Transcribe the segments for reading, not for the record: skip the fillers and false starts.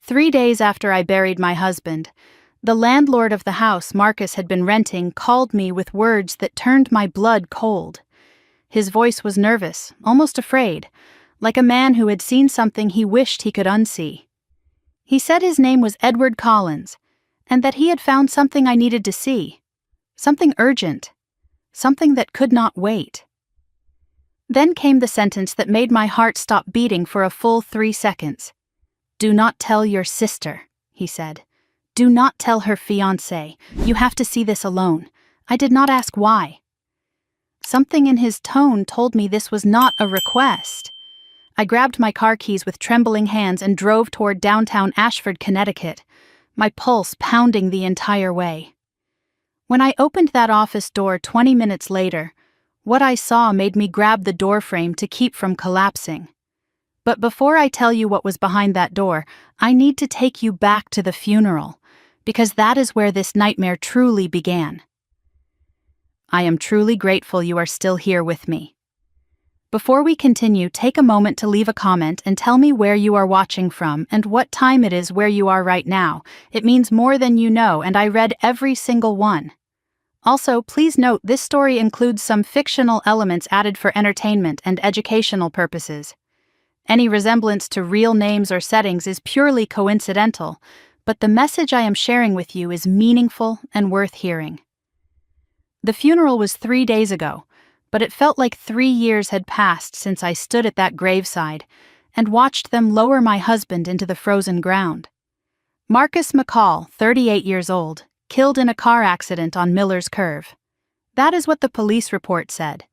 3 days after I buried my husband, the landlord of the house Marcus had been renting called me with words that turned my blood cold. His voice was nervous, almost afraid, like a man who had seen something he wished he could unsee. He said his name was Edward Collins, and that he had found something I needed to see. Something urgent. Something that could not wait. Then came the sentence that made my heart stop beating for a full 3 seconds. "Do not tell your sister," he said. "Do not tell her fiancé. You have to see this alone. I did not ask why." Something in his tone told me this was not a request. I grabbed my car keys with trembling hands and drove toward downtown Ashford, Connecticut, my pulse pounding the entire way. When I opened that office door 20 minutes later, what I saw made me grab the doorframe to keep from collapsing. But before I tell you what was behind that door, I need to take you back to the funeral, because that is where this nightmare truly began. I am truly grateful you are still here with me. Before we continue, take a moment to leave a comment and tell me where you are watching from and what time it is where you are right now. It means more than you know, and I read every single one. Also, please note this story includes some fictional elements added for entertainment and educational purposes. Any resemblance to real names or settings is purely coincidental, but the message I am sharing with you is meaningful and worth hearing. The funeral was 3 days ago, but it felt like 3 years had passed since I stood at that graveside and watched them lower my husband into the frozen ground. Marcus McCall, 38 years old, killed in a car accident on Miller's Curve. That is what the police report said.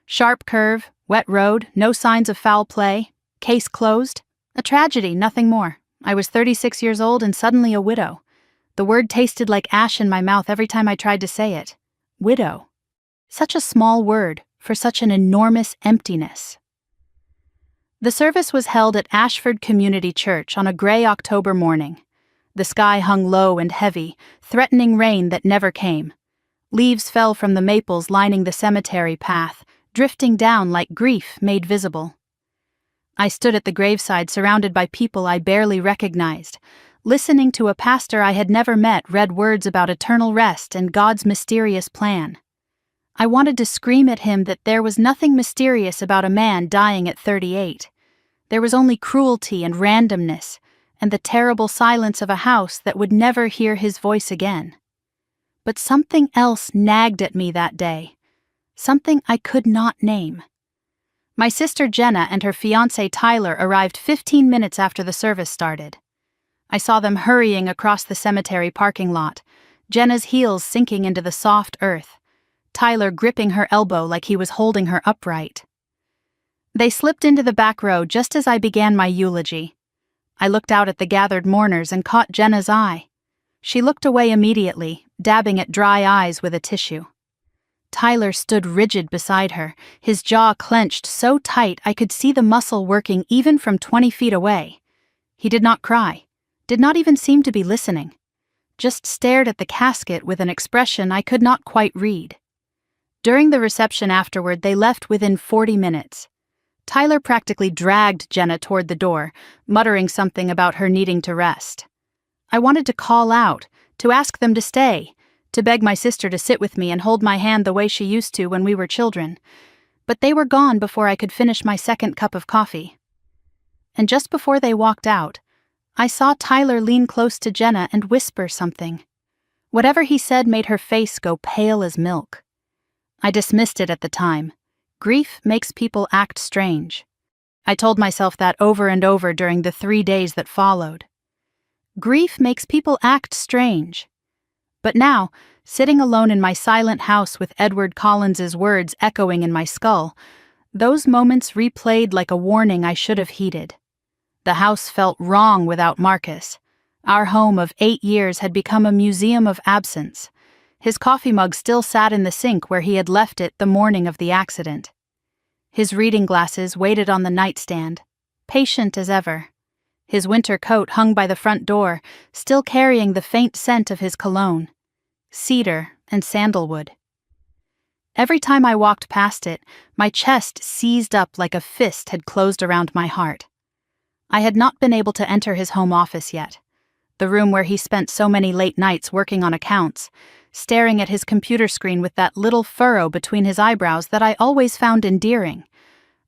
Sharp curve, wet road, no signs of foul play, case closed. A tragedy, nothing more. I was 36 years old and suddenly a widow. The word tasted like ash in my mouth every time I tried to say it. Widow. Such a small word for such an enormous emptiness. The service was held at Ashford Community Church on a gray October morning. The sky hung low and heavy, threatening rain that never came. Leaves fell from the maples lining the cemetery path, drifting down like grief made visible. I stood at the graveside surrounded by people I barely recognized, listening to a pastor I had never met read words about eternal rest and God's mysterious plan. I wanted to scream at him that there was nothing mysterious about a man dying at 38. There was only cruelty and randomness, and the terrible silence of a house that would never hear his voice again. But something else nagged at me that day. Something I could not name. My sister Jenna and her fiancé Tyler arrived 15 minutes after the service started. I saw them hurrying across the cemetery parking lot, Jenna's heels sinking into the soft earth, Tyler gripping her elbow like he was holding her upright. They slipped into the back row just as I began my eulogy. I looked out at the gathered mourners and caught Jenna's eye. She looked away immediately, dabbing at dry eyes with a tissue. Tyler stood rigid beside her, his jaw clenched so tight I could see the muscle working even from 20 feet away. He did not cry, did not even seem to be listening, just stared at the casket with an expression I could not quite read. During the reception afterward, they left within 40 minutes. Tyler practically dragged Jenna toward the door, muttering something about her needing to rest. I wanted to call out, to ask them to stay, to beg my sister to sit with me and hold my hand the way she used to when we were children, but they were gone before I could finish my second cup of coffee. And just before they walked out, I saw Tyler lean close to Jenna and whisper something. Whatever he said made her face go pale as milk. I dismissed it at the time. Grief makes people act strange. I told myself that over and over during the 3 days that followed. Grief makes people act strange. But now, sitting alone in my silent house with Edward Collins's words echoing in my skull, those moments replayed like a warning I should have heeded. The house felt wrong without Marcus. Our home of 8 years had become a museum of absence. His coffee mug still sat in the sink where he had left it the morning of the accident. His reading glasses waited on the nightstand, patient as ever. His winter coat hung by the front door, still carrying the faint scent of his cologne, cedar and sandalwood. Every time I walked past it, my chest seized up like a fist had closed around my heart. I had not been able to enter his home office yet, the room where he spent so many late nights working on accounts, staring at his computer screen with that little furrow between his eyebrows that I always found endearing.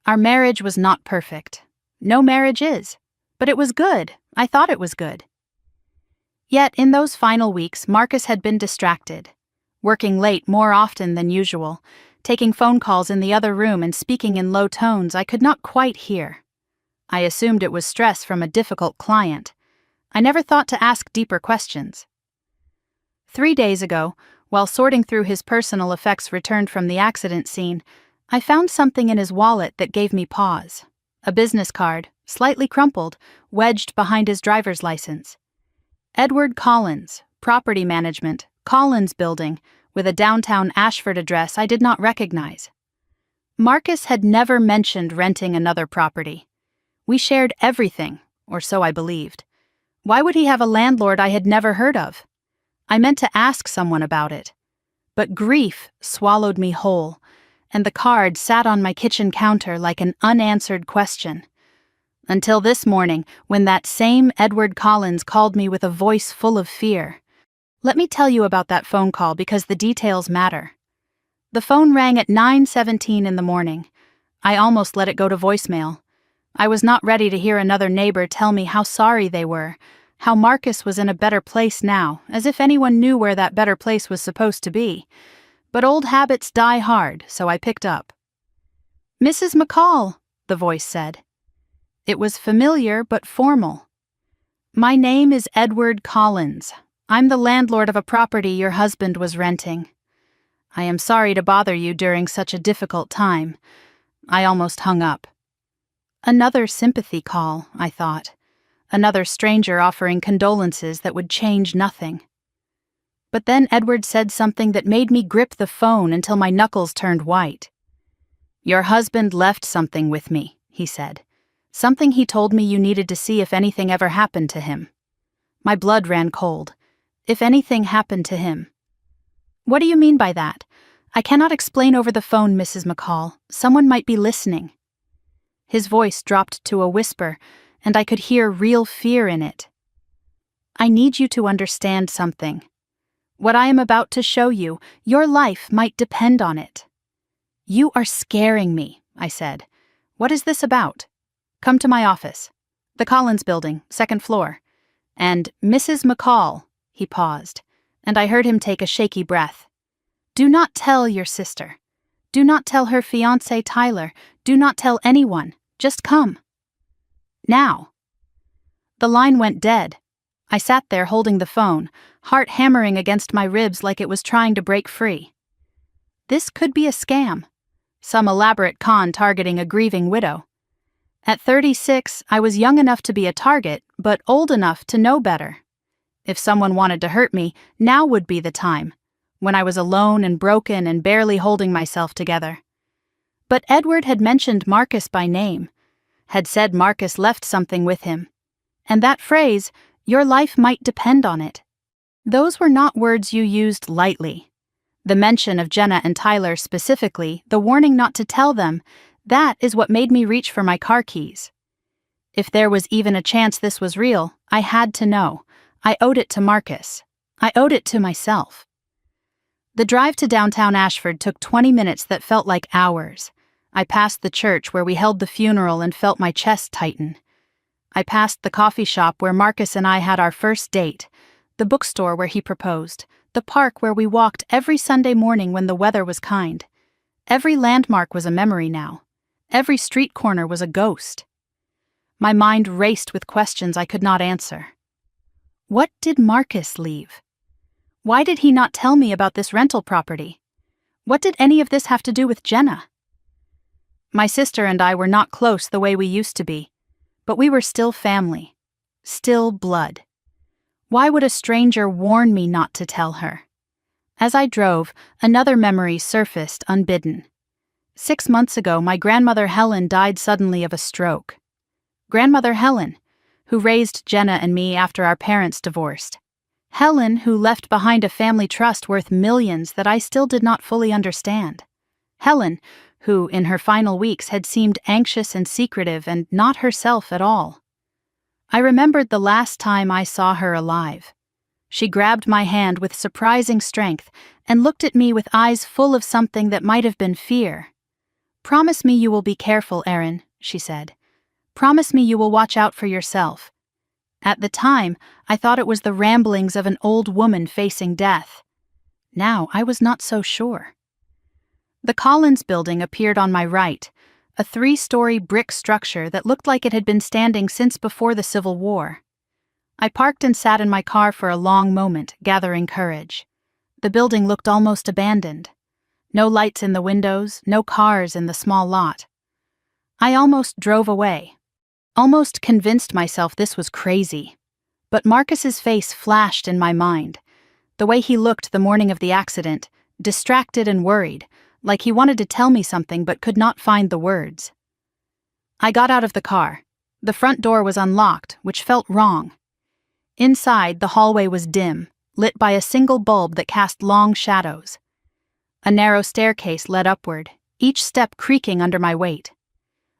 Our marriage was not perfect. No marriage is. But it was good. I thought it was good. Yet, in those final weeks, Marcus had been distracted, working late more often than usual, taking phone calls in the other room and speaking in low tones I could not quite hear. I assumed it was stress from a difficult client. I never thought to ask deeper questions. 3 days ago, while sorting through his personal effects returned from the accident scene, I found something in his wallet that gave me pause. A business card, slightly crumpled, wedged behind his driver's license. Edward Collins, Property Management, Collins Building, with a downtown Ashford address I did not recognize. Marcus had never mentioned renting another property. We shared everything, or so I believed. Why would he have a landlord I had never heard of? I meant to ask someone about it. But grief swallowed me whole, and the card sat on my kitchen counter like an unanswered question. Until this morning, when that same Edward Collins called me with a voice full of fear. Let me tell you about that phone call because the details matter. The phone rang at 9:17 in the morning. I almost let it go to voicemail. I was not ready to hear another neighbor tell me how sorry they were, how Marcus was in a better place now, as if anyone knew where that better place was supposed to be. But old habits die hard, so I picked up. "Mrs. McCall," the voice said. It was familiar but formal. "My name is Edward Collins. I'm the landlord of a property your husband was renting. I am sorry to bother you during such a difficult time." I almost hung up. Another sympathy call, I thought. Another stranger offering condolences that would change nothing. But then Edward said something that made me grip the phone until my knuckles turned white. "Your husband left something with me," he said. "Something he told me you needed to see if anything ever happened to him." My blood ran cold. If anything happened to him. "What do you mean by that? I cannot explain over the phone, Mrs. McCall. Someone might be listening." His voice dropped to a whisper, and I could hear real fear in it. "I need you to understand something. What I am about to show you, your life might depend on it." "You are scaring me," I said. "What is this about?" "Come to my office. The Collins Building, 2nd floor. And Mrs. McCall," he paused, and I heard him take a shaky breath. "Do not tell your sister. Do not tell her fiancé Tyler. Do not tell anyone. Just come. Now." The line went dead. I sat there holding the phone, heart hammering against my ribs like it was trying to break free. This could be a scam. Some elaborate con targeting a grieving widow. At 36, I was young enough to be a target, but old enough to know better. If someone wanted to hurt me, now would be the time, when I was alone and broken and barely holding myself together. But Edward had mentioned Marcus by name, had said Marcus left something with him. And that phrase, "your life might depend on it," those were not words you used lightly. The mention of Jenna and Tyler specifically, the warning not to tell them, that is what made me reach for my car keys. If there was even a chance this was real, I had to know. I owed it to Marcus. I owed it to myself. The drive to downtown Ashford took 20 minutes that felt like hours. I passed the church where we held the funeral and felt my chest tighten. I passed the coffee shop where Marcus and I had our first date, the bookstore where he proposed, the park where we walked every Sunday morning when the weather was kind. Every landmark was a memory now. Every street corner was a ghost. My mind raced with questions I could not answer. What did Marcus leave? Why did he not tell me about this rental property? What did any of this have to do with Jenna? My sister and I were not close the way we used to be, but we were still family, still blood. Why would a stranger warn me not to tell her? As I drove, another memory surfaced unbidden. 6 months ago, my grandmother Helen died suddenly of a stroke. Grandmother Helen, who raised Jenna and me after our parents divorced. Helen, who left behind a family trust worth millions that I still did not fully understand. Helen, who, in her final weeks, had seemed anxious and secretive and not herself at all. I remembered the last time I saw her alive. She grabbed my hand with surprising strength and looked at me with eyes full of something that might have been fear. "Promise me you will be careful, Erin," she said. "Promise me you will watch out for yourself." At the time, I thought it was the ramblings of an old woman facing death. Now I was not so sure. The Collins building appeared on my right, a 3-story brick structure that looked like it had been standing since before the Civil War. I parked and sat in my car for a long moment, gathering courage. The building looked almost abandoned. No lights in the windows, no cars in the small lot. I almost drove away, almost convinced myself this was crazy. But Marcus's face flashed in my mind. The way he looked the morning of the accident, distracted and worried, like he wanted to tell me something but could not find the words. I got out of the car. The front door was unlocked, which felt wrong. Inside, the hallway was dim, lit by a single bulb that cast long shadows. A narrow staircase led upward, each step creaking under my weight.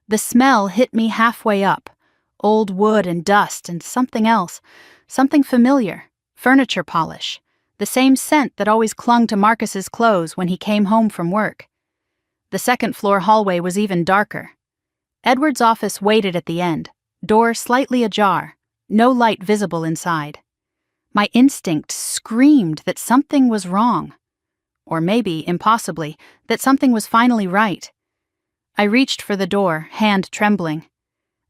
The smell hit me halfway up, old wood and dust and something else, something familiar, furniture polish, the same scent that always clung to Marcus's clothes when he came home from work. The second-floor hallway was even darker. Edward's office waited at the end, door slightly ajar, no light visible inside. My instinct screamed that something was wrong. Or maybe, impossibly, that something was finally right. I reached for the door, hand trembling.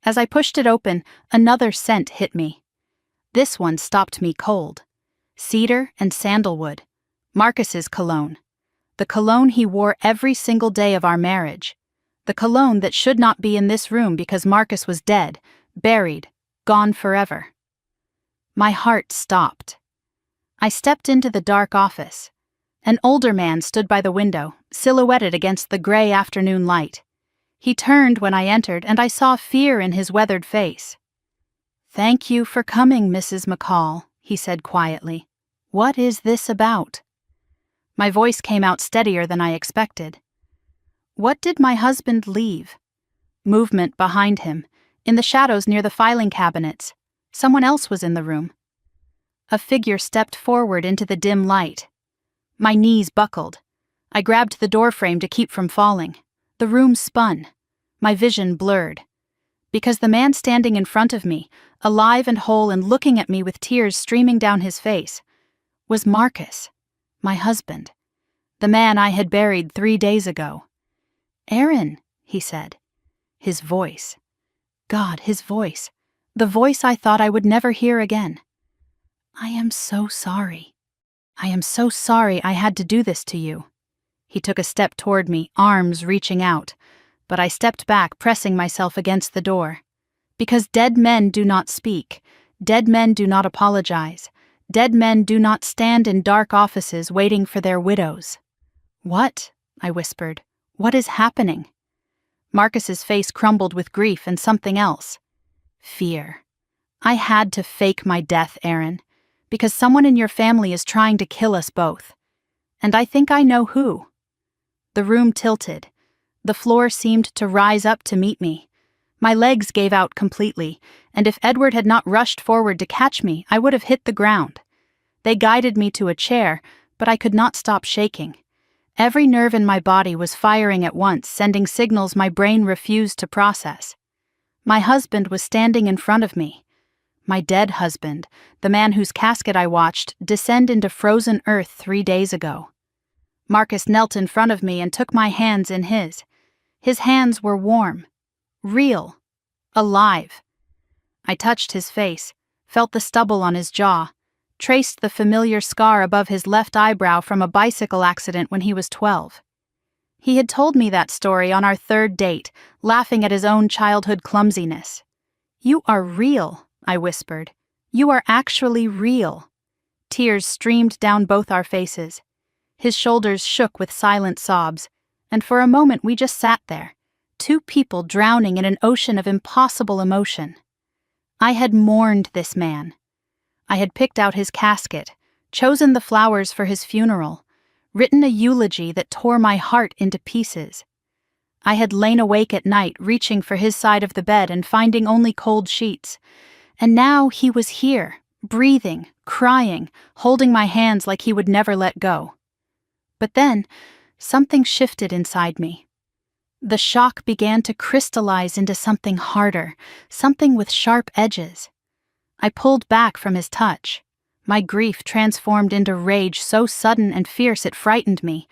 As I pushed it open, another scent hit me. This one stopped me cold. Cedar and sandalwood. Marcus's cologne. The cologne he wore every single day of our marriage. The cologne that should not be in this room because Marcus was dead, buried, gone forever. My heart stopped. I stepped into the dark office. An older man stood by the window, silhouetted against the gray afternoon light. He turned when I entered, and I saw fear in his weathered face. "Thank you for coming, Mrs. McCall," he said quietly. "What is this about?" My voice came out steadier than I expected. "What did my husband leave?" Movement behind him, in the shadows near the filing cabinets. Someone else was in the room. A figure stepped forward into the dim light. My knees buckled. I grabbed the doorframe to keep from falling. The room spun. My vision blurred. Because the man standing in front of me, alive and whole and looking at me with tears streaming down his face, was Marcus, my husband, the man I had buried 3 days ago. "Erin," he said. His voice. God, his voice. The voice I thought I would never hear again. "I am so sorry. I am so sorry I had to do this to you." He took a step toward me, arms reaching out, but I stepped back, pressing myself against the door. Because dead men do not speak, dead men do not apologize, dead men do not stand in dark offices waiting for their widows. "What?" I whispered. "What is happening?" Marcus's face crumbled with grief and something else. Fear. I had to fake my death, Erin, because someone in your family is trying to kill us both. And I think I know who. The room tilted. The floor seemed to rise up to meet me. My legs gave out completely, and if Edward had not rushed forward to catch me, I would have hit the ground. They guided me to a chair, but I could not stop shaking. Every nerve in my body was firing at once, sending signals my brain refused to process. My husband was standing in front of me. My dead husband, the man whose casket I watched descend into frozen earth 3 days ago. Marcus knelt in front of me and took my hands in his. His hands were warm, real, alive. I touched his face, felt the stubble on his jaw, traced the familiar scar above his left eyebrow from a bicycle accident when he was 12. He had told me that story on our 3rd date, laughing at his own childhood clumsiness. "You are real," I whispered. "You are actually real." Tears streamed down both our faces. His shoulders shook with silent sobs, and for a moment we just sat there, 2 people drowning in an ocean of impossible emotion. I had mourned this man. I had picked out his casket, chosen the flowers for his funeral, written a eulogy that tore my heart into pieces. I had lain awake at night reaching for his side of the bed and finding only cold sheets, And now he was here, breathing, crying, holding my hands like he would never let go. But then, something shifted inside me. The shock began to crystallize into something harder, something with sharp edges. I pulled back from his touch. My grief transformed into rage so sudden and fierce it frightened me.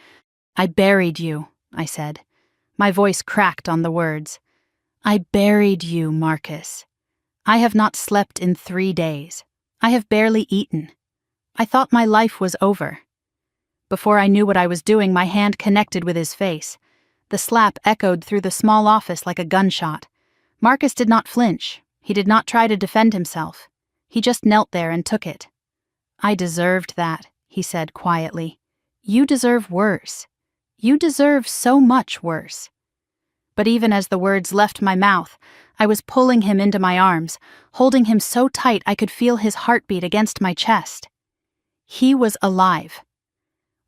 "I buried you," I said. My voice cracked on the words. "I buried you, Marcus. I have not slept in 3 days. I have barely eaten. I thought my life was over." Before I knew what I was doing, my hand connected with his face. The slap echoed through the small office like a gunshot. Marcus did not flinch. He did not try to defend himself. He just knelt there and took it. "I deserved that," he said quietly. "You deserve worse. You deserve so much worse." But even as the words left my mouth, I was pulling him into my arms, holding him so tight I could feel his heartbeat against my chest. He was alive.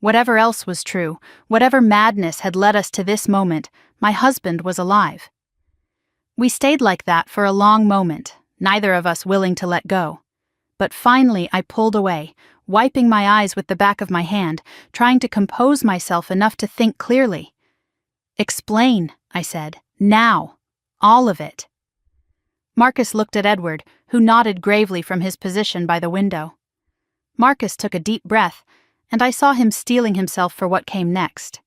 Whatever else was true, whatever madness had led us to this moment, my husband was alive. We stayed like that for a long moment, neither of us willing to let go. But finally I pulled away, wiping my eyes with the back of my hand, trying to compose myself enough to think clearly. "Explain," I said. "Now. All of it." Marcus looked at Edward, who nodded gravely from his position by the window. Marcus took a deep breath, and I saw him steeling himself for what came next.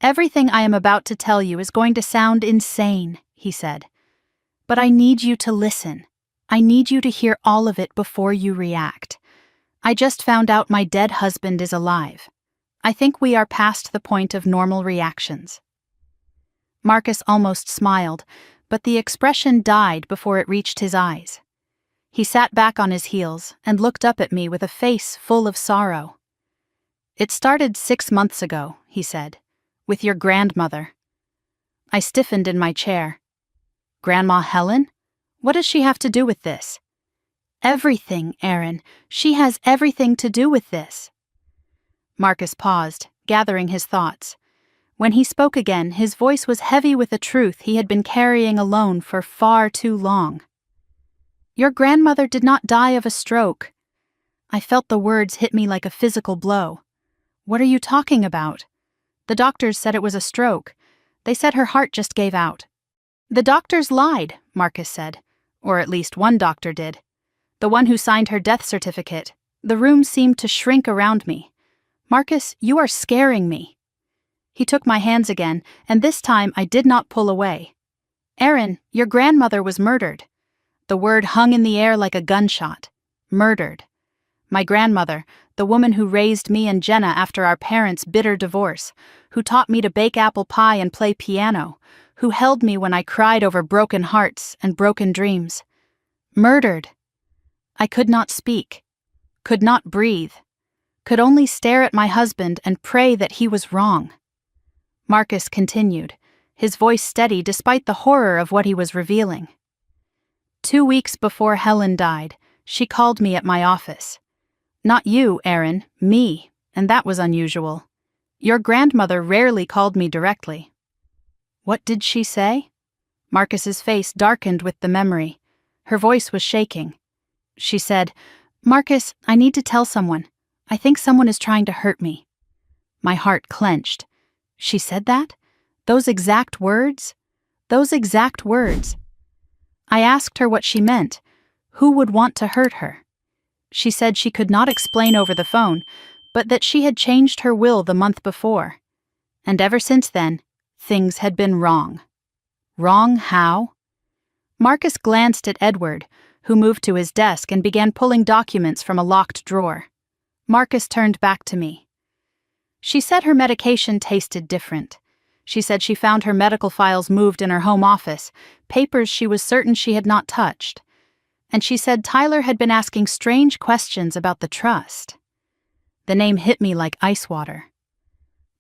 "Everything I am about to tell you is going to sound insane," he said. "But I need you to listen. I need you to hear all of it before you react. I just found out my dead husband is alive. I think we are past the point of normal reactions." Marcus almost smiled, but the expression died before it reached his eyes. He sat back on his heels and looked up at me with a face full of sorrow. "It started 6 months ago," he said, "with your grandmother." I stiffened in my chair. "Grandma Helen? What does she have to do with this?" "Everything, Aaron. She has everything to do with this." Marcus paused, gathering his thoughts. When he spoke again, his voice was heavy with a truth he had been carrying alone for far too long. "Your grandmother did not die of a stroke." I felt the words hit me like a physical blow. "What are you talking about?" "The doctors said it was a stroke. They said her heart just gave out." "The doctors lied," Marcus said. "Or at least one doctor did. The one who signed her death certificate." The room seemed to shrink around me. "Marcus, you are scaring me." He took my hands again, and this time I did not pull away. "Aaron, your grandmother was murdered." The word hung in the air like a gunshot. Murdered. My grandmother, the woman who raised me and Jenna after our parents' bitter divorce, who taught me to bake apple pie and play piano, who held me when I cried over broken hearts and broken dreams. Murdered. I could not speak, could not breathe, could only stare at my husband and pray that he was wrong. Marcus continued, his voice steady despite the horror of what he was revealing. 2 weeks before Helen died, she called me at my office. "Not you, Aaron, me," and that was unusual. Your grandmother rarely called me directly. "What did she say?" Marcus's face darkened with the memory. Her voice was shaking. She said, "Marcus, I need to tell someone. I think someone is trying to hurt me." My heart clenched. She said that? Those exact words? Those exact words. I asked her what she meant. Who would want to hurt her? She said she could not explain over the phone, but that she had changed her will the month before. And ever since then, things had been wrong. Wrong how? Marcus glanced at Edward, who moved to his desk and began pulling documents from a locked drawer. Marcus turned back to me. She said her medication tasted different. She said she found her medical files moved in her home office, papers she was certain she had not touched. And she said Tyler had been asking strange questions about the trust. The name hit me like ice water.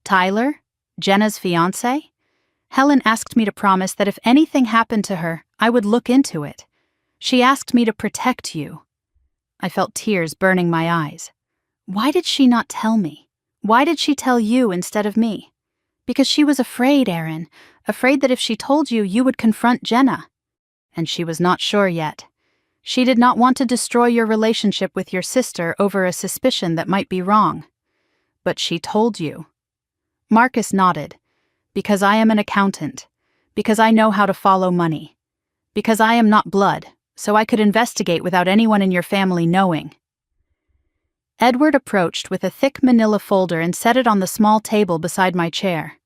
Tyler? Jenna's fiancé? Helen asked me to promise that if anything happened to her, I would look into it. She asked me to protect you. I felt tears burning my eyes. Why did she not tell me? Why did she tell you instead of me? Because she was afraid, Aaron, afraid that if she told you, you would confront Jenna. And she was not sure yet. She did not want to destroy your relationship with your sister over a suspicion that might be wrong. But she told you. Marcus nodded. Because I am an accountant. Because I know how to follow money. Because I am not blood, so I could investigate without anyone in your family knowing. Edward approached with a thick manila folder and set it on the small table beside my chair.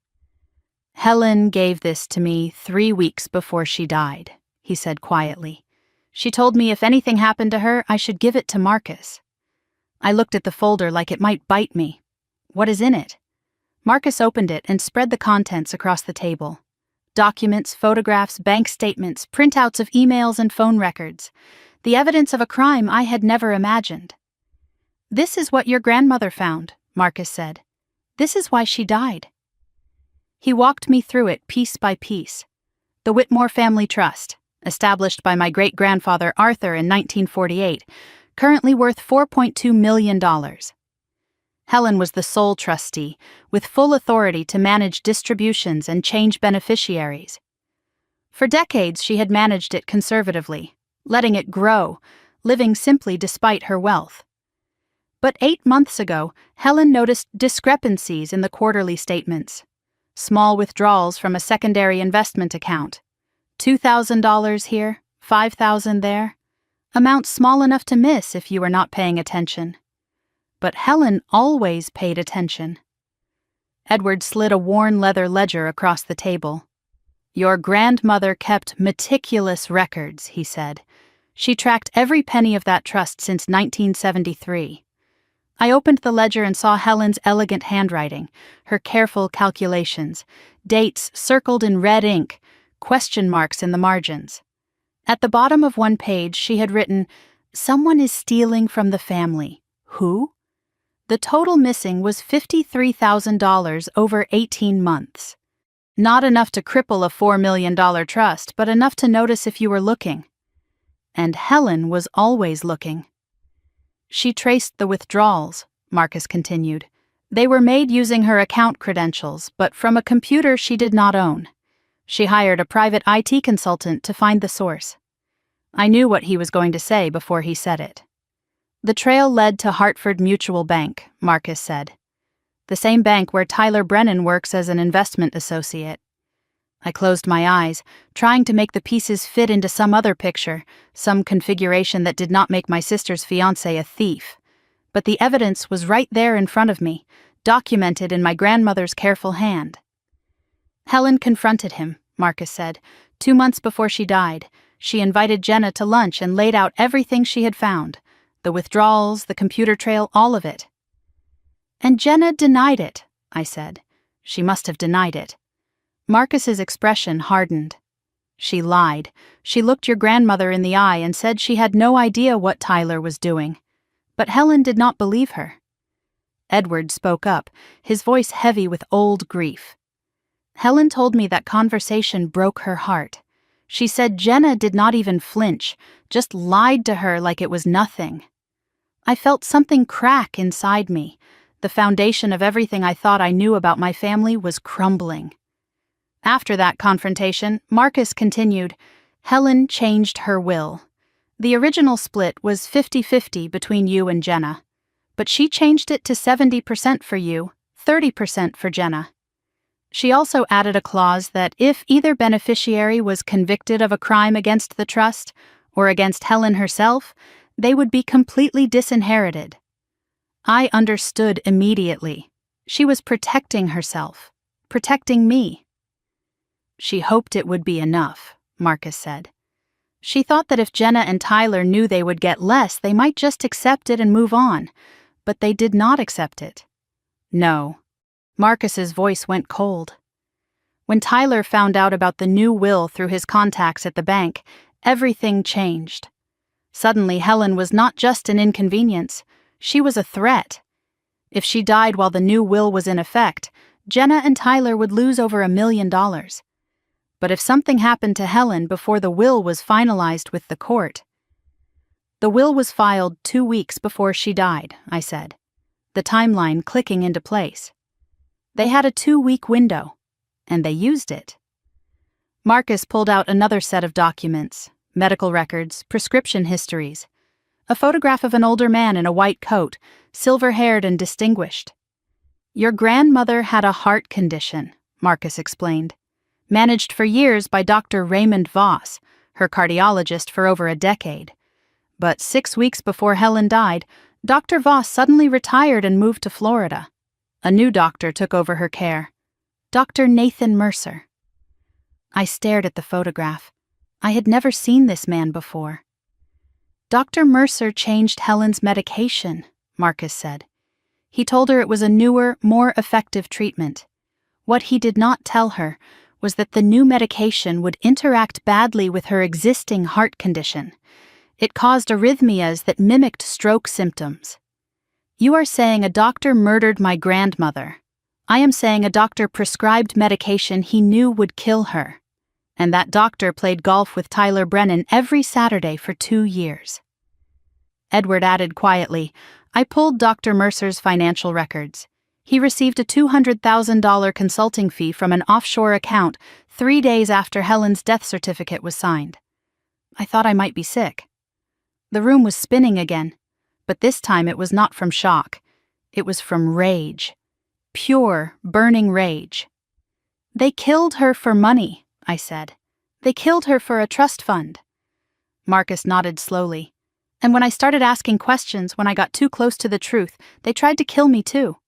Helen gave this to me 3 weeks before she died, he said quietly. She told me if anything happened to her, I should give it to Marcus. I looked at the folder like it might bite me. What is in it? Marcus opened it and spread the contents across the table. Documents, photographs, bank statements, printouts of emails and phone records. The evidence of a crime I had never imagined. This is what your grandmother found, Marcus said. This is why she died. He walked me through it piece by piece. The Whitmore Family Trust, established by my great-grandfather Arthur in 1948, currently worth $4.2 million. Helen was the sole trustee, with full authority to manage distributions and change beneficiaries. For decades she had managed it conservatively, letting it grow, living simply despite her wealth. But 8 months ago, Helen noticed discrepancies in the quarterly statements. Small withdrawals from a secondary investment account. $2,000 here, $5,000 there. Amounts small enough to miss if you were not paying attention. But Helen always paid attention. Edward slid a worn leather ledger across the table. Your grandmother kept meticulous records, he said. She tracked every penny of that trust since 1973. I opened the ledger and saw Helen's elegant handwriting, her careful calculations, dates circled in red ink, question marks in the margins. At the bottom of one page she had written, "Someone is stealing from the family. Who?" The total missing was $53,000 over 18 months. Not enough to cripple a $4 million trust, but enough to notice if you were looking. And Helen was always looking. She traced the withdrawals, Marcus continued. They were made using her account credentials, but from a computer she did not own. She hired a private IT consultant to find the source. I knew what he was going to say before he said it. The trail led to Hartford Mutual Bank, Marcus said. The same bank where Tyler Brennan works as an investment associate. I closed my eyes, trying to make the pieces fit into some other picture, some configuration that did not make my sister's fiancé a thief. But the evidence was right there in front of me, documented in my grandmother's careful hand. Helen confronted him, Marcus said. 2 months before she died, she invited Jenna to lunch and laid out everything she had found. The withdrawals, the computer trail, all of it. And Jenna denied it, I said. She must have denied it. Marcus's expression hardened. She lied. She looked your grandmother in the eye and said she had no idea what Tyler was doing. But Helen did not believe her. Edward spoke up, his voice heavy with old grief. Helen told me that conversation broke her heart. She said Jenna did not even flinch, just lied to her like it was nothing. I felt something crack inside me. The foundation of everything I thought I knew about my family was crumbling. After that confrontation, Marcus continued, Helen changed her will. The original split was 50-50 between you and Jenna. But she changed it to 70% for you, 30% for Jenna. She also added a clause that if either beneficiary was convicted of a crime against the trust, or against Helen herself, they would be completely disinherited. I understood immediately. She was protecting herself, protecting me. She hoped it would be enough, Marcus said. She thought that if Jenna and Tyler knew they would get less, they might just accept it and move on. But they did not accept it. No. Marcus's voice went cold. When Tyler found out about the new will through his contacts at the bank, everything changed. Suddenly, Helen was not just an inconvenience. She was a threat. If she died while the new will was in effect, Jenna and Tyler would lose over $1 million. But if something happened to Helen before the will was finalized with the court... The will was filed 2 weeks before she died, I said, the timeline clicking into place. They had a 2-week window, and they used it. Marcus pulled out another set of documents, medical records, prescription histories. A photograph of an older man in a white coat, silver-haired and distinguished. Your grandmother had a heart condition, Marcus explained. Managed for years by Dr. Raymond Voss, her cardiologist for over a decade. But 6 weeks before Helen died, Dr. Voss suddenly retired and moved to Florida. A new doctor took over her care. Dr. Nathan Mercer. I stared at the photograph. I had never seen this man before. Dr. Mercer changed Helen's medication, Marcus said. He told her it was a newer, more effective treatment. What he did not tell her was that the new medication would interact badly with her existing heart condition. It caused arrhythmias that mimicked stroke symptoms. You are saying a doctor murdered my grandmother. I am saying a doctor prescribed medication he knew would kill her. And that doctor played golf with Tyler Brennan every Saturday for 2 years. Edward added quietly, I pulled Dr. Mercer's financial records. He received a $200,000 consulting fee from an offshore account 3 days after Helen's death certificate was signed. I thought I might be sick. The room was spinning again, but this time it was not from shock. It was from rage. Pure, burning rage. They killed her for money, I said. They killed her for a trust fund. Marcus nodded slowly. And when I started asking questions, when I got too close to the truth, they tried to kill me too.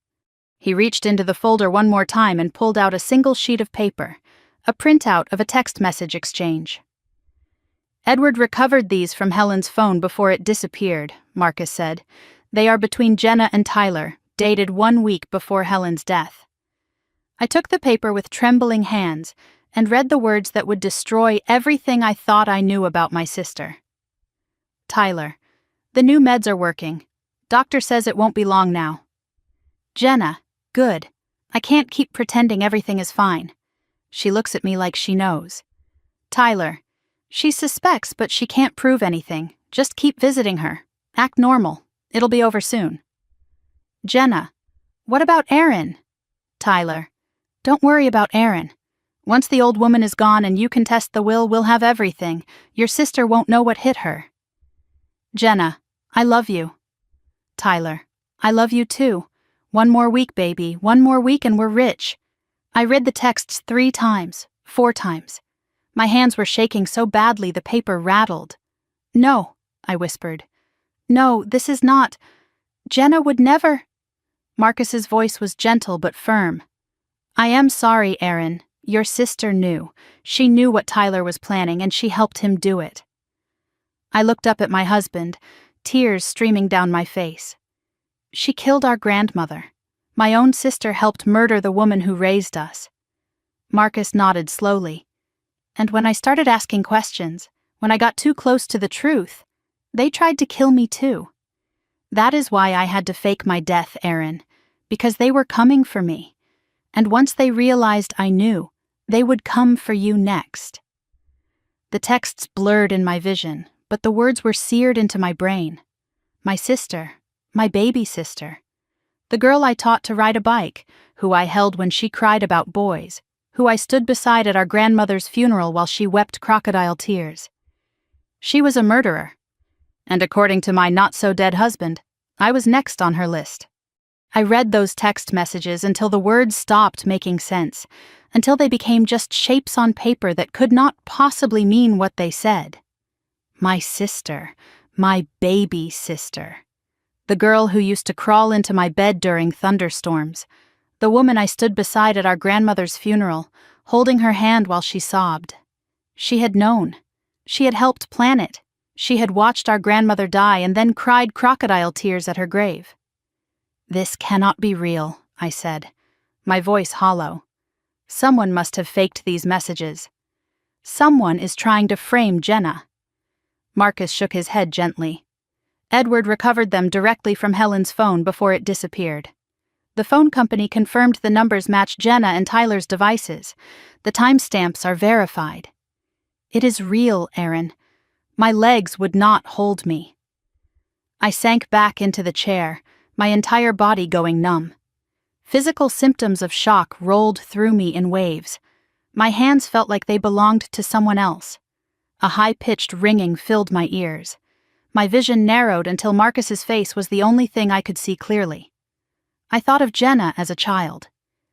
He reached into the folder one more time and pulled out a single sheet of paper, a printout of a text message exchange. Edward recovered these from Helen's phone before it disappeared, Marcus said. They are between Jenna and Tyler, dated 1 week before Helen's death. I took the paper with trembling hands and read the words that would destroy everything I thought I knew about my sister. Tyler, the new meds are working. Doctor says it won't be long now. Jenna, good. I can't keep pretending everything is fine. She looks at me like she knows. Tyler, she suspects but she can't prove anything. Just keep visiting her. Act normal. It'll be over soon. Jenna, what about Erin? Tyler, don't worry about Erin. Once the old woman is gone and you can test the will, we'll have everything. Your sister won't know what hit her. Jenna, I love you. Tyler, I love you too. 1 more week, baby. 1 more week and we're rich. I read the texts 3 times, 4 times. My hands were shaking so badly the paper rattled. No, I whispered. No, this is not. Jenna would never. Marcus's voice was gentle but firm. I am sorry, Erin. Your sister knew. She knew what Tyler was planning and she helped him do it. I looked up at my husband, tears streaming down my face. She killed our grandmother. My own sister helped murder the woman who raised us. Marcus nodded slowly. And when I started asking questions, when I got too close to the truth, they tried to kill me too. That is why I had to fake my death, Erin, because they were coming for me. And once they realized I knew, they would come for you next. The texts blurred in my vision, but the words were seared into my brain. My sister, my baby sister. The girl I taught to ride a bike, who I held when she cried about boys, who I stood beside at our grandmother's funeral while she wept crocodile tears. She was a murderer. And according to my not-so-dead husband, I was next on her list. I read those text messages until the words stopped making sense, until they became just shapes on paper that could not possibly mean what they said. My sister, my baby sister. The girl who used to crawl into my bed during thunderstorms. The woman I stood beside at our grandmother's funeral, holding her hand while she sobbed. She had known. She had helped plan it. She had watched our grandmother die and then cried crocodile tears at her grave. This cannot be real, I said, my voice hollow. Someone must have faked these messages. Someone is trying to frame Jenna. Marcus shook his head gently. Edward recovered them directly from Helen's phone before it disappeared. The phone company confirmed the numbers matched Jenna and Tyler's devices. The timestamps are verified. It is real, Erin. My legs would not hold me. I sank back into the chair, my entire body going numb. Physical symptoms of shock rolled through me in waves. My hands felt like they belonged to someone else. A high-pitched ringing filled my ears. My vision narrowed until Marcus's face was the only thing I could see clearly. I thought of Jenna as a child,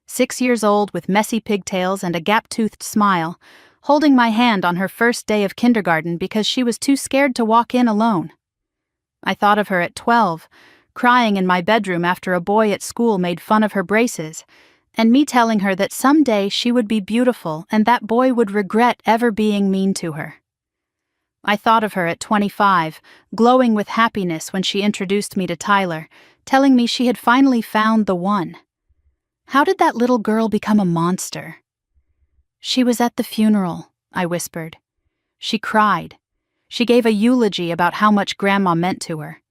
6 years old with messy pigtails and a gap-toothed smile, holding my hand on her first day of kindergarten because she was too scared to walk in alone. I thought of her at 12, crying in my bedroom after a boy at school made fun of her braces, and me telling her that someday she would be beautiful and that boy would regret ever being mean to her. I thought of her at 25, glowing with happiness when she introduced me to Tyler, telling me she had finally found the one. How did that little girl become a monster? She was at the funeral, I whispered. She cried. She gave a eulogy about how much Grandma meant to her.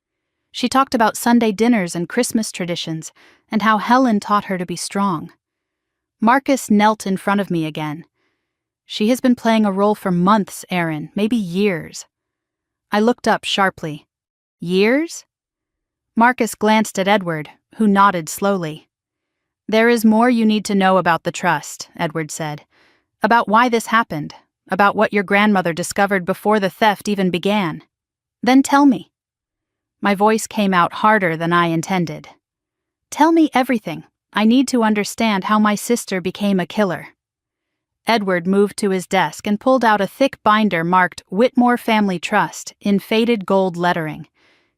She talked about Sunday dinners and Christmas traditions, and how Helen taught her to be strong. Marcus knelt in front of me again. She has been playing a role for months, Aaron, maybe years. I looked up sharply. Years? Marcus glanced at Edward, who nodded slowly. There is more you need to know about the trust, Edward said. About why this happened, about what your grandmother discovered before the theft even began. Then tell me. My voice came out harder than I intended. Tell me everything. I need to understand how my sister became a killer. Edward moved to his desk and pulled out a thick binder marked Whitmore Family Trust in faded gold lettering.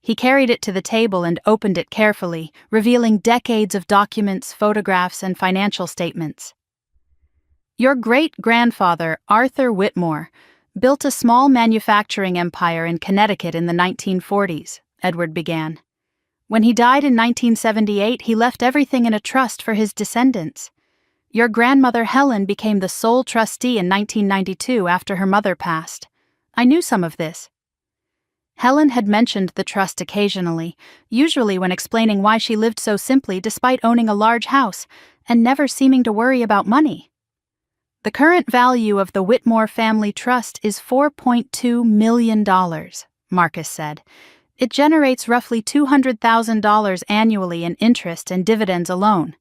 He carried it to the table and opened it carefully, revealing decades of documents, photographs, and financial statements. Your great-grandfather, Arthur Whitmore, built a small manufacturing empire in Connecticut in the 1940s, Edward began. When he died in 1978, he left everything in a trust for his descendants. Your grandmother Helen became the sole trustee in 1992 after her mother passed. I knew some of this. Helen had mentioned the trust occasionally, usually when explaining why she lived so simply despite owning a large house and never seeming to worry about money. The current value of the Whitmore Family Trust is $4.2 million, Marcus said. It generates roughly $200,000 annually in interest and dividends alone.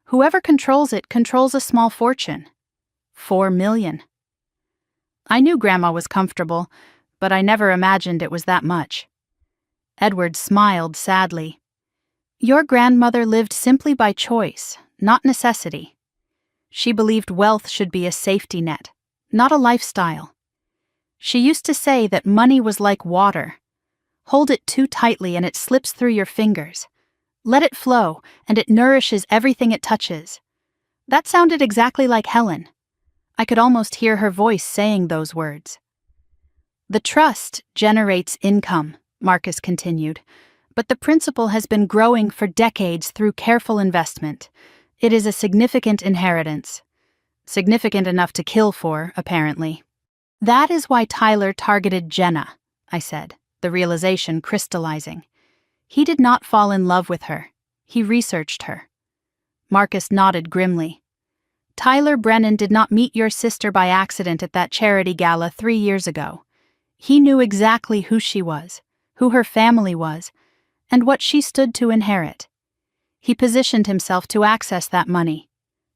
Whoever controls it controls a small fortune. $4 million. I knew Grandma was comfortable, but I never imagined it was that much. Edward smiled sadly. Your grandmother lived simply by choice, not necessity. She believed wealth should be a safety net, not a lifestyle. She used to say that money was like water. Hold it too tightly and it slips through your fingers. Let it flow, and it nourishes everything it touches. That sounded exactly like Helen. I could almost hear her voice saying those words. The trust generates income, Marcus continued, but the principal has been growing for decades through careful investment. It is a significant inheritance. Significant enough to kill for, apparently. That is why Tyler targeted Jenna, I said, the realization crystallizing. He did not fall in love with her. He researched her. Marcus nodded grimly. Tyler Brennan did not meet your sister by accident at that charity gala 3 years ago. He knew exactly who she was, who her family was, and what she stood to inherit. He positioned himself to access that money.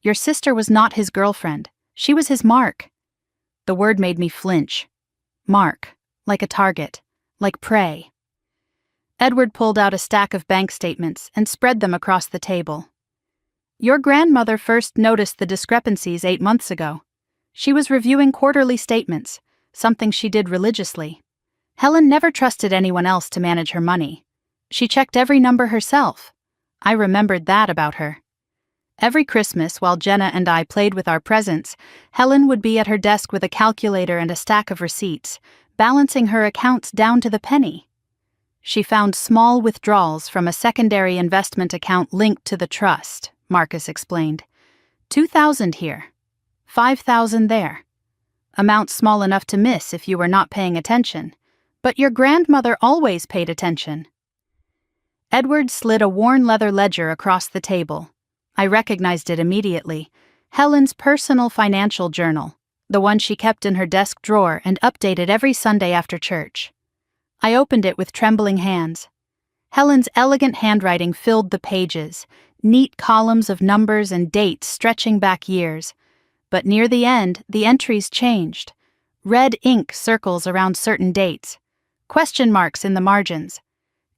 Your sister was not his girlfriend. She was his mark. The word made me flinch. Mark, like a target, like prey. Edward pulled out a stack of bank statements and spread them across the table. Your grandmother first noticed the discrepancies 8 months ago. She was reviewing quarterly statements, something she did religiously. Helen never trusted anyone else to manage her money. She checked every number herself. I remembered that about her. Every Christmas, while Jenna and I played with our presents, Helen would be at her desk with a calculator and a stack of receipts, balancing her accounts down to the penny. She found small withdrawals from a secondary investment account linked to the trust, Marcus explained. 2,000 here, 5,000 there. Amount small enough to miss if you were not paying attention. But your grandmother always paid attention. Edward slid a worn leather ledger across the table. I recognized it immediately. Helen's personal financial journal, the one she kept in her desk drawer and updated every Sunday after church. I opened it with trembling hands. Helen's elegant handwriting filled the pages, neat columns of numbers and dates stretching back years. But near the end, the entries changed. Red ink circles around certain dates. Question marks in the margins.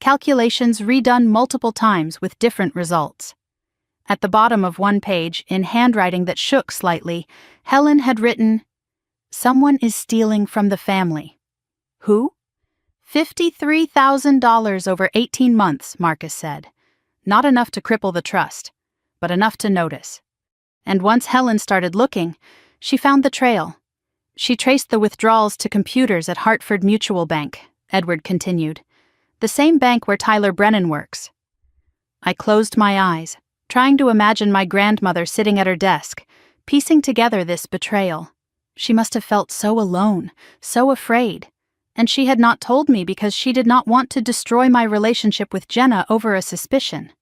Calculations redone multiple times with different results. At the bottom of one page, in handwriting that shook slightly, Helen had written, "Someone is stealing from the family." Who? $53,000 over 18 months, Marcus said. Not enough to cripple the trust, but enough to notice. And once Helen started looking, she found the trail. She traced the withdrawals to computers at Hartford Mutual Bank, Edward continued. The same bank where Tyler Brennan works. I closed my eyes, trying to imagine my grandmother sitting at her desk, piecing together this betrayal. She must have felt so alone, so afraid. And she had not told me because she did not want to destroy my relationship with Jenna over a suspicion.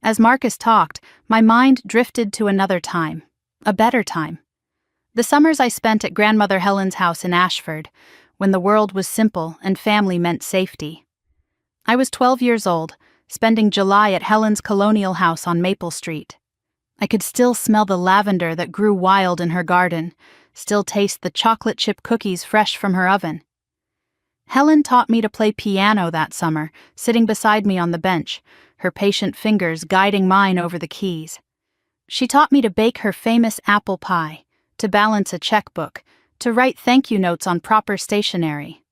As Marcus talked, my mind drifted to another time, a better time. The summers I spent at Grandmother Helen's house in Ashford, when the world was simple and family meant safety. I was 12 years old, spending July at Helen's colonial house on Maple Street. I could still smell the lavender that grew wild in her garden, still taste the chocolate chip cookies fresh from her oven. Helen taught me to play piano that summer, sitting beside me on the bench, her patient fingers guiding mine over the keys. She taught me to bake her famous apple pie, to balance a checkbook, to write thank you notes on proper stationery.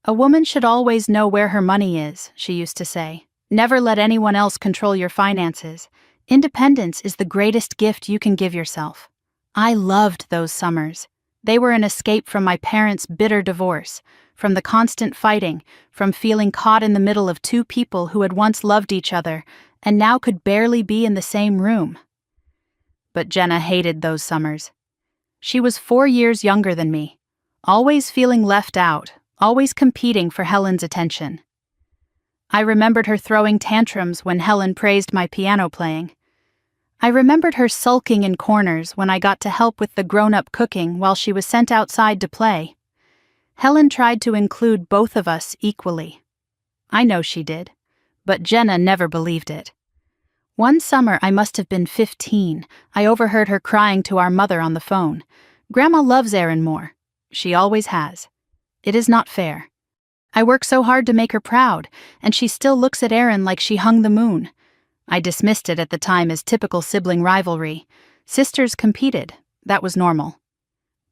A woman should always know where her money is, she used to say. Never let anyone else control your finances. Independence is the greatest gift you can give yourself. I loved those summers. They were an escape from my parents' bitter divorce, from the constant fighting, from feeling caught in the middle of two people who had once loved each other and now could barely be in the same room. But Jenna hated those summers. She was 4 years younger than me, always feeling left out, always competing for Helen's attention. I remembered her throwing tantrums when Helen praised my piano playing. I remembered her sulking in corners when I got to help with the grown-up cooking while she was sent outside to play. Helen tried to include both of us equally. I know she did, but Jenna never believed it. One summer I must have been 15, I overheard her crying to our mother on the phone. "Grandma loves Erin more. She always has. It is not fair. I work so hard to make her proud, and she still looks at Erin like she hung the moon." I dismissed it at the time as typical sibling rivalry. Sisters competed. That was normal.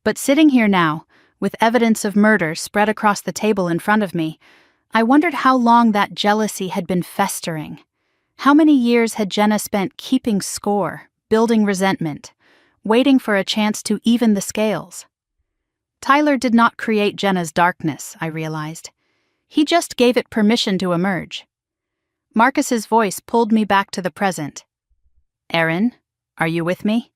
But sitting here now, with evidence of murder spread across the table in front of me, I wondered how long that jealousy had been festering. How many years had Jenna spent keeping score, building resentment, waiting for a chance to even the scales? Tyler did not create Jenna's darkness, I realized. He just gave it permission to emerge. Marcus's voice pulled me back to the present. "Erin, are you with me?"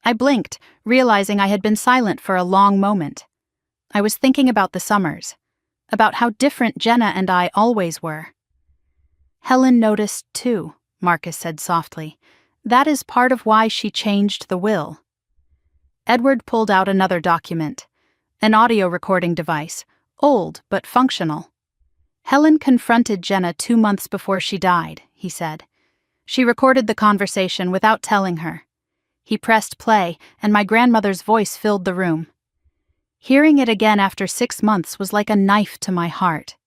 I blinked, realizing I had been silent for a long moment. I was thinking about the summers, about how different Jenna and I always were. "Helen noticed too," Marcus said softly. "That is part of why she changed the will." Edward pulled out another document, an audio recording device, old but functional. "Helen confronted Jenna 2 months before she died," he said. "She recorded the conversation without telling her." He pressed play, and my grandmother's voice filled the room. Hearing it again after 6 months was like a knife to my heart.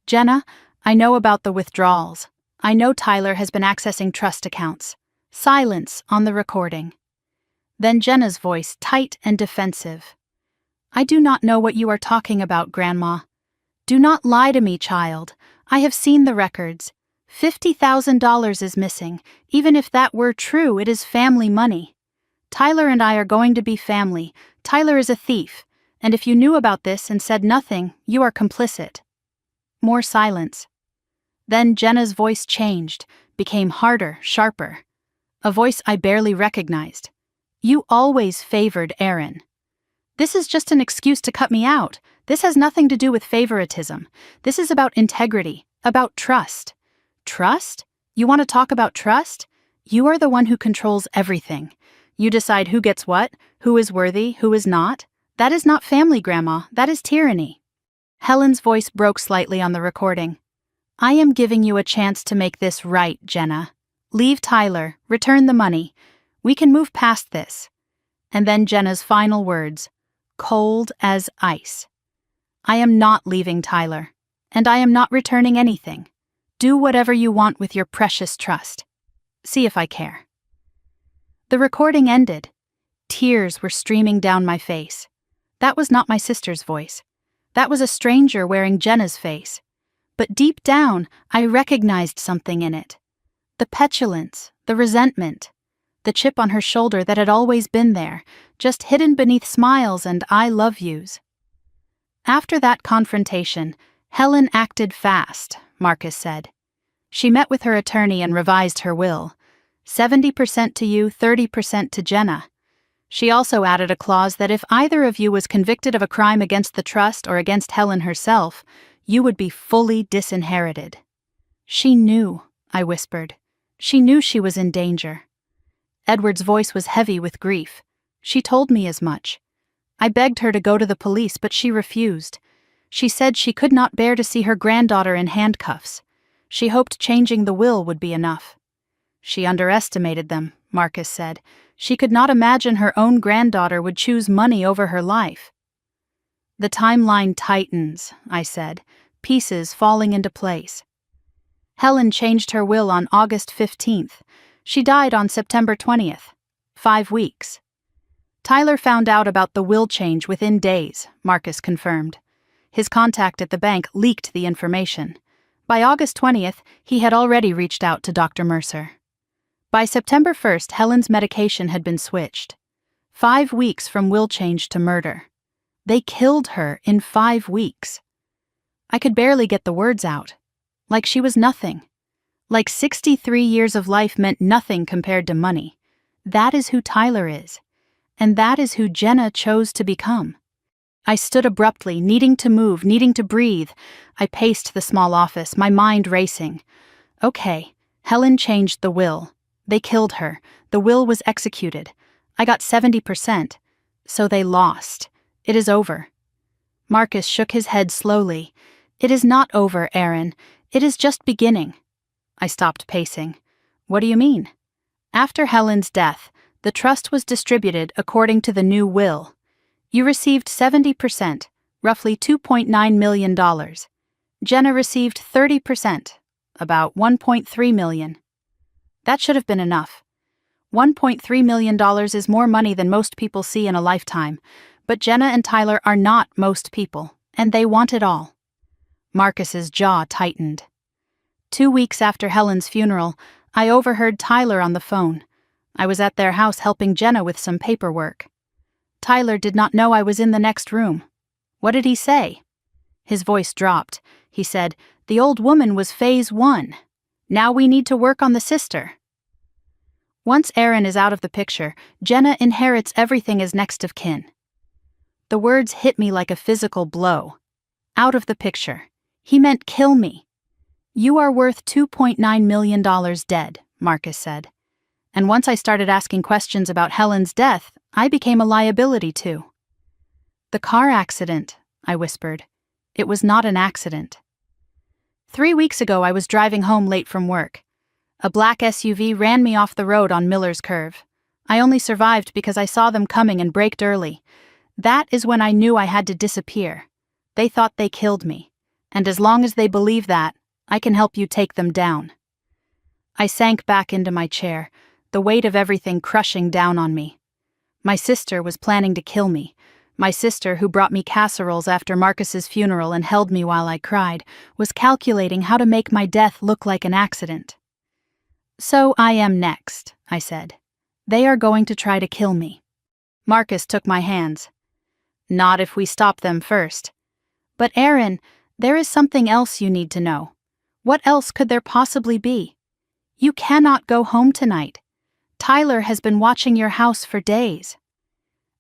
"Jenna, I know about the withdrawals. I know Tyler has been accessing trust accounts." Silence on the recording. Then Jenna's voice, tight and defensive. "I do not know what you are talking about, Grandma. Do not lie to me, child. I have seen the records. $50,000 is missing. Even if that were true, it is family money. Tyler and I are going to be family. Tyler is a thief, and if you knew about this and said nothing, you are complicit." More silence. Then Jenna's voice changed, became harder, sharper. A voice I barely recognized. "You always favored Erin. This is just an excuse to cut me out. This has nothing to do with favoritism. This is about integrity, about trust." "Trust? You want to talk about trust? You are the one who controls everything. You decide who gets what, who is worthy, who is not. That is not family, Grandma. That is tyranny." Helen's voice broke slightly on the recording. "I am giving you a chance to make this right, Jenna. Leave Tyler, return the money. We can move past this." And then Jenna's final words. cold as ice. I am not leaving Tyler, and I am not returning anything. Do whatever you want with your precious trust. See if I care. The recording ended. Tears were streaming down my face. That was not my sister's voice. That was a stranger wearing Jenna's face. But deep down, I recognized something in it. The petulance, the resentment, the chip on her shoulder that had always been there, just hidden beneath smiles and I love yous. After that confrontation, Helen acted fast, Marcus said. She met with her attorney and revised her will. 70% to you, 30% to Jenna. She also added a clause that if either of you was convicted of a crime against the trust or against Helen herself, you would be fully disinherited. She knew, I whispered. She knew she was in danger. Edward's voice was heavy with grief. She told me as much. I begged her to go to the police, but she refused. She said she could not bear to see her granddaughter in handcuffs. She hoped changing the will would be enough. She underestimated them, Marcus said. She could not imagine her own granddaughter would choose money over her life. The timeline tightens, I said, pieces falling into place. Helen changed her will on August 15th. She died on September 20th. 5 weeks. Tyler found out about the will change within days, Marcus confirmed. His contact at the bank leaked the information. By August 20th, he had already reached out to Dr. Mercer. By September 1st, Helen's medication had been switched. 5 weeks from will change to murder. They killed her in 5 weeks. I could barely get the words out. Like she was nothing. Like 63 years of life meant nothing compared to money. That is who Tyler is. And that is who Jenna chose to become. I stood abruptly, needing to move, needing to breathe. I paced the small office, my mind racing. Okay, Helen changed the will. They killed her. The will was executed. I got 70%. So they lost. It is over. Marcus shook his head slowly. It is not over, Aaron. It is just beginning. I stopped pacing. What do you mean? After Helen's death, the trust was distributed according to the new will. You received 70%, roughly $2.9 million. Jenna received 30%, about $1.3 million. That should have been enough. $1.3 million is more money than most people see in a lifetime, but Jenna and Tyler are not most people, and they want it all. Marcus's jaw tightened. 2 weeks after Helen's funeral, I overheard Tyler on the phone. I was at their house helping Jenna with some paperwork. Tyler did not know I was in the next room. What did he say? His voice dropped. He said, "The old woman was phase 1. Now we need to work on the sister." Once Aaron is out of the picture, Jenna inherits everything as next of kin. The words hit me like a physical blow. Out of the picture. He meant kill me. You are worth $2.9 million dead, Marcus said. And once I started asking questions about Helen's death, I became a liability too. The car accident, I whispered. It was not an accident. 3 weeks ago, I was driving home late from work. A black SUV ran me off the road on Miller's Curve. I only survived because I saw them coming and braked early. That is when I knew I had to disappear. They thought they killed me. And as long as they believe that, I can help you take them down. I sank back into my chair, the weight of everything crushing down on me. My sister was planning to kill me. My sister, who brought me casseroles after Marcus's funeral and held me while I cried, was calculating how to make my death look like an accident. So I am next, I said. They are going to try to kill me. Marcus took my hands. Not if we stop them first. But Aaron, there is something else you need to know. What else could there possibly be? You cannot go home tonight. Tyler has been watching your house for days.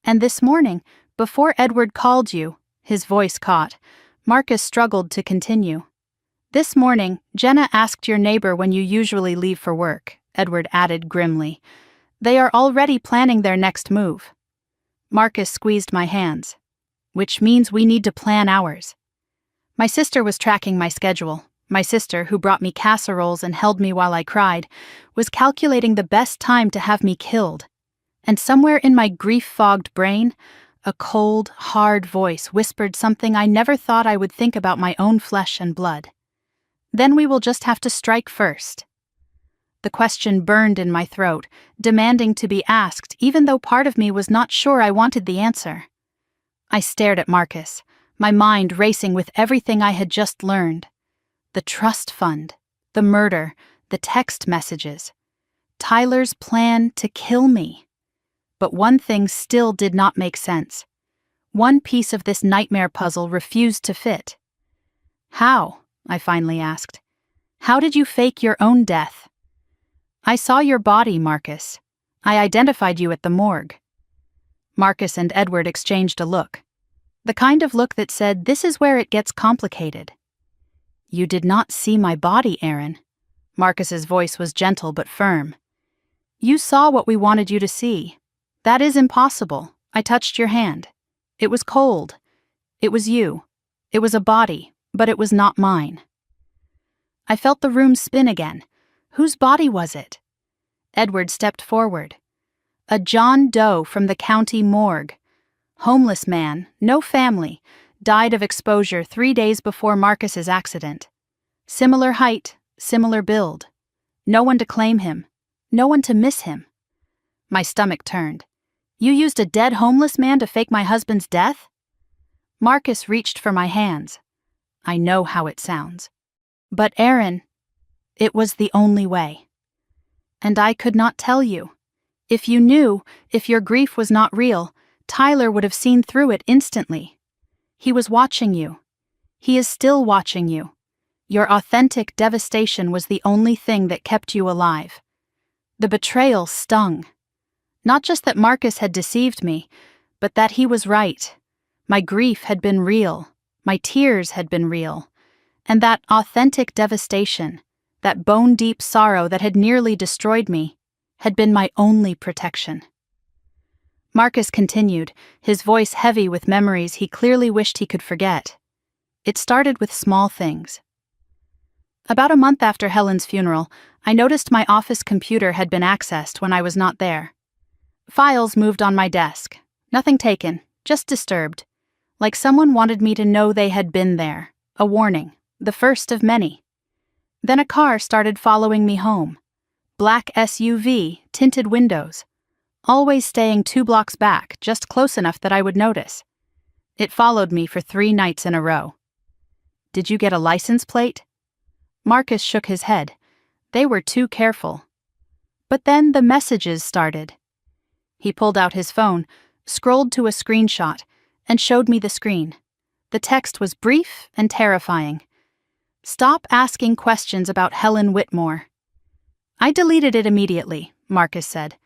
And this morning, before Edward called you, his voice caught, Marcus struggled to continue. This morning, Jenna asked your neighbor when you usually leave for work, Edward added grimly. They are already planning their next move. Marcus squeezed my hands. Which means we need to plan ours. My sister was tracking my schedule. My sister, who brought me casseroles and held me while I cried, was calculating the best time to have me killed. And somewhere in my grief-fogged brain, A cold, hard voice whispered something I never thought I would think about my own flesh and blood. Then we will just have to strike first. The question burned in my throat, demanding to be asked, even though part of me was not sure I wanted the answer. I stared at Marcus, my mind racing with everything I had just learned. The trust fund, the murder, the text messages. Tyler's plan to kill me. But one thing still did not make sense. One piece of this nightmare puzzle refused to fit. How? I finally asked. How did you fake your own death? I saw your body, Marcus. I identified you at the morgue. Marcus and Edward exchanged a look. The kind of look that said, this is where it gets complicated. You did not see my body, Aaron. Marcus's voice was gentle but firm. You saw what we wanted you to see. That is impossible. I touched your hand. It was cold. It was you. It was a body, but it was not mine. I felt the room spin again. Whose body was it? Edward stepped forward. A John Doe from the county morgue. Homeless man, no family, died of exposure 3 days before Marcus's accident. Similar height, similar build. No one to claim him. No one to miss him. My stomach turned. You used a dead homeless man to fake my husband's death? Marcus reached for my hands. I know how it sounds. But Aaron, it was the only way. And I could not tell you. If you knew, if your grief was not real, Tyler would have seen through it instantly. He was watching you. He is still watching you. Your authentic devastation was the only thing that kept you alive. The betrayal stung. Not just that Marcus had deceived me, but that he was right. My grief had been real. My tears had been real. And that authentic devastation, that bone-deep sorrow that had nearly destroyed me, had been my only protection. Marcus continued, his voice heavy with memories he clearly wished he could forget. It started with small things. About a month after Helen's funeral, I noticed my office computer had been accessed when I was not there. Files moved on my desk. Nothing taken, just disturbed. Like someone wanted me to know they had been there. A warning, the first of many. Then a car started following me home. Black SUV, tinted windows. Always staying 2 blocks back, just close enough that I would notice. It followed me for 3 nights in a row. Did you get a license plate? Marcus shook his head. They were too careful. But then the messages started. He pulled out his phone, scrolled to a screenshot, and showed me the screen. The text was brief and terrifying. Stop asking questions about Helen Whitmore. I deleted it immediately, Marcus said,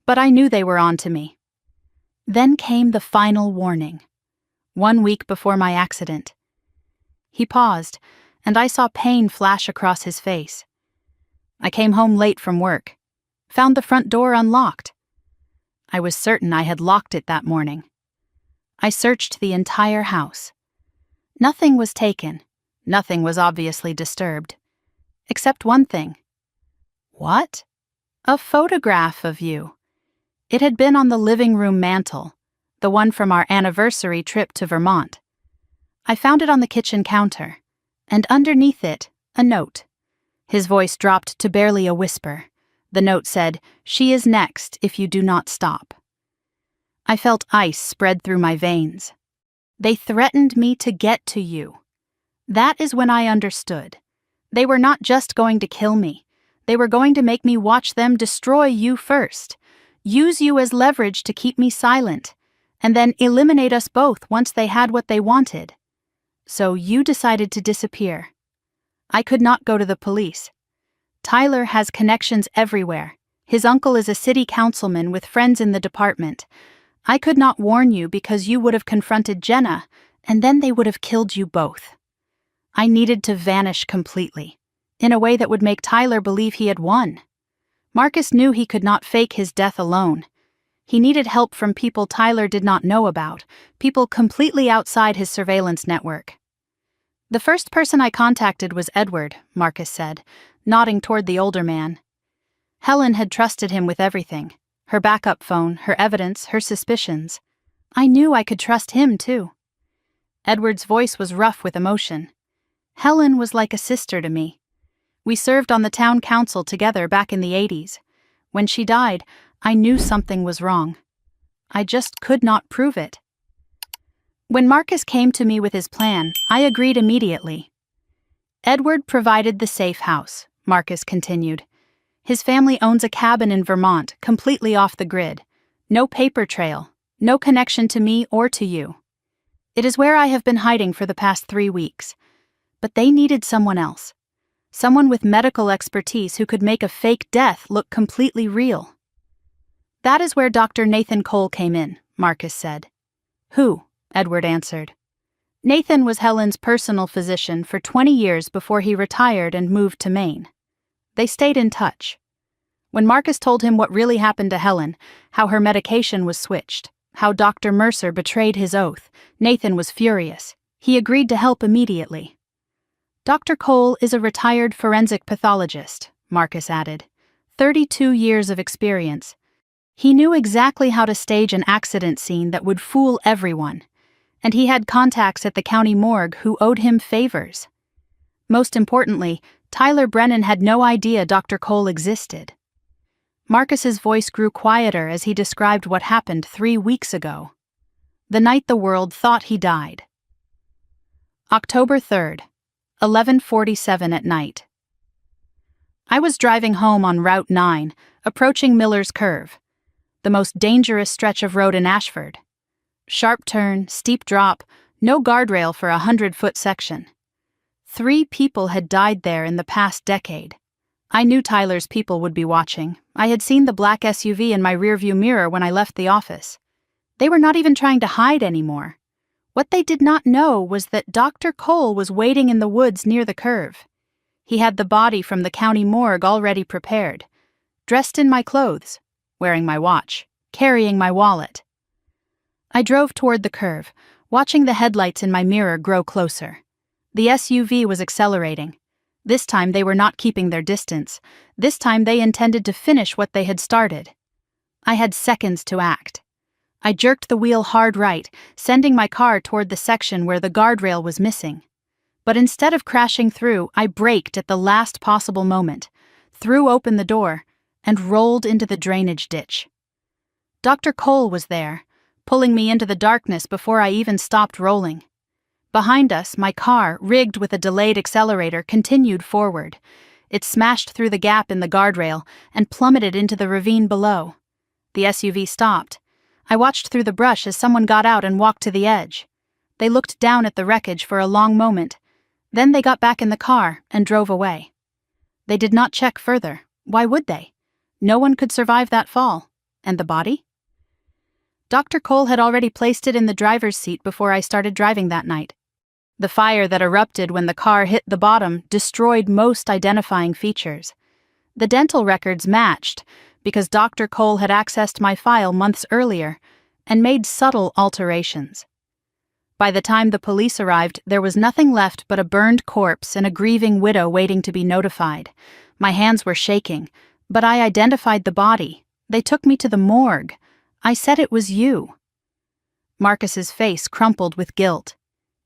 but I knew they were on to me. Then came the final warning. 1 week before my accident. He paused, and I saw pain flash across his face. I came home late from work, found the front door unlocked. I was certain I had locked it that morning. I searched the entire house. Nothing was taken. Nothing was obviously disturbed. Except one thing. What? A photograph of you. It had been on the living room mantel, the one from our anniversary trip to Vermont. I found it on the kitchen counter, and underneath it, a note. His voice dropped to barely a whisper. The note said, "She is next if you do not stop." I felt ice spread through my veins. They threatened me to get to you. That is when I understood. They were not just going to kill me. They were going to make me watch them destroy you first, use you as leverage to keep me silent, and then eliminate us both once they had what they wanted. So you decided to disappear. I could not go to the police. Tyler has connections everywhere. His uncle is a city councilman with friends in the department. I could not warn you because you would have confronted Jenna, and then they would have killed you both. I needed to vanish completely, in a way that would make Tyler believe he had won. Marcus knew he could not fake his death alone. He needed help from people Tyler did not know about, people completely outside his surveillance network. The first person I contacted was Edward, Marcus said, nodding toward the older man. Helen had trusted him with everything. Her backup phone, her evidence, her suspicions. I knew I could trust him, too. Edward's voice was rough with emotion. Helen was like a sister to me. We served on the town council together back in the 80s. When she died, I knew something was wrong. I just could not prove it. When Marcus came to me with his plan, I agreed immediately. Edward provided the safe house, Marcus continued. His family owns a cabin in Vermont, completely off the grid. No paper trail, no connection to me or to you. It is where I have been hiding for the past 3 weeks. But they needed someone else. Someone with medical expertise who could make a fake death look completely real. That is where Dr. Nathan Cole came in, Marcus said. Who? Edward answered. Nathan was Helen's personal physician for 20 years before he retired and moved to Maine. They stayed in touch. When Marcus told him what really happened to Helen, how her medication was switched, how Dr. Mercer betrayed his oath, Nathan was furious. He agreed to help immediately. Dr. Cole is a retired forensic pathologist, Marcus added. 32 years of experience. He knew exactly how to stage an accident scene that would fool everyone, and he had contacts at the county morgue who owed him favors. Most importantly, Tyler Brennan had no idea Dr. Cole existed. Marcus's voice grew quieter as he described what happened 3 weeks ago. The night the world thought he died. October 3rd. 11:47 at night. I was driving home on Route 9, approaching Miller's Curve, the most dangerous stretch of road in Ashford. Sharp turn, steep drop, no guardrail for a 100-foot section. 3 people had died there in the past decade. I knew Tyler's people would be watching. I had seen the black SUV in my rearview mirror when I left the office. They were not even trying to hide anymore. What they did not know was that Dr. Cole was waiting in the woods near the curve. He had the body from the county morgue already prepared, dressed in my clothes, wearing my watch, carrying my wallet. I drove toward the curve, watching the headlights in my mirror grow closer. The SUV was accelerating. This time they were not keeping their distance. This time they intended to finish what they had started. I had seconds to act. I jerked the wheel hard right, sending my car toward the section where the guardrail was missing. But instead of crashing through, I braked at the last possible moment, threw open the door, and rolled into the drainage ditch. Dr. Cole was there, pulling me into the darkness before I even stopped rolling. Behind us, my car, rigged with a delayed accelerator, continued forward. It smashed through the gap in the guardrail and plummeted into the ravine below. The SUV stopped. I watched through the brush as someone got out and walked to the edge. They looked down at the wreckage for a long moment. Then they got back in the car and drove away. They did not check further. Why would they? No one could survive that fall. And the body? Dr. Cole had already placed it in the driver's seat before I started driving that night. The fire that erupted when the car hit the bottom destroyed most identifying features. The dental records matched, because Dr. Cole had accessed my file months earlier and made subtle alterations. By the time the police arrived, there was nothing left but a burned corpse and a grieving widow waiting to be notified. My hands were shaking, but I identified the body. They took me to the morgue. I said it was you. Marcus's face crumpled with guilt.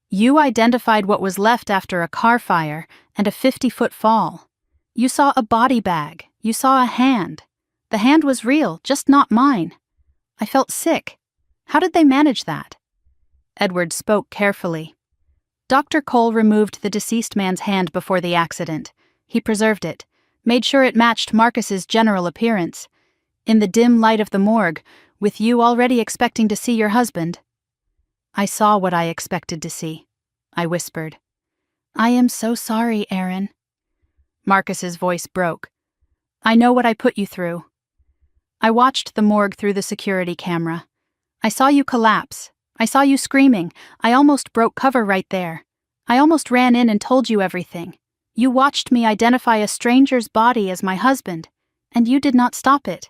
You identified what was left after a car fire and a 50-foot fall. You saw a body bag. You saw a hand. The hand was real, just not mine. I felt sick. How did they manage that? Edward spoke carefully. Dr. Cole removed the deceased man's hand before the accident. He preserved it, made sure it matched Marcus's general appearance. In the dim light of the morgue, with you already expecting to see your husband. I saw what I expected to see, I whispered. I am so sorry, Aaron. Marcus's voice broke. I know what I put you through. I watched the morgue through the security camera. I saw you collapse. I saw you screaming. I almost broke cover right there. I almost ran in and told you everything. You watched me identify a stranger's body as my husband, and you did not stop it.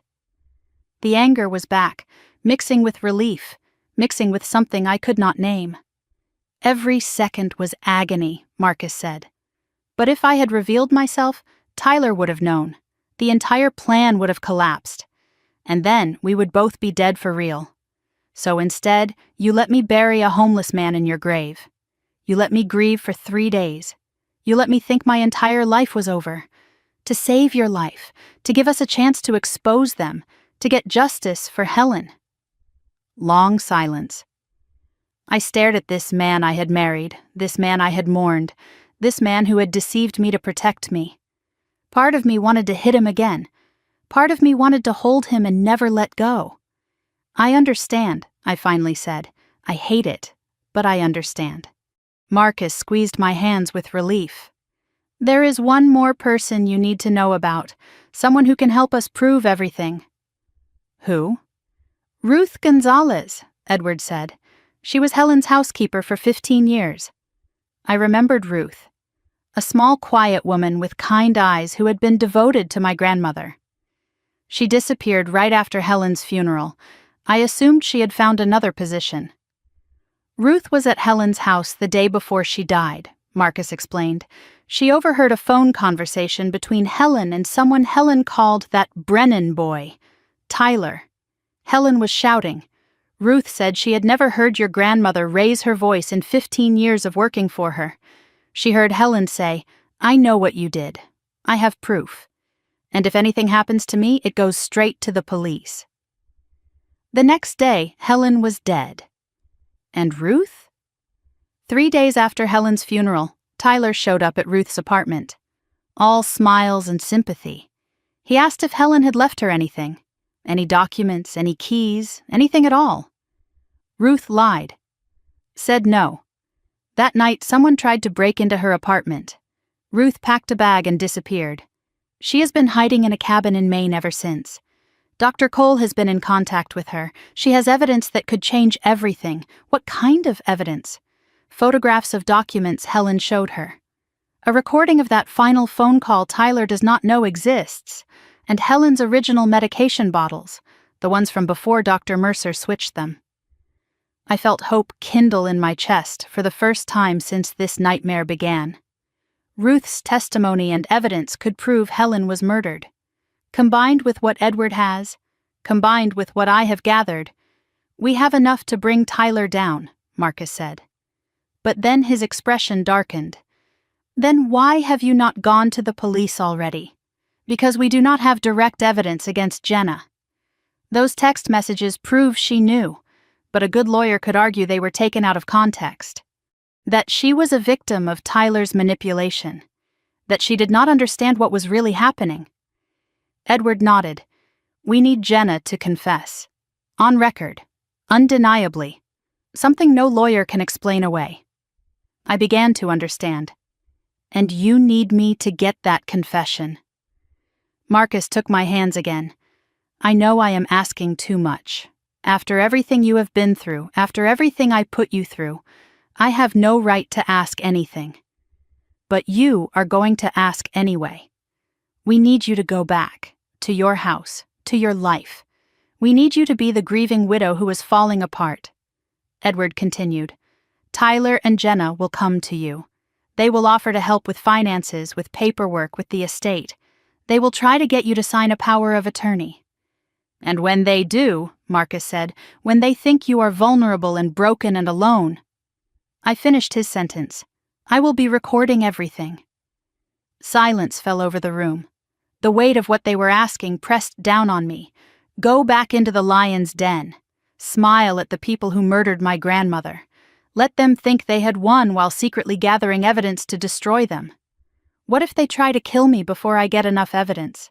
The anger was back, mixing with relief, mixing with something I could not name. Every second was agony, Marcus said. But if I had revealed myself, Tyler would have known. The entire plan would have collapsed. And then we would both be dead for real. So instead, you let me bury a homeless man in your grave. You let me grieve for 3 days. You let me think my entire life was over. To save your life, to give us a chance to expose them, to get justice for Helen. Long silence. I stared at this man I had married, this man I had mourned, this man who had deceived me to protect me. Part of me wanted to hit him again. Part of me wanted to hold him and never let go. I understand, I finally said. I hate it, but I understand. Marcus squeezed my hands with relief. There is one more person you need to know about, someone who can help us prove everything. Who? Ruth Gonzalez, Edward said. She was Helen's housekeeper for 15 years. I remembered Ruth, a small, quiet woman with kind eyes who had been devoted to my grandmother. She disappeared right after Helen's funeral. I assumed she had found another position. Ruth was at Helen's house the day before she died, Marcus explained. She overheard a phone conversation between Helen and someone Helen called that Brennan boy, Tyler. Helen was shouting. Ruth said she had never heard your grandmother raise her voice in 15 years of working for her. She heard Helen say, "I know what you did. I have proof. And if anything happens to me, it goes straight to the police." The next day, Helen was dead. And Ruth? 3 days after Helen's funeral, Tyler showed up at Ruth's apartment. All smiles and sympathy. He asked if Helen had left her anything. Any documents, any keys, anything at all. Ruth lied. Said no. That night, someone tried to break into her apartment. Ruth packed a bag and disappeared. She has been hiding in a cabin in Maine ever since. Dr. Cole has been in contact with her. She has evidence that could change everything. What kind of evidence? Photographs of documents Helen showed her. A recording of that final phone call Tyler does not know exists. And Helen's original medication bottles, the ones from before Dr. Mercer switched them. I felt hope kindle in my chest for the first time since this nightmare began. Ruth's testimony and evidence could prove Helen was murdered. Combined with what Edward has, combined with what I have gathered, we have enough to bring Tyler down, Marcus said. But then his expression darkened. Then why have you not gone to the police already? Because we do not have direct evidence against Jenna. Those text messages prove she knew, but a good lawyer could argue they were taken out of context. That she was a victim of Tyler's manipulation. That she did not understand what was really happening. Edward nodded. We need Jenna to confess. On record. Undeniably. Something no lawyer can explain away. I began to understand. And you need me to get that confession. Marcus took my hands again. I know I am asking too much. After everything you have been through, after everything I put you through, I have no right to ask anything. But you are going to ask anyway. We need you to go back, to your house, to your life. We need you to be the grieving widow who is falling apart. Edward continued. Tyler and Jenna will come to you. They will offer to help with finances, with paperwork, with the estate. They will try to get you to sign a power of attorney. And when they do, Marcus said, when they think you are vulnerable and broken and alone. I finished his sentence. I will be recording everything. Silence fell over the room. The weight of what they were asking pressed down on me. Go back into the lion's den. Smile at the people who murdered my grandmother. Let them think they had won while secretly gathering evidence to destroy them. What if they try to kill me before I get enough evidence?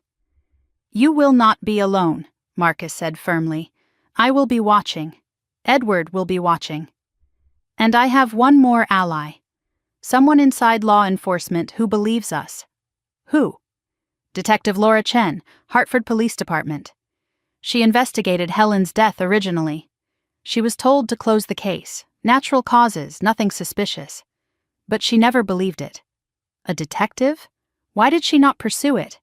You will not be alone, Marcus said firmly. I will be watching. Edward will be watching. And I have one more ally. Someone inside law enforcement who believes us. Who? Detective Laura Chen, Hartford Police Department. She investigated Helen's death originally. She was told to close the case. Natural causes, nothing suspicious. But she never believed it. A detective? Why did she not pursue it?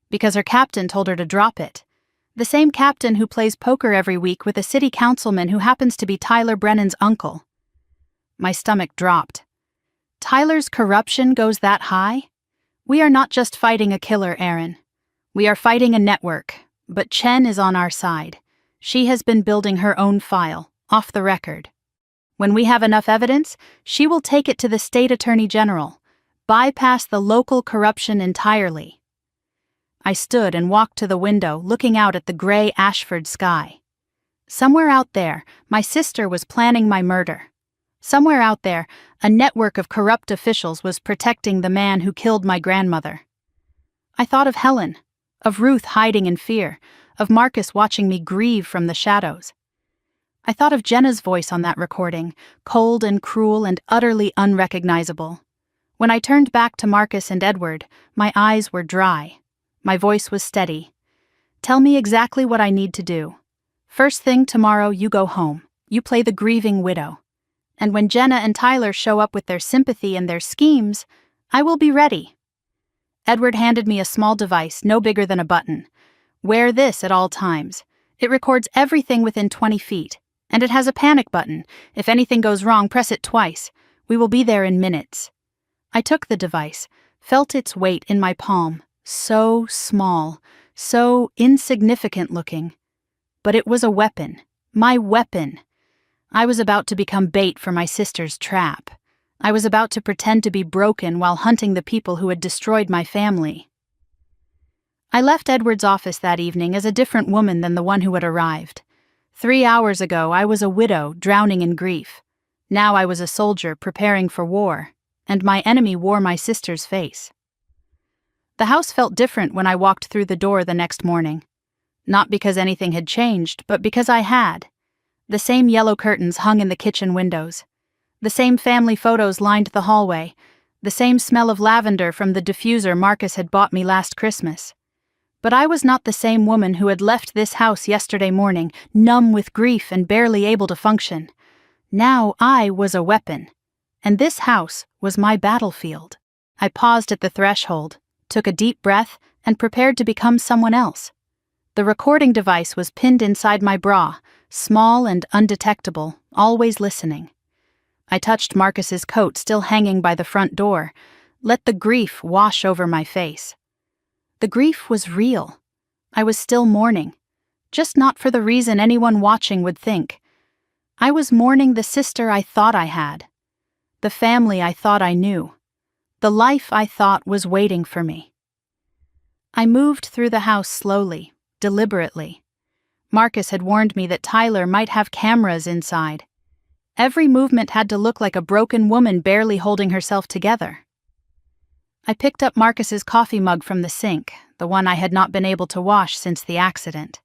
Because her captain told her to drop it. The same captain who plays poker every week with a city councilman who happens to be Tyler Brennan's uncle. My stomach dropped. Tyler's corruption goes that high? We are not just fighting a killer, Aaron. We are fighting a network, but Chen is on our side. She has been building her own file, off the record. When we have enough evidence, she will take it to the state attorney general, bypass the local corruption entirely. I stood and walked to the window, looking out at the gray Ashford sky. Somewhere out there, my sister was planning my murder. Somewhere out there, a network of corrupt officials was protecting the man who killed my grandmother. I thought of Helen, of Ruth hiding in fear, of Marcus watching me grieve from the shadows. I thought of Jenna's voice on that recording, cold and cruel and utterly unrecognizable. When I turned back to Marcus and Edward, my eyes were dry. My voice was steady. Tell me exactly what I need to do. First thing tomorrow, you go home. You play the grieving widow. And when Jenna and Tyler show up with their sympathy and their schemes, I will be ready. Edward handed me a small device no bigger than a button. Wear this at all times. It records everything within 20 feet. And it has a panic button. If anything goes wrong, press it twice. We will be there in minutes. I took the device, felt its weight in my palm. So small, so insignificant looking. But it was a weapon. My weapon. I was about to become bait for my sister's trap. I was about to pretend to be broken while hunting the people who had destroyed my family. I left Edward's office that evening as a different woman than the one who had arrived. 3 hours ago, I was a widow drowning in grief. Now I was a soldier preparing for war, and my enemy wore my sister's face. The house felt different when I walked through the door the next morning. Not because anything had changed, but because I had. The same yellow curtains hung in the kitchen windows. The same family photos lined the hallway. The same smell of lavender from the diffuser Marcus had bought me last Christmas. But I was not the same woman who had left this house yesterday morning, numb with grief and barely able to function. Now I was a weapon, and this house was my battlefield. I paused at the threshold, took a deep breath, and prepared to become someone else. The recording device was pinned inside my bra, small and undetectable, always listening. I touched Marcus's coat still hanging by the front door, let the grief wash over my face. The grief was real. I was still mourning, just not for the reason anyone watching would think. I was mourning the sister I thought I had, the family I thought I knew, the life I thought was waiting for me. I moved through the house slowly, deliberately. Marcus had warned me that Tyler might have cameras inside. Every movement had to look like a broken woman barely holding herself together. I picked up Marcus's coffee mug from the sink, the one I had not been able to wash since the accident.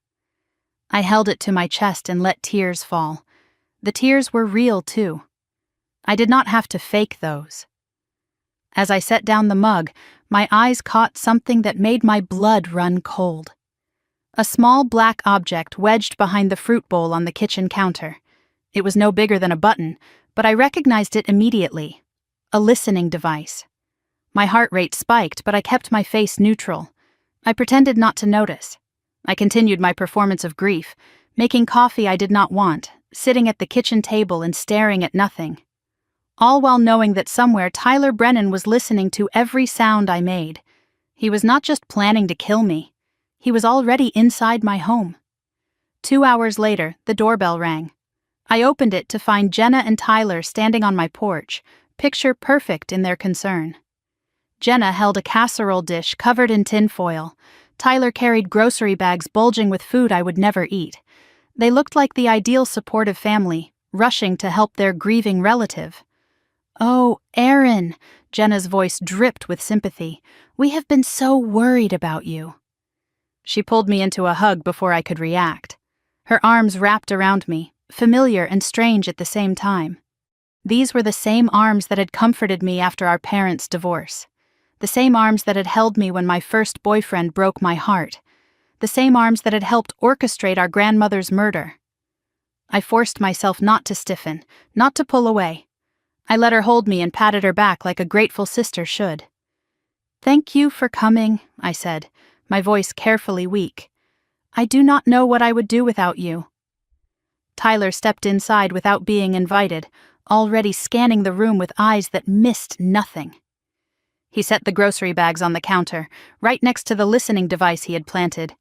I held it to my chest and let tears fall. The tears were real, too. I did not have to fake those. As I set down the mug, my eyes caught something that made my blood run cold. A small black object wedged behind the fruit bowl on the kitchen counter. It was no bigger than a button, but I recognized it immediately. A listening device. My heart rate spiked, but I kept my face neutral. I pretended not to notice. I continued my performance of grief, making coffee I did not want, sitting at the kitchen table and staring at nothing. All while knowing that somewhere Tyler Brennan was listening to every sound I made. He was not just planning to kill me. He was already inside my home. 2 hours later, the doorbell rang. I opened it to find Jenna and Tyler standing on my porch, picture perfect in their concern. Jenna held a casserole dish covered in tin foil. Tyler carried grocery bags bulging with food I would never eat. They looked like the ideal supportive family, rushing to help their grieving relative. "Oh, Aaron," Jenna's voice dripped with sympathy. "We have been so worried about you." She pulled me into a hug before I could react. Her arms wrapped around me, familiar and strange at the same time. These were the same arms that had comforted me after our parents' divorce. The same arms that had held me when my first boyfriend broke my heart. The same arms that had helped orchestrate our grandmother's murder. I forced myself not to stiffen, not to pull away. I let her hold me and patted her back like a grateful sister should. "Thank you for coming," I said, my voice carefully weak. "I do not know what I would do without you." Tyler stepped inside without being invited, already scanning the room with eyes that missed nothing. He set the grocery bags on the counter, right next to the listening device he had planted,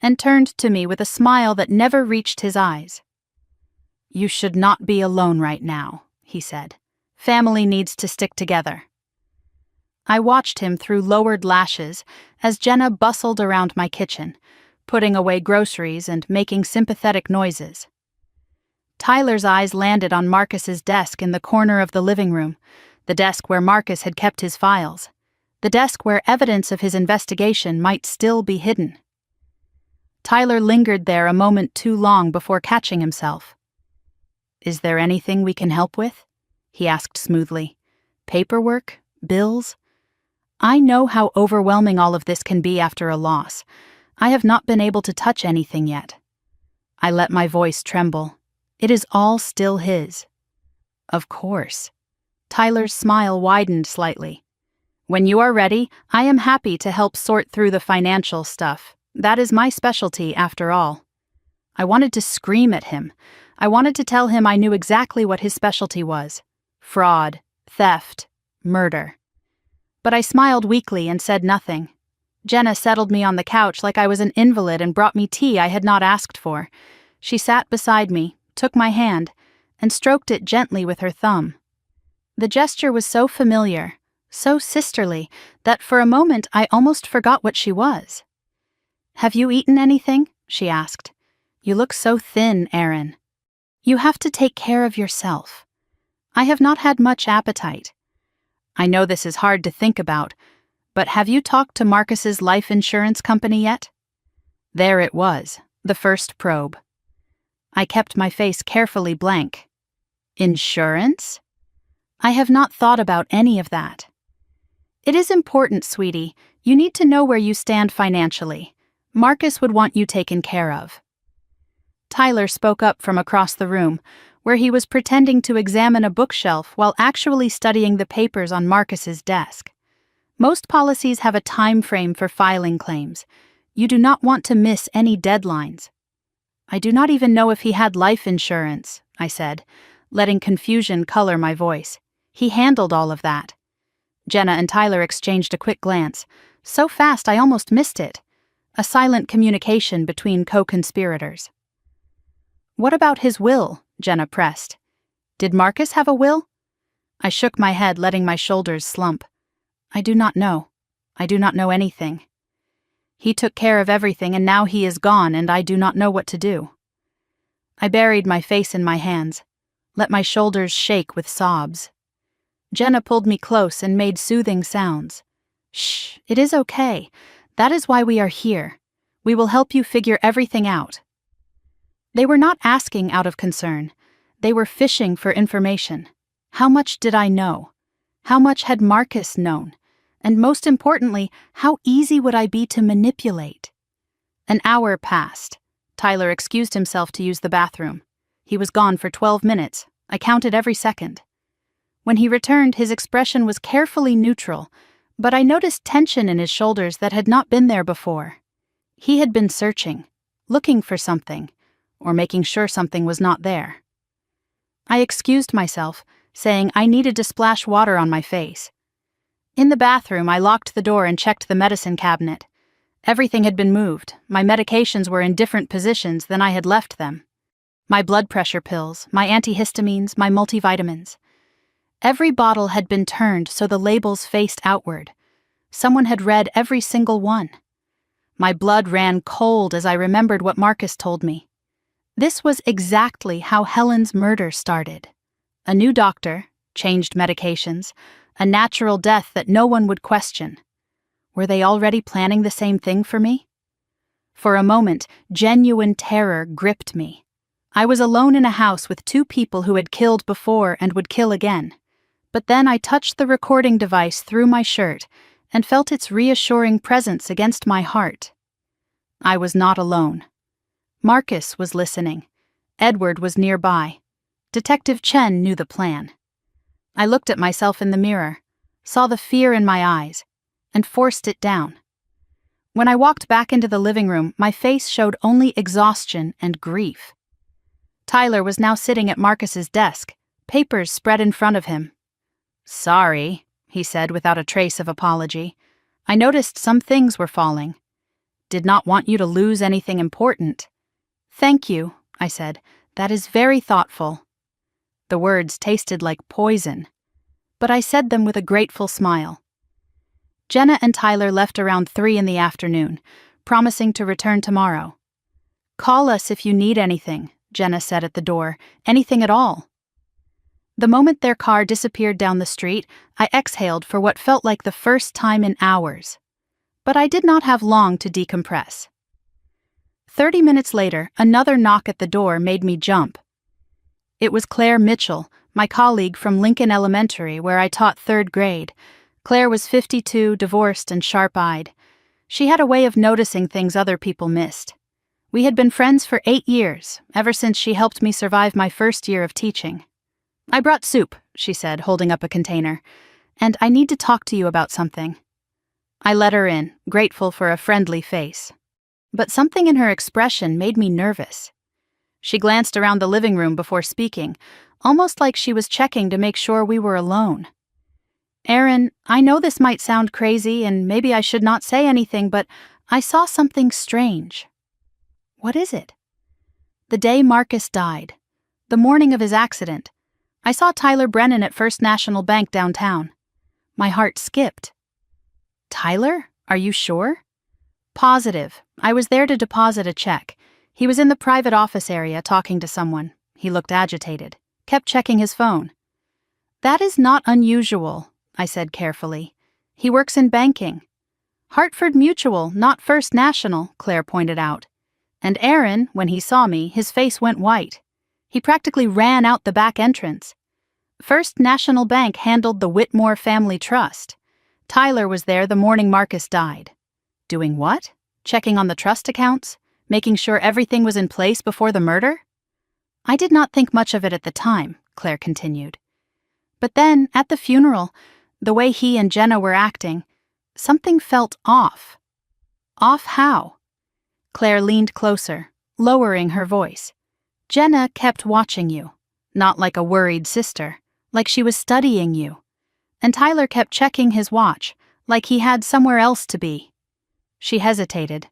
and turned to me with a smile that never reached his eyes. "You should not be alone right now," he said. "Family needs to stick together." I watched him through lowered lashes as Jenna bustled around my kitchen, putting away groceries and making sympathetic noises. Tyler's eyes landed on Marcus's desk in the corner of the living room, the desk where Marcus had kept his files, the desk where evidence of his investigation might still be hidden. Tyler lingered there a moment too long before catching himself. "Is there anything we can help with?" he asked smoothly. "Paperwork? Bills?" I know how overwhelming all of this can be after a loss. I have not been able to touch anything yet. I let my voice tremble. It is all still his. Of course. Tyler's smile widened slightly. "When you are ready, I am happy to help sort through the financial stuff. That is my specialty, after all." I wanted to scream at him. I wanted to tell him I knew exactly what his specialty was. Fraud, theft, murder. But I smiled weakly and said nothing. Jenna settled me on the couch like I was an invalid and brought me tea I had not asked for. She sat beside me, took my hand, and stroked it gently with her thumb. The gesture was so familiar, so sisterly, that for a moment I almost forgot what she was. "Have you eaten anything?" she asked. "You look so thin, Aaron. You have to take care of yourself." "I have not had much appetite." "I know this is hard to think about, but have you talked to Marcus's life insurance company yet?" There it was, the first probe. I kept my face carefully blank. "Insurance?" "I have not thought about any of that." "It is important, sweetie. You need to know where you stand financially. Marcus would want you taken care of." Tyler spoke up from across the room, where he was pretending to examine a bookshelf while actually studying the papers on Marcus's desk. Most policies have a time frame for filing claims. You do not want to miss any deadlines. "I do not even know if he had life insurance," I said, letting confusion color my voice. "He handled all of that." Jenna and Tyler exchanged a quick glance. So fast I almost missed it. A silent communication between co-conspirators. "What about his will?" Jenna pressed. "Did Marcus have a will?" I shook my head, letting my shoulders slump. "I do not know. I do not know anything. He took care of everything and now he is gone and I do not know what to do." I buried my face in my hands, let my shoulders shake with sobs. Jenna pulled me close and made soothing sounds. "Shh, it is okay. That is why we are here. We will help you figure everything out." They were not asking out of concern. They were fishing for information. How much did I know? How much had Marcus known? And most importantly, how easy would I be to manipulate? An hour passed. Tyler excused himself to use the bathroom. He was gone for 12 minutes. I counted every second. When he returned, his expression was carefully neutral, but I noticed tension in his shoulders that had not been there before. He had been searching, looking for something, or making sure something was not there. I excused myself, saying I needed to splash water on my face. In the bathroom, I locked the door and checked the medicine cabinet. Everything had been moved. My medications were in different positions than I had left them. My blood pressure pills, my antihistamines, my multivitamins. Every bottle had been turned so the labels faced outward. Someone had read every single one. My blood ran cold as I remembered what Marcus told me. This was exactly how Helen's murder started. A new doctor, changed medications, a natural death that no one would question. Were they already planning the same thing for me? For a moment, genuine terror gripped me. I was alone in a house with two people who had killed before and would kill again. But then I touched the recording device through my shirt and felt its reassuring presence against my heart. I was not alone. Marcus was listening. Edward was nearby. Detective Chen knew the plan. I looked at myself in the mirror, saw the fear in my eyes, and forced it down. When I walked back into the living room, my face showed only exhaustion and grief. Tyler was now sitting at Marcus's desk, papers spread in front of him. "Sorry," he said without a trace of apology. "I noticed some things were falling. Did not want you to lose anything important." "Thank you," I said. That is very thoughtful." The words tasted like poison, but I said them with a grateful smile. Jenna and Tyler left around 3 in the afternoon, promising to return tomorrow. "Call us if you need anything," Jenna said at the door. "Anything at all." The moment their car disappeared down the street, I exhaled for what felt like the first time in hours. But I did not have long to decompress. 30 minutes later, another knock at the door made me jump. It was Claire Mitchell, my colleague from Lincoln Elementary, where I taught 3rd grade. Claire was 52, divorced, and sharp-eyed. She had a way of noticing things other people missed. We had been friends for 8 years, ever since she helped me survive my first year of teaching. "I brought soup," she said, holding up a container, "and I need to talk to you about something." I let her in, grateful for a friendly face. But something in her expression made me nervous. She glanced around the living room before speaking, almost like she was checking to make sure we were alone. "Aaron, I know this might sound crazy and maybe I should not say anything, but I saw something strange." "What is it?" "The day Marcus died. The morning of his accident. I saw Tyler Brennan at First National Bank downtown." My heart skipped. "Tyler? Are you sure?" "Positive. I was there to deposit a check. He was in the private office area talking to someone. He looked agitated. Kept checking his phone." "That is not unusual," I said carefully. "He works in banking." "Hartford Mutual, not First National," Claire pointed out. And Aaron, when he saw me, his face went white. He practically ran out the back entrance. First National Bank handled the Whitmore Family Trust. Tyler was there the morning Marcus died. Doing what? Checking on the trust accounts? Making sure everything was in place before the murder? "I did not think much of it at the time," Claire continued. "But then, at the funeral, the way he and Jenna were acting, something felt off." "Off how?" Claire leaned closer, lowering her voice. "Jenna kept watching you, not like a worried sister, like she was studying you. And Tyler kept checking his watch, like he had somewhere else to be." She hesitated.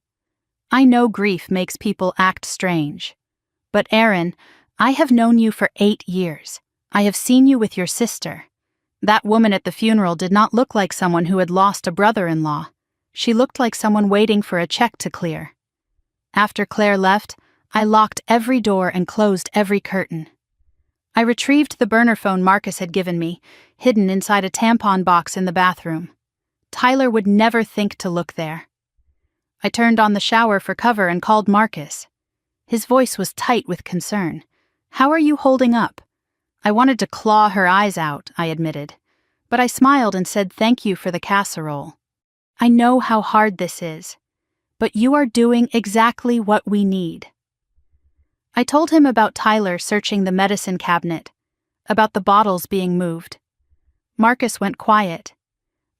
"I know grief makes people act strange. But Aaron, I have known you for 8 years. I have seen you with your sister. That woman at the funeral did not look like someone who had lost a brother-in-law. She looked like someone waiting for a check to clear." After Claire left, I locked every door and closed every curtain. I retrieved the burner phone Marcus had given me, hidden inside a tampon box in the bathroom. Tyler would never think to look there. I turned on the shower for cover and called Marcus. His voice was tight with concern. "How are you holding up?" I wanted to claw her eyes out, I admitted, but I smiled and said thank you for the casserole. "I know how hard this is, but you are doing exactly what we need." I told him about Tyler searching the medicine cabinet, about the bottles being moved. Marcus went quiet.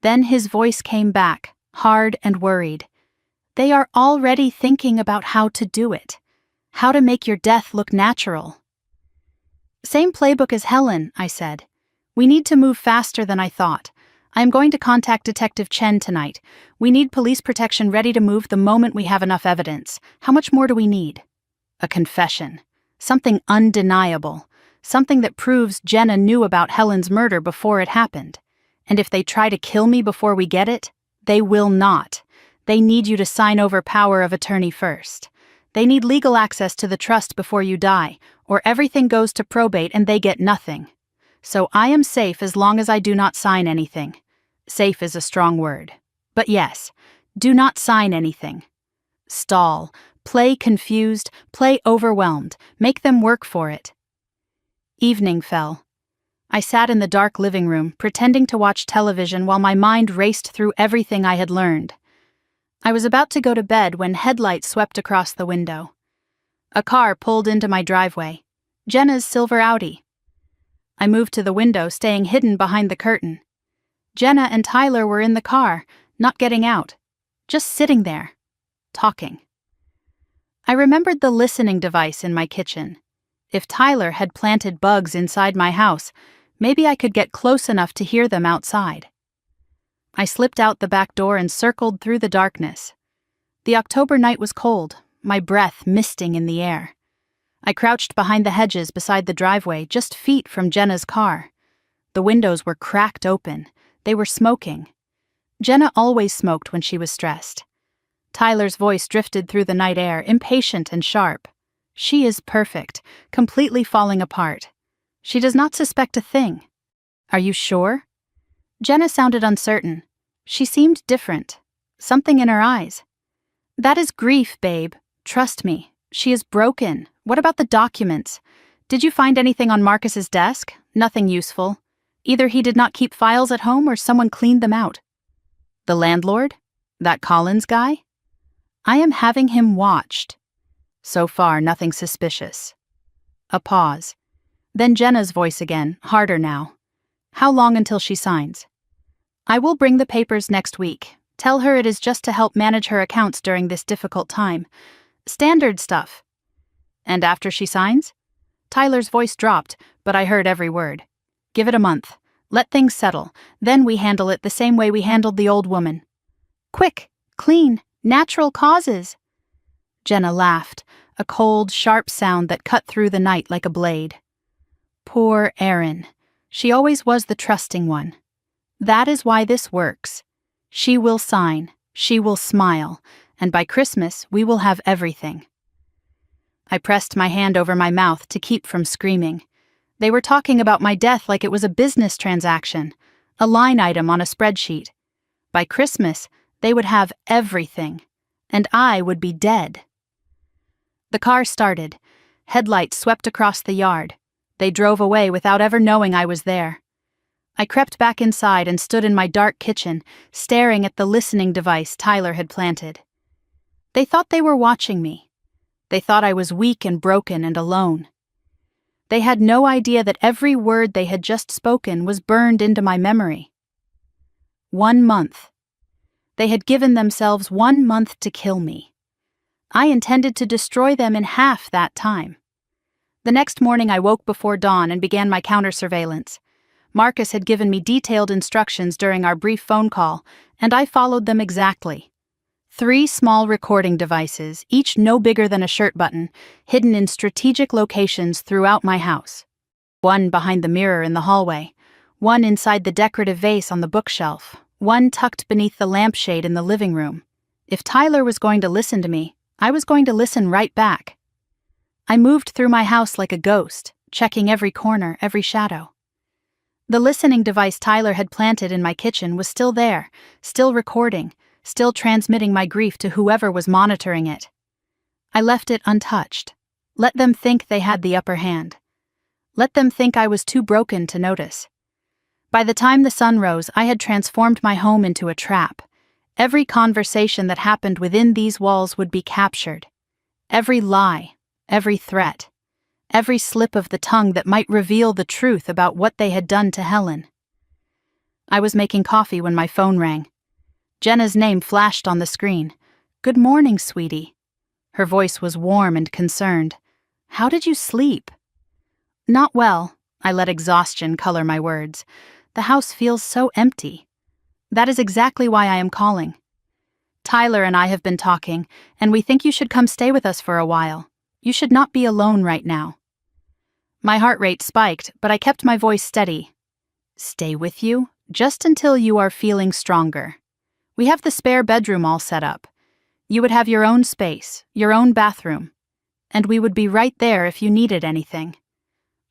Then his voice came back, hard and worried. "They are already thinking about how to do it, how to make your death look natural." "Same playbook as Helen," I said. "We need to move faster than I thought. I am going to contact Detective Chen tonight. We need police protection ready to move the moment we have enough evidence. How much more do we need?" A confession. Something undeniable. Something that proves Jenna knew about Helen's murder before it happened. And if they try to kill me before we get it, they will not. They need you to sign over power of attorney first. They need legal access to the trust before you die, or everything goes to probate and they get nothing. So I am safe as long as I do not sign anything. Safe is a strong word. But yes, do not sign anything. Stall. Play confused. Play overwhelmed. Make them work for it. Evening fell. I sat in the dark living room, pretending to watch television while my mind raced through everything I had learned. I was about to go to bed when headlights swept across the window. A car pulled into my driveway. Jenna's silver Audi. I moved to the window, staying hidden behind the curtain. Jenna and Tyler were in the car, not getting out, just sitting there, talking. I remembered the listening device in my kitchen. If Tyler had planted bugs inside my house, maybe I could get close enough to hear them outside. I slipped out the back door and circled through the darkness. The October night was cold, my breath misting in the air. I crouched behind the hedges beside the driveway, just feet from Jenna's car. The windows were cracked open. They were smoking. Jenna always smoked when she was stressed. Tyler's voice drifted through the night air, impatient and sharp. She is perfect, completely falling apart. She does not suspect a thing. Are you sure? Jenna sounded uncertain. She seemed different. Something in her eyes. That is grief, babe. Trust me. She is broken. What about the documents? Did you find anything on Marcus's desk? Nothing useful. Either he did not keep files at home or someone cleaned them out. The landlord? That Collins guy? I am having him watched. So far, nothing suspicious. A pause. Then Jenna's voice again, harder now. How long until she signs? I will bring the papers next week. Tell her it is just to help manage her accounts during this difficult time. Standard stuff. And after she signs? Tyler's voice dropped, but I heard every word. Give it a month. Let things settle. Then we handle it the same way we handled the old woman. Quick, clean, natural causes. Jenna laughed, a cold, sharp sound that cut through the night like a blade. Poor Erin. She always was the trusting one. That is why this works. She will sign, she will smile, and by Christmas we will have everything. I pressed my hand over my mouth to keep from screaming. They were talking about my death like it was a business transaction, a line item on a spreadsheet. By Christmas, they would have everything, and I would be dead. The car started. Headlights swept across the yard. They drove away without ever knowing I was there. I crept back inside and stood in my dark kitchen, staring at the listening device Tyler had planted. They thought they were watching me. They thought I was weak and broken and alone. They had no idea that every word they had just spoken was burned into my memory. 1 month. They had given themselves 1 month to kill me. I intended to destroy them in half that time. The next morning I woke before dawn and began my counter-surveillance. Marcus had given me detailed instructions during our brief phone call, and I followed them exactly. 3 small recording devices, each no bigger than a shirt button, hidden in strategic locations throughout my house. 1 behind the mirror in the hallway, 1 inside the decorative vase on the bookshelf, 1 tucked beneath the lampshade in the living room. If Tyler was going to listen to me, I was going to listen right back. I moved through my house like a ghost, checking every corner, every shadow. The listening device Tyler had planted in my kitchen was still there, still recording, still transmitting my grief to whoever was monitoring it. I left it untouched. Let them think they had the upper hand. Let them think I was too broken to notice. By the time the sun rose, I had transformed my home into a trap. Every conversation that happened within these walls would be captured. Every lie, every threat, every slip of the tongue that might reveal the truth about what they had done to Helen. I was making coffee when my phone rang. Jenna's name flashed on the screen. "Good morning, sweetie." Her voice was warm and concerned. "How did you sleep?" "Not well." I let exhaustion color my words. "The house feels so empty." "That is exactly why I am calling. Tyler and I have been talking, and we think you should come stay with us for a while. You should not be alone right now." My heart rate spiked, but I kept my voice steady. "Stay with you? Just until you are feeling stronger. We have the spare bedroom all set up. You would have your own space, your own bathroom, and we would be right there if you needed anything."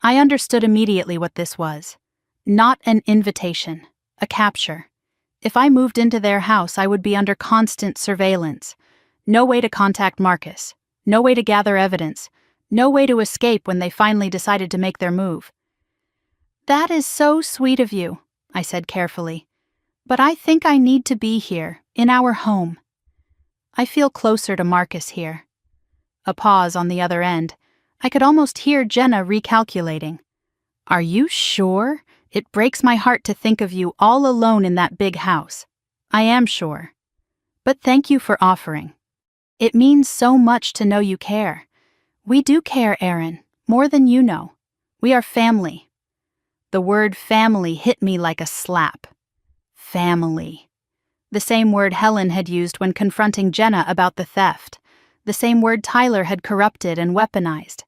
I understood immediately what this was. Not an invitation, a capture. If I moved into their house, I would be under constant surveillance. No way to contact Marcus, no way to gather evidence, no way to escape when they finally decided to make their move. "That is so sweet of you," I said carefully. "But I think I need to be here, in our home. I feel closer to Marcus here." A pause on the other end. I could almost hear Jenna recalculating. "Are you sure? It breaks my heart to think of you all alone in that big house." "I am sure. But thank you for offering. It means so much to know you care. We do care, Erin, more than you know. We are family." The word family hit me like a slap. Family. The same word Helen had used when confronting Jenna about the theft. The same word Tyler had corrupted and weaponized.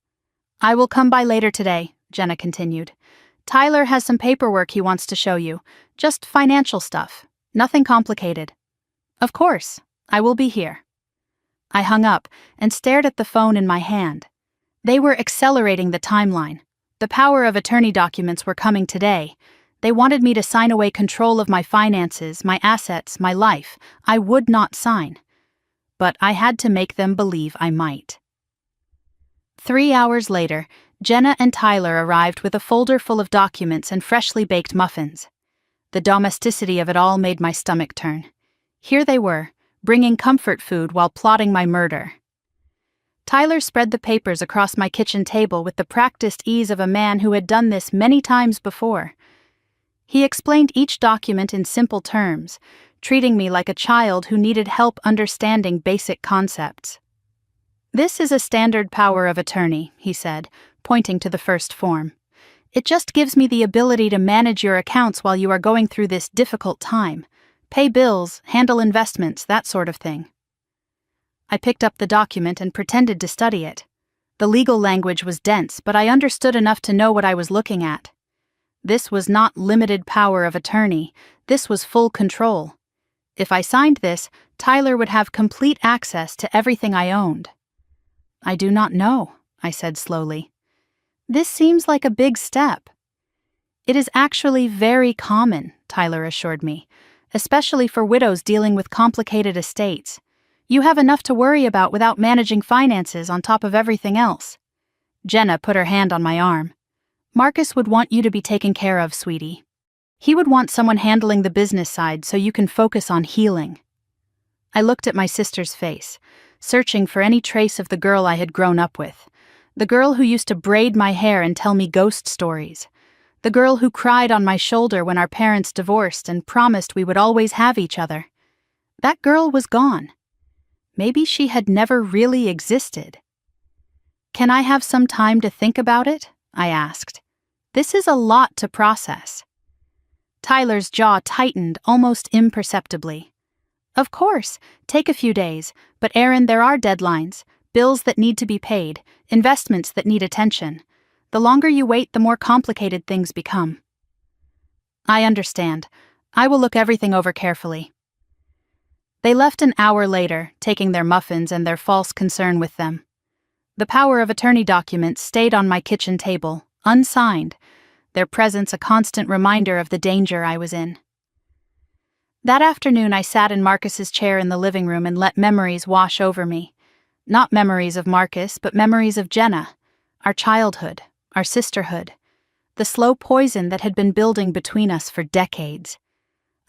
I will come by later today, Jenna continued. Tyler has some paperwork he wants to show you. Just financial stuff. Nothing complicated. Of course, I will be here. I hung up and stared at the phone in my hand. They were accelerating the timeline. The power of attorney documents were coming today. They wanted me to sign away control of my finances, my assets, my life. I would not sign. But I had to make them believe I might. 3 hours later, Jenna and Tyler arrived with a folder full of documents and freshly baked muffins. The domesticity of it all made my stomach turn. Here they were, bringing comfort food while plotting my murder. Tyler spread the papers across my kitchen table with the practiced ease of a man who had done this many times before. He explained each document in simple terms, treating me like a child who needed help understanding basic concepts. This is a standard power of attorney, he said, pointing to the first form. It just gives me the ability to manage your accounts while you are going through this difficult time. Pay bills, handle investments, that sort of thing. I picked up the document and pretended to study it. The legal language was dense, but I understood enough to know what I was looking at. This was not limited power of attorney. This was full control. If I signed this, Tyler would have complete access to everything I owned. I do not know, I said slowly. This seems like a big step. It is actually very common, Tyler assured me, especially for widows dealing with complicated estates. You have enough to worry about without managing finances on top of everything else. Jenna put her hand on my arm. Marcus would want you to be taken care of, sweetie. He would want someone handling the business side so you can focus on healing. I looked at my sister's face, searching for any trace of the girl I had grown up with. The girl who used to braid my hair and tell me ghost stories. The girl who cried on my shoulder when our parents divorced and promised we would always have each other. That girl was gone. Maybe she had never really existed. Can I have some time to think about it? I asked. This is a lot to process. Tyler's jaw tightened almost imperceptibly. Of course, take a few days, but Aaron, there are deadlines, bills that need to be paid, investments that need attention. The longer you wait, the more complicated things become. I understand. I will look everything over carefully. They left an hour later, taking their muffins and their false concern with them. The power of attorney documents stayed on my kitchen table, unsigned, their presence a constant reminder of the danger I was in. That afternoon I sat in Marcus's chair in the living room and let memories wash over me. Not memories of Marcus, but memories of Jenna, our childhood, our sisterhood, the slow poison that had been building between us for decades.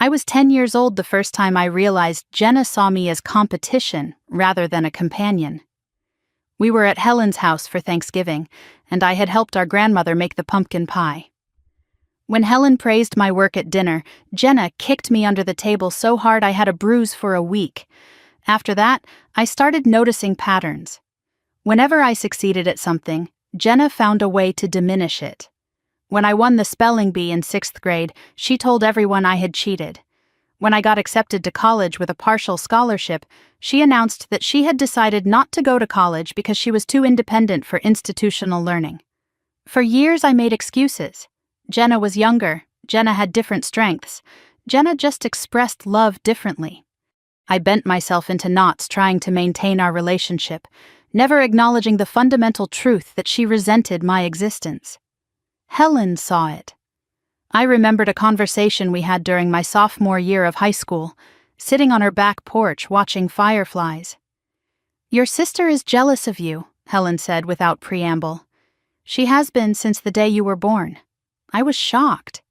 I was 10 years old the first time I realized Jenna saw me as competition rather than a companion. We were at Helen's house for Thanksgiving, and I had helped our grandmother make the pumpkin pie. When Helen praised my work at dinner, Jenna kicked me under the table so hard I had a bruise for a week. After that, I started noticing patterns. Whenever I succeeded at something, Jenna found a way to diminish it. When I won the spelling bee in 6th grade, she told everyone I had cheated. When I got accepted to college with a partial scholarship, she announced that she had decided not to go to college because she was too independent for institutional learning. For years I made excuses. Jenna was younger, Jenna had different strengths, Jenna just expressed love differently. I bent myself into knots trying to maintain our relationship, never acknowledging the fundamental truth that she resented my existence. Helen saw it. I remembered a conversation we had during my sophomore year of high school, sitting on her back porch watching fireflies. "Your sister is jealous of you," Helen said without preamble. "She has been since the day you were born." I was shocked.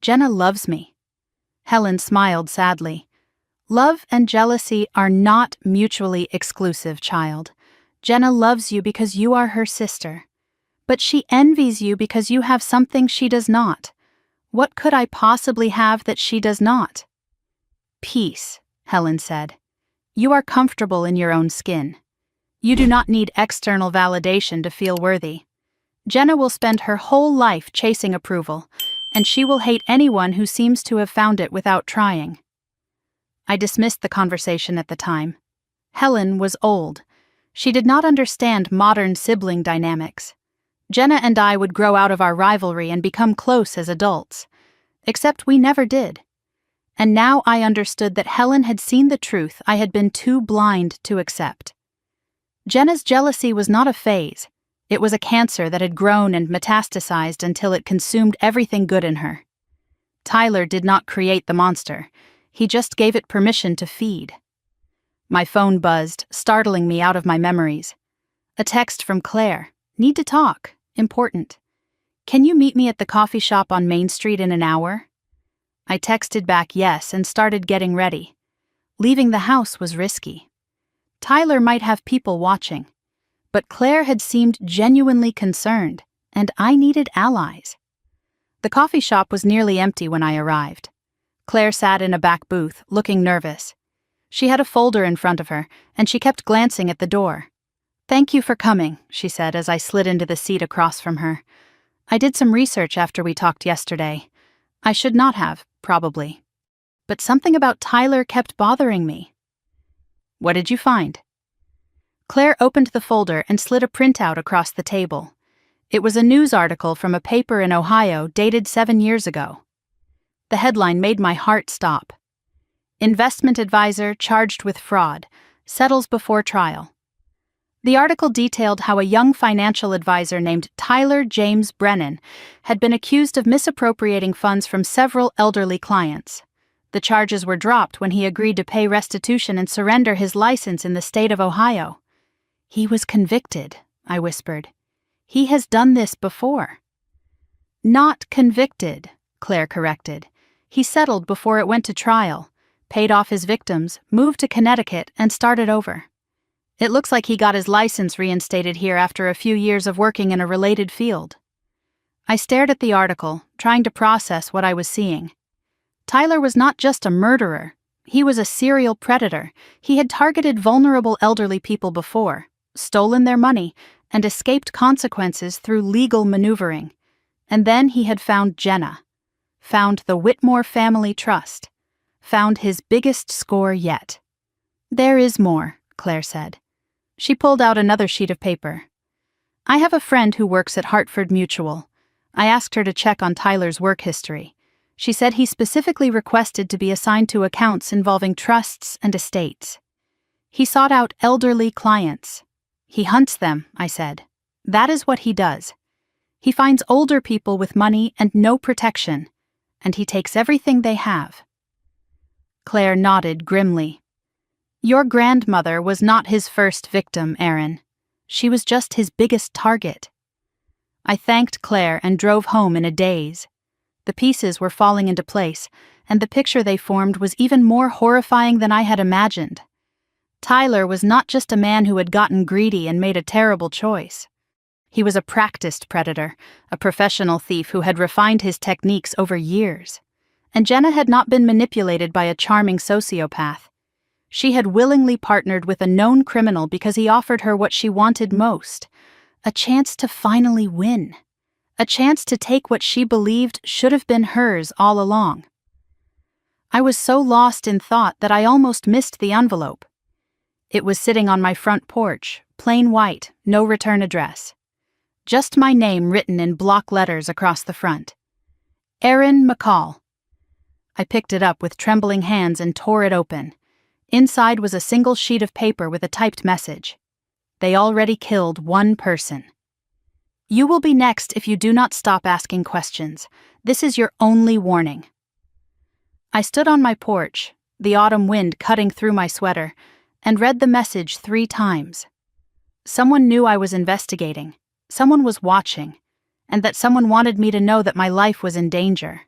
Jenna loves me. Helen smiled sadly. Love and jealousy are not mutually exclusive, child. Jenna loves you because you are her sister. But she envies you because you have something she does not. What could I possibly have that she does not? Peace, Helen said. You are comfortable in your own skin. You do not need external validation to feel worthy. Jenna will spend her whole life chasing approval, and she will hate anyone who seems to have found it without trying. I dismissed the conversation at the time. Helen was old. She did not understand modern sibling dynamics. Jenna and I would grow out of our rivalry and become close as adults. Except we never did. And now I understood that Helen had seen the truth I had been too blind to accept. Jenna's jealousy was not a phase. It was a cancer that had grown and metastasized until it consumed everything good in her. Tyler did not create the monster. He just gave it permission to feed. My phone buzzed, startling me out of my memories. A text from Claire. Need to talk. Important. Can you meet me at the coffee shop on Main Street in an hour? I texted back yes and started getting ready. Leaving the house was risky. Tyler might have people watching, but Claire had seemed genuinely concerned, and I needed allies. The coffee shop was nearly empty when I arrived. Claire sat in a back booth, looking nervous. She had a folder in front of her, and she kept glancing at the door. "Thank you for coming," she said as I slid into the seat across from her. "I did some research after we talked yesterday. I should not have, probably. But something about Tyler kept bothering me." "What did you find?" Claire opened the folder and slid a printout across the table. It was a news article from a paper in Ohio dated 7 years ago. The headline made my heart stop. "Investment advisor charged with fraud, settles before trial." The article detailed how a young financial advisor named Tyler James Brennan had been accused of misappropriating funds from several elderly clients. The charges were dropped when he agreed to pay restitution and surrender his license in the state of Ohio. "He was convicted," I whispered. "He has done this before." "Not convicted," Claire corrected. "He settled before it went to trial, paid off his victims, moved to Connecticut, and started over. It looks like he got his license reinstated here after a few years of working in a related field." I stared at the article, trying to process what I was seeing. Tyler was not just a murderer. He was a serial predator. He had targeted vulnerable elderly people before, stolen their money, and escaped consequences through legal maneuvering. And then he had found Jenna. Found the Whitmore family trust. Found his biggest score yet. "There is more," Claire said. She pulled out another sheet of paper. "I have a friend who works at Hartford Mutual. I asked her to check on Tyler's work history. She said he specifically requested to be assigned to accounts involving trusts and estates. He sought out elderly clients. He hunts them," I said. "That is what he does. He finds older people with money and no protection, and he takes everything they have." Claire nodded grimly. "Your grandmother was not his first victim, Aaron. She was just his biggest target." I thanked Claire and drove home in a daze. The pieces were falling into place, and the picture they formed was even more horrifying than I had imagined. Tyler was not just a man who had gotten greedy and made a terrible choice. He was a practiced predator, a professional thief who had refined his techniques over years. And Jenna had not been manipulated by a charming sociopath. She had willingly partnered with a known criminal because he offered her what she wanted most, a chance to finally win, a chance to take what she believed should have been hers all along. I was so lost in thought that I almost missed the envelope. It was sitting on my front porch, plain white, no return address. Just my name written in block letters across the front. Aaron McCall. I picked it up with trembling hands and tore it open. Inside was a single sheet of paper with a typed message. They already killed one person. You will be next if you do not stop asking questions. This is your only warning. I stood on my porch, the autumn wind cutting through my sweater, and read the message 3 times. Someone knew I was investigating, someone was watching, and that someone wanted me to know that my life was in danger.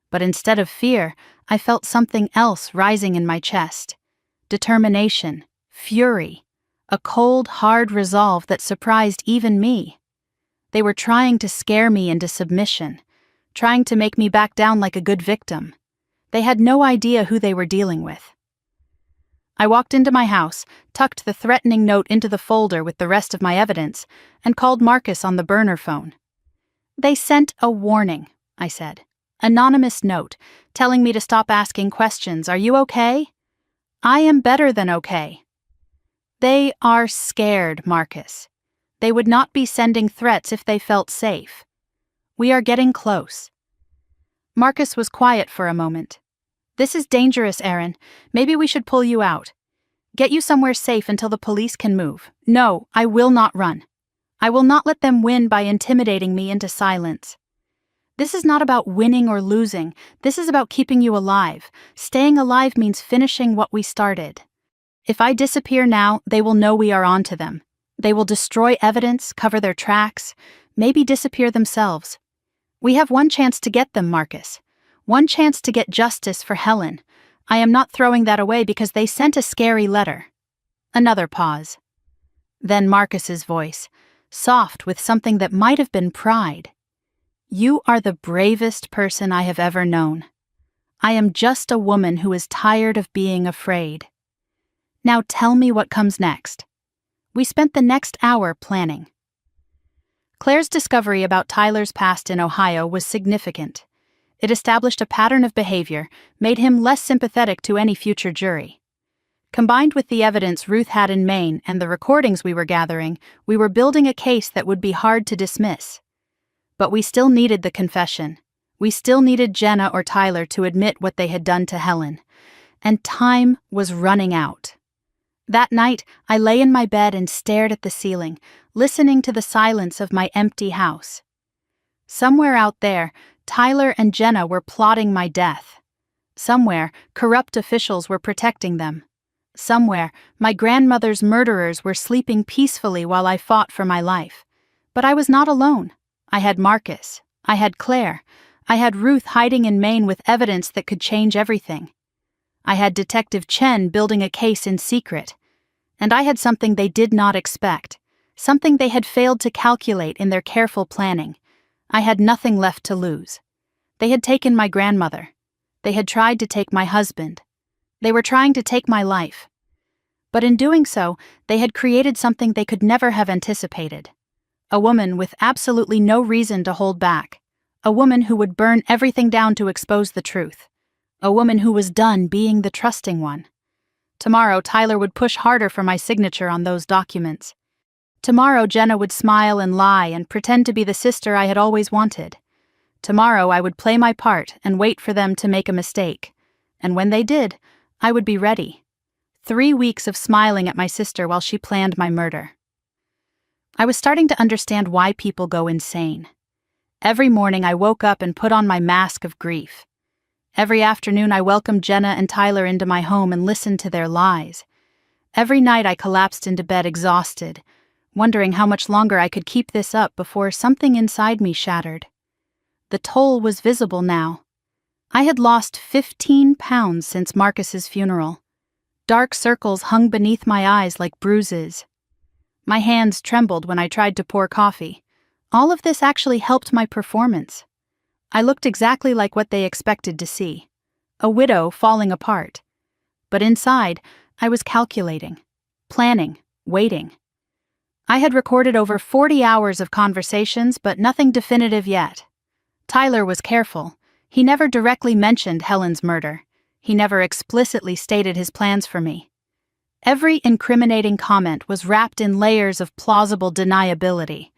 But instead of fear, I felt something else rising in my chest. Determination, fury, a cold, hard resolve that surprised even me. They were trying to scare me into submission, trying to make me back down like a good victim. They had no idea who they were dealing with. I walked into my house, tucked the threatening note into the folder with the rest of my evidence, and called Marcus on the burner phone. "They sent a warning," I said. "Anonymous note, telling me to stop asking questions. Are you okay?" "I am better than okay." "They are scared, Marcus. They would not be sending threats if they felt safe. We are getting close. Marcus was quiet for a moment. This is dangerous, Aaron. Maybe we should pull you out. Get you somewhere safe until the police can move. No, I will not run. I will not let them win by intimidating me into silence. This is not about winning or losing. This is about keeping you alive. Staying alive means finishing what we started. If I disappear now, they will know we are on to them. They will destroy evidence, cover their tracks, maybe disappear themselves. We have one chance to get them, Marcus. One chance to get justice for Helen. I am not throwing that away because they sent a scary letter. Another pause. Then Marcus's voice, soft with something that might have been pride. You are the bravest person I have ever known. I am just a woman who is tired of being afraid. Now tell me what comes next. We spent the next hour planning. Claire's discovery about Tyler's past in Ohio was significant. It established a pattern of behavior, made him less sympathetic to any future jury. Combined with the evidence Ruth had in Maine and the recordings we were gathering, we were building a case that would be hard to dismiss. But we still needed the confession. We still needed Jenna or Tyler to admit what they had done to Helen. And time was running out. That night, I lay in my bed and stared at the ceiling, listening to the silence of my empty house. Somewhere out there, Tyler and Jenna were plotting my death. Somewhere, corrupt officials were protecting them. Somewhere, my grandmother's murderers were sleeping peacefully while I fought for my life. But I was not alone. I had Marcus. I had Claire. I had Ruth hiding in Maine with evidence that could change everything. I had Detective Chen building a case in secret. And I had something they did not expect, something they had failed to calculate in their careful planning. I had nothing left to lose. They had taken my grandmother. They had tried to take my husband. They were trying to take my life. But in doing so, they had created something they could never have anticipated. A woman with absolutely no reason to hold back. A woman who would burn everything down to expose the truth. A woman who was done being the trusting one. Tomorrow, Tyler would push harder for my signature on those documents. Tomorrow, Jenna would smile and lie and pretend to be the sister I had always wanted. Tomorrow, I would play my part and wait for them to make a mistake. And when they did, I would be ready. 3 weeks of smiling at my sister while she planned my murder. I was starting to understand why people go insane. Every morning I woke up and put on my mask of grief. Every afternoon I welcomed Jenna and Tyler into my home and listened to their lies. Every night I collapsed into bed exhausted, wondering how much longer I could keep this up before something inside me shattered. The toll was visible now. I had lost 15 pounds since Marcus's funeral. Dark circles hung beneath my eyes like bruises. My hands trembled when I tried to pour coffee. All of this actually helped my performance. I looked exactly like what they expected to see. A widow falling apart. But inside, I was calculating, planning, waiting. I had recorded over 40 hours of conversations, but nothing definitive yet. Tyler was careful. He never directly mentioned Helen's murder. He never explicitly stated his plans for me. Every incriminating comment was wrapped in layers of plausible deniability.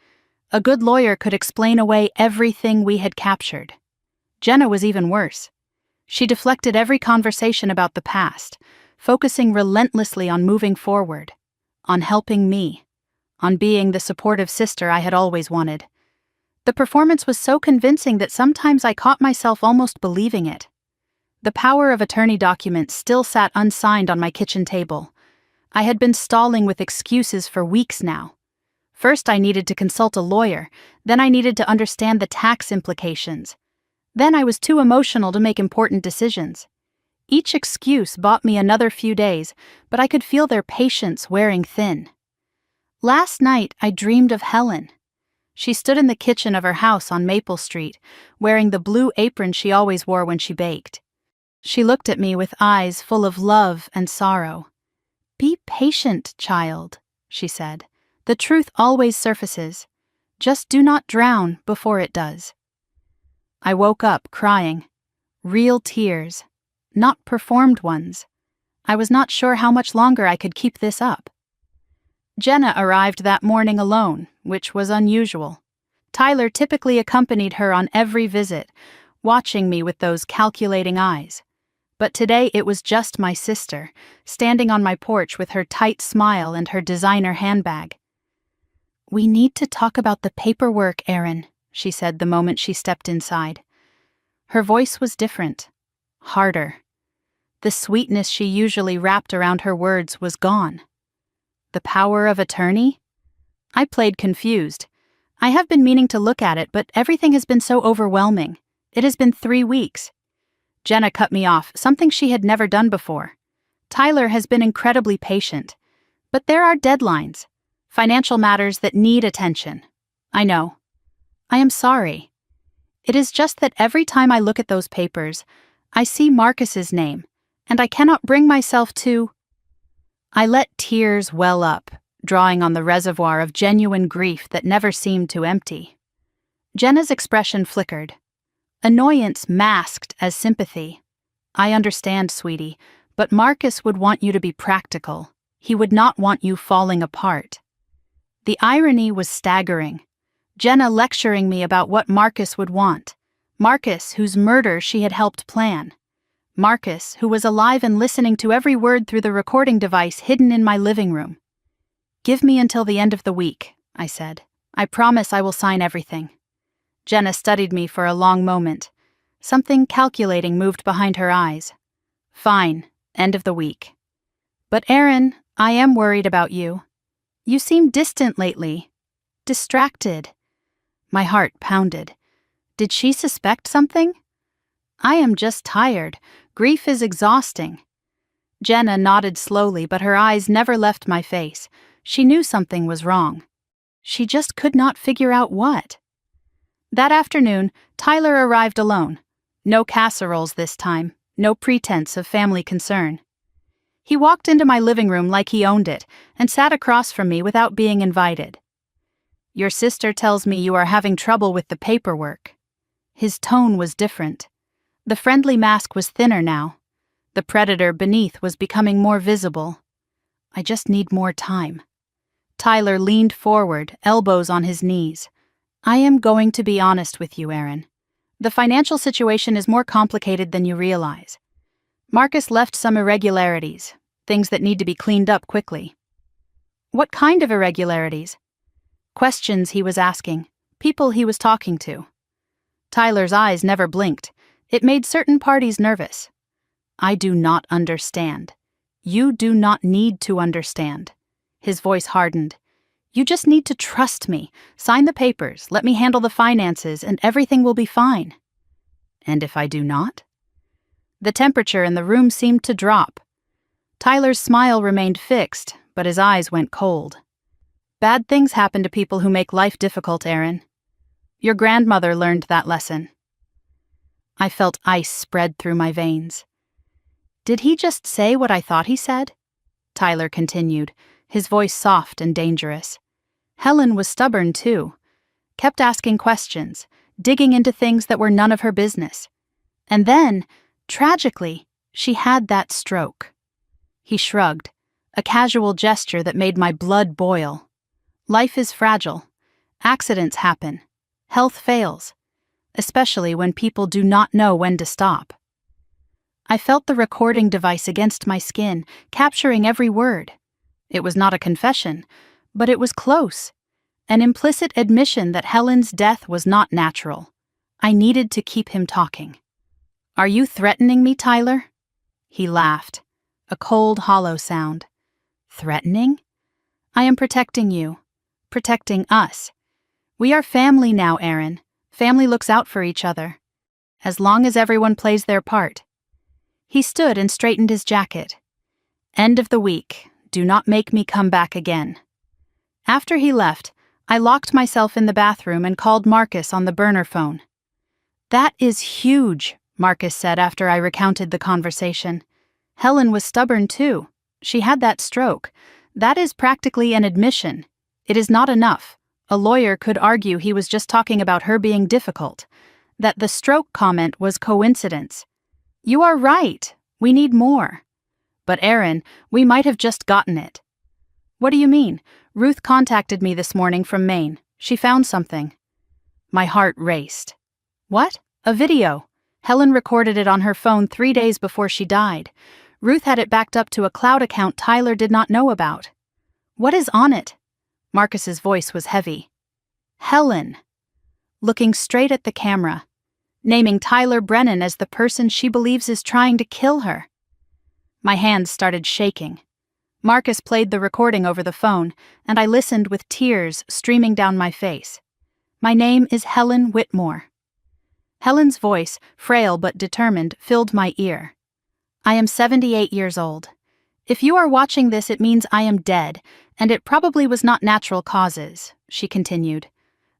A good lawyer could explain away everything we had captured. Jenna was even worse. She deflected every conversation about the past, focusing relentlessly on moving forward, on helping me, on being the supportive sister I had always wanted. The performance was so convincing that sometimes I caught myself almost believing it. The power of attorney documents still sat unsigned on my kitchen table. I had been stalling with excuses for weeks now. First, I needed to consult a lawyer. Then I needed to understand the tax implications. Then I was too emotional to make important decisions. Each excuse bought me another few days, but I could feel their patience wearing thin. Last night, I dreamed of Helen. She stood in the kitchen of her house on Maple Street, wearing the blue apron she always wore when she baked. She looked at me with eyes full of love and sorrow. "Be patient, child," she said. "The truth always surfaces. Just do not drown before it does." I woke up crying. Real tears, not performed ones. I was not sure how much longer I could keep this up. Jenna arrived that morning alone, which was unusual. Tyler typically accompanied her on every visit, watching me with those calculating eyes. But today it was just my sister, standing on my porch with her tight smile and her designer handbag. "We need to talk about the paperwork, Erin," she said the moment she stepped inside. Her voice was different, harder. The sweetness she usually wrapped around her words was gone. The power of attorney? I played confused. I have been meaning to look at it, but everything has been so overwhelming. It has been 3 weeks. Jenna cut me off, something she had never done before. Tyler has been incredibly patient. But there are deadlines. Financial matters that need attention. I know. I am sorry. It is just that every time I look at those papers, I see Marcus's name, and I cannot bring myself to... I let tears well up, drawing on the reservoir of genuine grief that never seemed to empty. Jenna's expression flickered. Annoyance masked as sympathy. "I understand, sweetie, but Marcus would want you to be practical. He would not want you falling apart." The irony was staggering. Jenna lecturing me about what Marcus would want. Marcus, whose murder she had helped plan. Marcus, who was alive and listening to every word through the recording device hidden in my living room. "Give me until the end of the week," I said. "I promise I will sign everything." Jenna studied me for a long moment. Something calculating moved behind her eyes. "Fine, end of the week. But Erin, I am worried about you. You seem distant lately. Distracted." My heart pounded. Did she suspect something? "I am just tired. Grief is exhausting." Jenna nodded slowly, but her eyes never left my face. She knew something was wrong. She just could not figure out what. That afternoon, Tyler arrived alone. No casseroles this time, no pretense of family concern. He walked into my living room like he owned it and sat across from me without being invited. "Your sister tells me you are having trouble with the paperwork." His tone was different. The friendly mask was thinner now. The predator beneath was becoming more visible. "I just need more time." Tyler leaned forward, elbows on his knees. "I am going to be honest with you, Erin. The financial situation is more complicated than you realize. Marcus left some irregularities, things that need to be cleaned up quickly." "What kind of irregularities?" Questions he was asking, people he was talking to. Tyler's eyes never blinked. It made certain parties nervous. "I do not understand. You do not need to understand." His voice hardened. "You just need to trust me. Sign the papers, let me handle the finances, and everything will be fine." "And if I do not?" The temperature in the room seemed to drop. Tyler's smile remained fixed, but his eyes went cold. "Bad things happen to people who make life difficult, Erin. Your grandmother learned that lesson." I felt ice spread through my veins. Did he just say what I thought he said? Tyler continued, his voice soft and dangerous. Helen was stubborn too, kept asking questions, digging into things that were none of her business. And then, tragically, she had that stroke. He shrugged, a casual gesture that made my blood boil. Life is fragile. Accidents happen. Health fails, especially when people do not know when to stop. I felt the recording device against my skin, capturing every word. It was not a confession, but it was close. An implicit admission that Helen's death was not natural. I needed to keep him talking. "Are you threatening me, Tyler?" He laughed, a cold, hollow sound. "Threatening? I am protecting you, protecting us. We are family now, Erin. Family looks out for each other. As long as everyone plays their part." He stood and straightened his jacket. "End of the week. Do not make me come back again." After he left, I locked myself in the bathroom and called Marcus on the burner phone. "That is huge," Marcus said after I recounted the conversation. "Helen was stubborn too. She had that stroke. That is practically an admission. It is not enough. A lawyer could argue he was just talking about her being difficult, that the stroke comment was coincidence. You are right. We need more. But Erin, we might have just gotten it." "What do you mean? Ruth contacted me this morning from Maine. She found something. My heart raced. What? A video. Helen recorded it on her phone 3 days before she died. Ruth had it backed up to a cloud account Tyler did not know about. What is on it? Marcus's voice was heavy. Helen. Looking straight at the camera. Naming Tyler Brennan as the person she believes is trying to kill her. My hands started shaking. Marcus played the recording over the phone, and I listened with tears streaming down my face. My name is Helen Whitmore. Helen's voice, frail but determined, filled my ear. I am 78 years old. If you are watching this, it means I am dead, and it probably was not natural causes, she continued.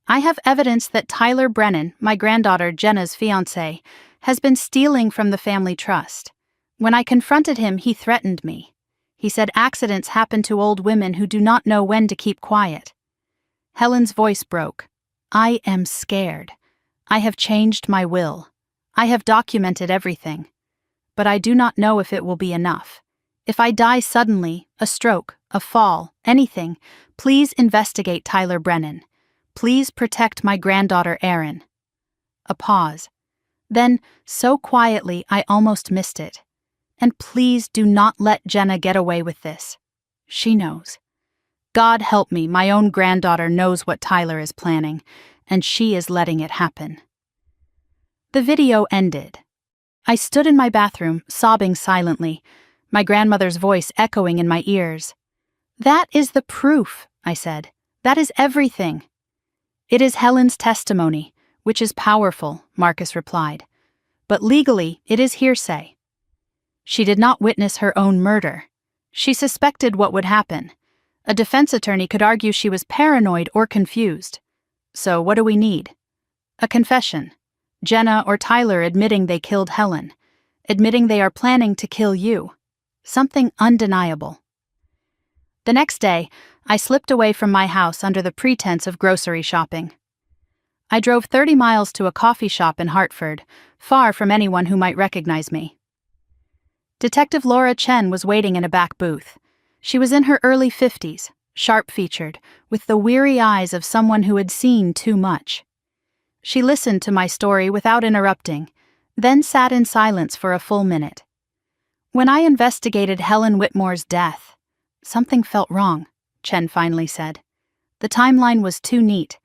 I have evidence that Tyler Brennan, my granddaughter Jenna's fiancé, has been stealing from the family trust. When I confronted him, he threatened me. He said accidents happen to old women who do not know when to keep quiet. Helen's voice broke. I am scared. I have changed my will. I have documented everything. But I do not know if it will be enough. If I die suddenly, a stroke, a fall, anything, please investigate Tyler Brennan. Please protect my granddaughter Erin. A pause. Then, so quietly, I almost missed it. And please do not let Jenna get away with this. She knows. God help me, my own granddaughter knows what Tyler is planning, and she is letting it happen. The video ended. I stood in my bathroom, sobbing silently, my grandmother's voice echoing in my ears. That is the proof, I said. That is everything. It is Helen's testimony, which is powerful, Marcus replied. But legally, it is hearsay. She did not witness her own murder. She suspected what would happen. A defense attorney could argue she was paranoid or confused. So what do we need? A confession. Jenna or Tyler admitting they killed Helen. Admitting they are planning to kill you. Something undeniable. The next day, I slipped away from my house under the pretense of grocery shopping. I drove 30 miles to a coffee shop in Hartford, far from anyone who might recognize me. Detective Laura Chen was waiting in a back booth. She was in her early 50s, sharp-featured, with the weary eyes of someone who had seen too much. She listened to my story without interrupting, then sat in silence for a full minute. When I investigated Helen Whitmore's death, something felt wrong, Chen finally said. The timeline was too neat.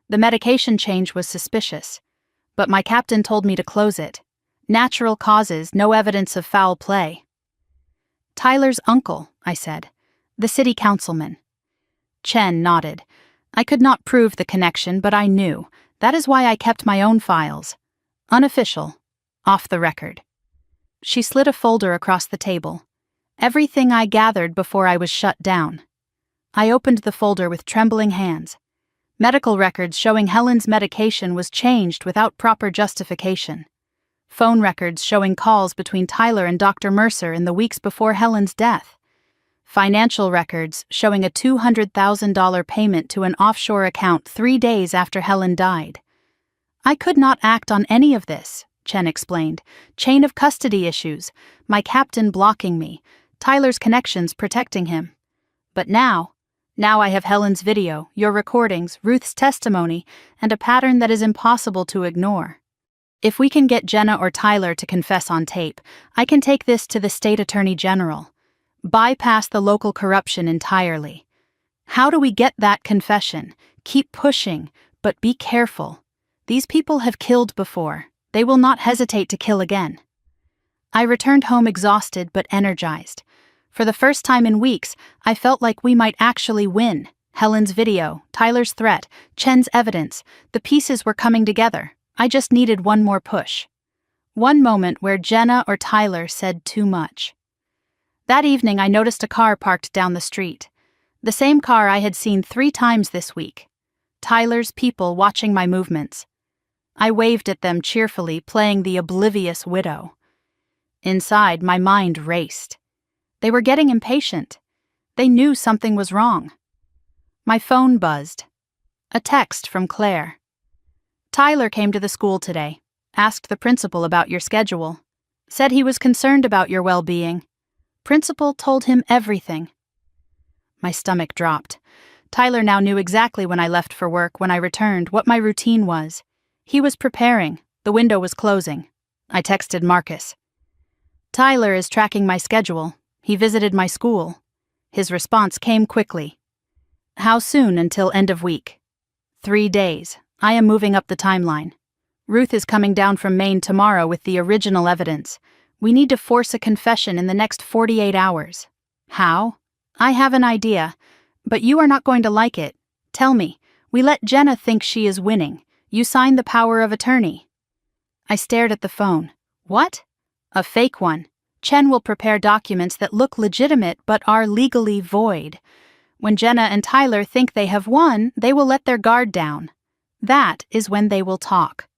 The medication change was suspicious. But my captain told me to close it. Natural causes, no evidence of foul play. Tyler's uncle, I said. The city councilman. Chen nodded. I could not prove the connection, but I knew. That is why I kept my own files. Unofficial. Off the record. She slid a folder across the table. Everything I gathered before I was shut down. I opened the folder with trembling hands. Medical records showing Helen's medication was changed without proper justification. Phone records showing calls between Tyler and Dr. Mercer in the weeks before Helen's death. Financial records showing a $200,000 payment to an offshore account 3 days after Helen died. I could not act on any of this, Chen explained. Chain of custody issues, my captain blocking me, Tyler's connections protecting him. But now I have Helen's video, your recordings, Ruth's testimony, and a pattern that is impossible to ignore. If we can get Jenna or Tyler to confess on tape, I can take this to the state attorney general. Bypass the local corruption entirely. How do we get that confession? Keep pushing, but be careful. These people have killed before. They will not hesitate to kill again. I returned home exhausted but energized. For the first time in weeks, I felt like we might actually win. Helen's video, Tyler's threat, Chen's evidence, the pieces were coming together. I just needed one more push. One moment where Jenna or Tyler said too much. That evening I noticed a car parked down the street. The same car I had seen 3 times this week. Tyler's people watching my movements. I waved at them cheerfully, playing the oblivious widow. Inside, my mind raced. They were getting impatient. They knew something was wrong. My phone buzzed. A text from Claire. Tyler came to the school today, asked the principal about your schedule, said he was concerned about your well-being. Principal told him everything. My stomach dropped. Tyler now knew exactly when I left for work, when I returned, what my routine was. He was preparing. The window was closing. I texted Marcus. Tyler is tracking my schedule. He visited my school. His response came quickly. How soon until end of week? 3 days. I am moving up the timeline. Ruth is coming down from Maine tomorrow with the original evidence. We need to force a confession in the next 48 hours. How? I have an idea, but you are not going to like it. Tell me. We let Jenna think she is winning. You sign the power of attorney. I stared at the phone. What? A fake one. Chen will prepare documents that look legitimate but are legally void. When Jenna and Tyler think they have won, they will let their guard down. That is when they will talk.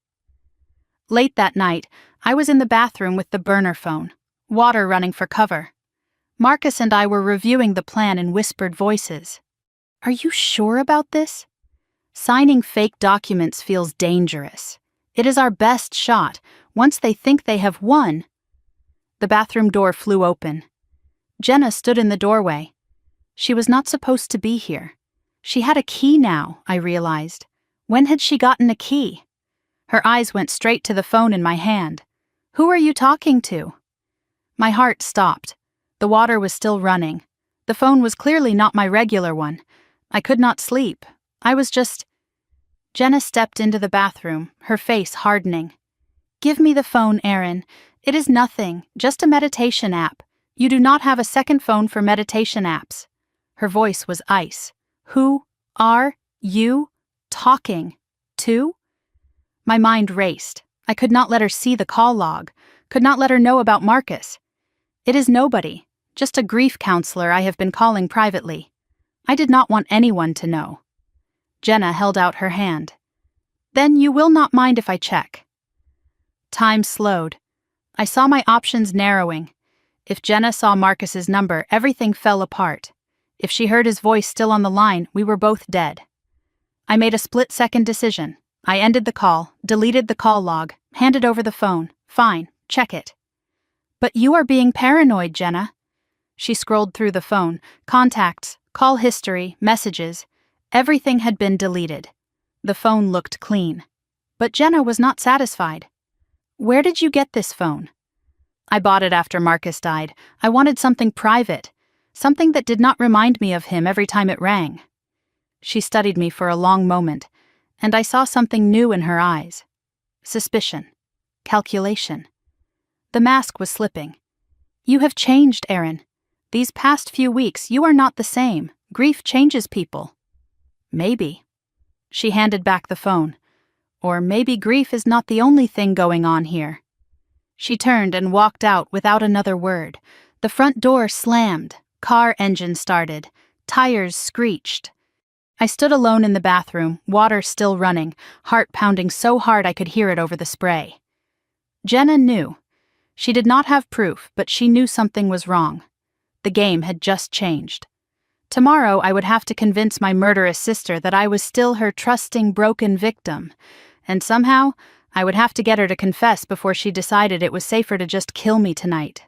Late that night, I was in the bathroom with the burner phone, water running for cover. Marcus and I were reviewing the plan in whispered voices. Are you sure about this? Signing fake documents feels dangerous. It is our best shot. Once they think they have won. The bathroom door flew open. Jenna stood in the doorway. She was not supposed to be here. She had a key now, I realized. When had she gotten a key? Her eyes went straight to the phone in my hand. Who are you talking to? My heart stopped. The water was still running. The phone was clearly not my regular one. I could not sleep. I was just... Jenna stepped into the bathroom, her face hardening. Give me the phone, Aaron. It is nothing, just a meditation app. You do not have a second phone for meditation apps. Her voice was ice. Who are you talking to? My mind raced. I could not let her see the call log, could not let her know about Marcus. It is nobody, just a grief counselor I have been calling privately. I did not want anyone to know. Jenna held out her hand. Then you will not mind if I check. Time slowed. I saw my options narrowing. If Jenna saw Marcus's number, everything fell apart. If she heard his voice still on the line, we were both dead. I made a split-second decision. I ended the call, deleted the call log, handed over the phone. Fine, check it. But you are being paranoid, Jenna. She scrolled through the phone. Contacts, call history, messages. Everything had been deleted. The phone looked clean. But Jenna was not satisfied. Where did you get this phone? I bought it after Marcus died. I wanted something private, something that did not remind me of him every time it rang. She studied me for a long moment, and I saw something new in her eyes. Suspicion. Calculation. The mask was slipping. You have changed, Aaron. These past few weeks, you are not the same. Grief changes people. Maybe. She handed back the phone. Or maybe grief is not the only thing going on here. She turned and walked out without another word. The front door slammed. Car engine started. Tires screeched. I stood alone in the bathroom, water still running, heart pounding so hard I could hear it over the spray. Jenna knew. She did not have proof, but she knew something was wrong. The game had just changed. Tomorrow I would have to convince my murderous sister that I was still her trusting, broken victim, and somehow I would have to get her to confess before she decided it was safer to just kill me tonight.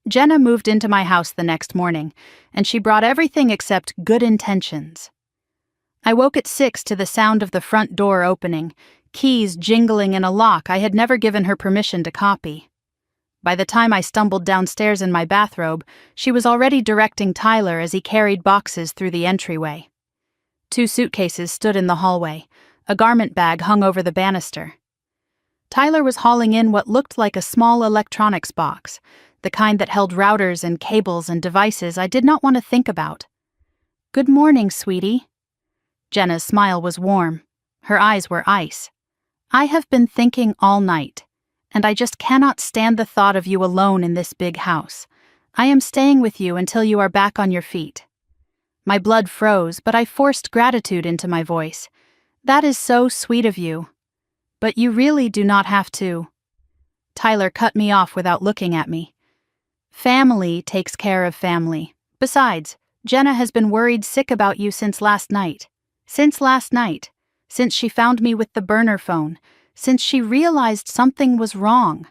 Jenna moved into my house the next morning, and she brought everything except good intentions. I woke at 6 to the sound of the front door opening, keys jingling in a lock I had never given her permission to copy. By the time I stumbled downstairs in my bathrobe, she was already directing Tyler as he carried boxes through the entryway. 2 suitcases stood in the hallway. A garment bag hung over the banister. Tyler was hauling in what looked like a small electronics box, the kind that held routers and cables and devices I did not want to think about. Good morning, sweetie. Jenna's smile was warm. Her eyes were ice. I have been thinking all night, and I just cannot stand the thought of you alone in this big house. I am staying with you until you are back on your feet. My blood froze, but I forced gratitude into my voice. That is so sweet of you. But you really do not have to. Tyler cut me off without looking at me. Family takes care of family. Besides, Jenna has been worried sick about you since last night. Since she found me with the burner phone, since she realized something was wrong.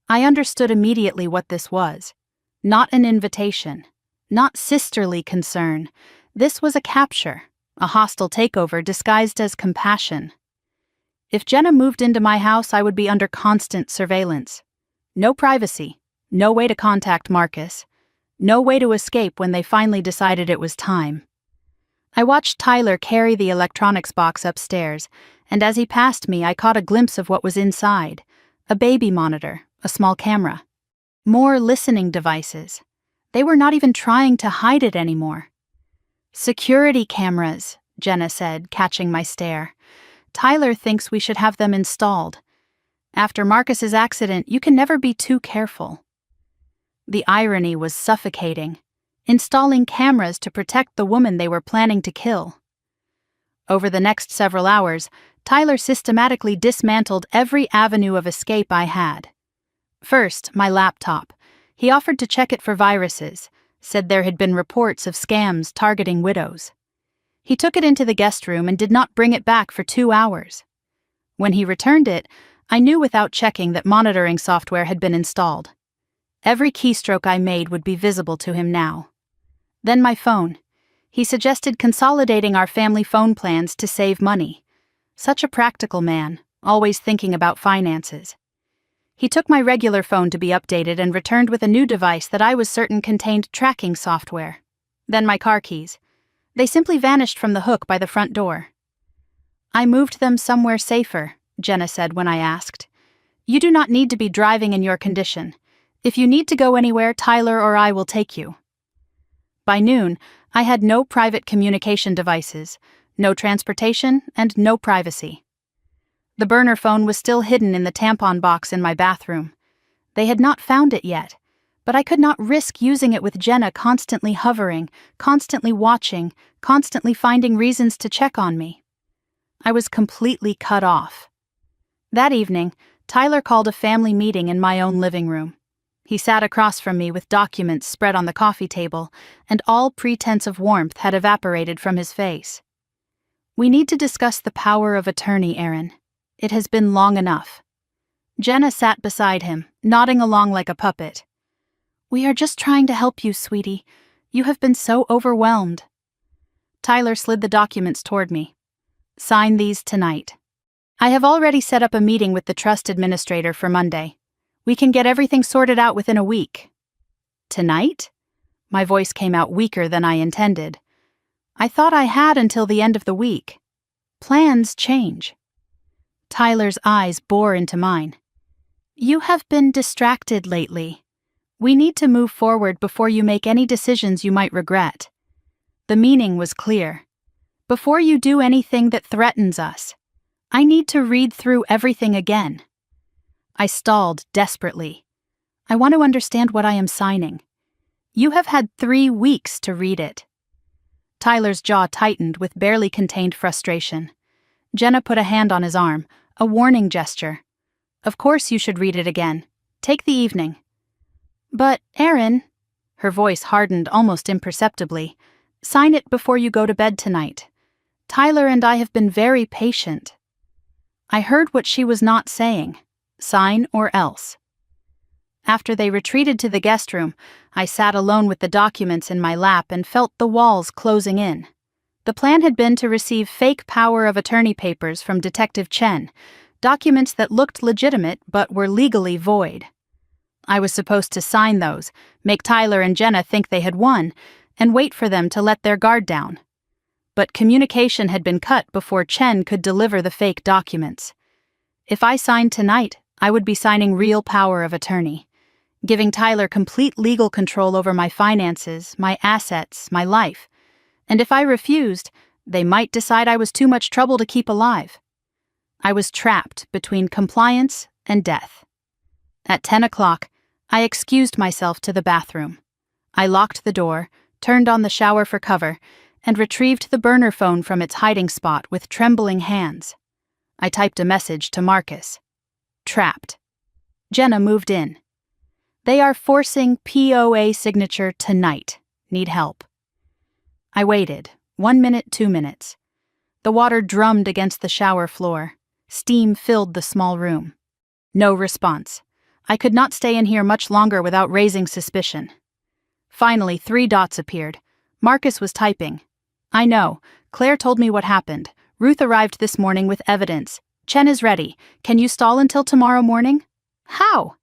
I understood immediately what this was. Not an invitation. Not sisterly concern. This was a capture, a hostile takeover disguised as compassion. If Jenna moved into my house, I would be under constant surveillance. No privacy, no way to contact Marcus, no way to escape when they finally decided it was time. I watched Tyler carry the electronics box upstairs, and as he passed me, I caught a glimpse of what was inside: a baby monitor, a small camera. More listening devices. They were not even trying to hide it anymore. "Security cameras," Jenna said, catching my stare. "Tyler thinks we should have them installed. After Marcus's accident, you can never be too careful." The irony was suffocating. Installing cameras to protect the woman they were planning to kill. Over the next several hours, Tyler systematically dismantled every avenue of escape I had. First, my laptop. He offered to check it for viruses, said there had been reports of scams targeting widows. He took it into the guest room and did not bring it back for 2 hours. When he returned it, I knew without checking that monitoring software had been installed. Every keystroke I made would be visible to him now. Then my phone. He suggested consolidating our family phone plans to save money. Such a practical man, always thinking about finances. He took my regular phone to be updated and returned with a new device that I was certain contained tracking software. Then my car keys. They simply vanished from the hook by the front door. "I moved them somewhere safer," Jenna said when I asked. "You do not need to be driving in your condition. If you need to go anywhere, Tyler or I will take you." By noon, I had no private communication devices, no transportation, and no privacy. The burner phone was still hidden in the tampon box in my bathroom. They had not found it yet, but I could not risk using it with Jenna constantly hovering, constantly watching, constantly finding reasons to check on me. I was completely cut off. That evening, Tyler called a family meeting in my own living room. He sat across from me with documents spread on the coffee table, and all pretense of warmth had evaporated from his face. "We need to discuss the power of attorney, Aaron. It has been long enough." Jenna sat beside him, nodding along like a puppet. "We are just trying to help you, sweetie. You have been so overwhelmed." Tyler slid the documents toward me. "Sign these tonight. I have already set up a meeting with the trust administrator for Monday. We can get everything sorted out within a week." "Tonight?" My voice came out weaker than I intended. "I thought I had until the end of the week. Plans change." Tyler's eyes bore into mine. "You have been distracted lately. We need to move forward before you make any decisions you might regret." The meaning was clear. "Before you do anything that threatens us, I need to read through everything again." I stalled desperately. "I want to understand what I am signing." "You have had 3 weeks to read it." Tyler's jaw tightened with barely contained frustration. Jenna put a hand on his arm, a warning gesture. "Of course you should read it again. Take the evening." "But, Aaron," her voice hardened almost imperceptibly, "sign it before you go to bed tonight. Tyler and I have been very patient." I heard what she was not saying. Sign or else. After they retreated to the guest room, I sat alone with the documents in my lap and felt the walls closing in. The plan had been to receive fake power of attorney papers from Detective Chen, documents that looked legitimate but were legally void. I was supposed to sign those, make Tyler and Jenna think they had won, and wait for them to let their guard down. But communication had been cut before Chen could deliver the fake documents. If I signed tonight, I would be signing real power of attorney, giving Tyler complete legal control over my finances, my assets, my life. And if I refused, they might decide I was too much trouble to keep alive. I was trapped between compliance and death. At 10 o'clock, I excused myself to the bathroom. I locked the door, turned on the shower for cover, and retrieved the burner phone from its hiding spot with trembling hands. I typed a message to Marcus. Trapped. Jenna moved in. "They are forcing POA signature tonight. Need help." I waited. 1 minute, 2 minutes. The water drummed against the shower floor. Steam filled the small room. No response. I could not stay in here much longer without raising suspicion. Finally, 3 dots appeared. Marcus was typing. I know. Claire told me what happened. Ruth arrived this morning with evidence. Chen is ready. Can you stall until tomorrow morning? How?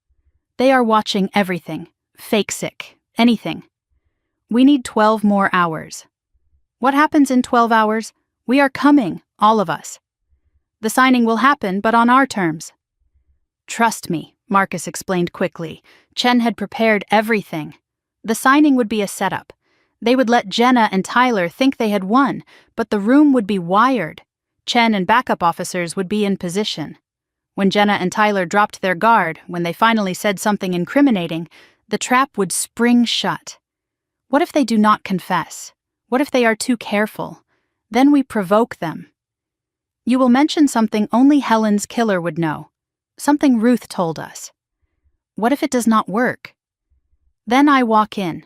They are watching everything. Fake sick. Anything. We need 12 more hours. What happens in 12 hours? We are coming, all of us. The signing will happen, but on our terms. Trust me, Marcus explained quickly. Chen had prepared everything. The signing would be a setup. They would let Jenna and Tyler think they had won, but the room would be wired. Chen and backup officers would be in position. When Jenna and Tyler dropped their guard, when they finally said something incriminating, the trap would spring shut. What if they do not confess? What if they are too careful? Then we provoke them. You will mention something only Helen's killer would know. Something Ruth told us. What if it does not work? Then I walk in.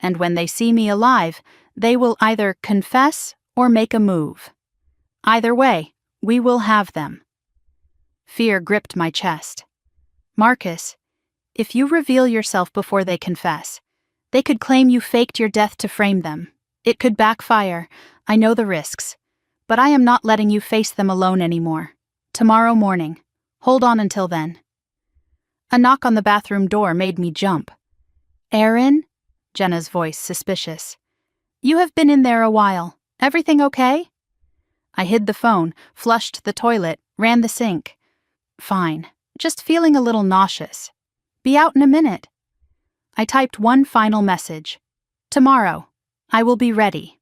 And when they see me alive, they will either confess or make a move. Either way, we will have them. Fear gripped my chest. Marcus, if you reveal yourself before they confess, they could claim you faked your death to frame them. It could backfire. I know the risks. But I am not letting you face them alone anymore. Tomorrow morning. Hold on until then. A knock on the bathroom door made me jump. Aaron? Jenna's voice suspicious. You have been in there a while. Everything okay? I hid the phone, flushed the toilet, ran the sink. Fine. Just feeling a little nauseous. Be out in a minute. I typed one final message. Tomorrow. I will be ready.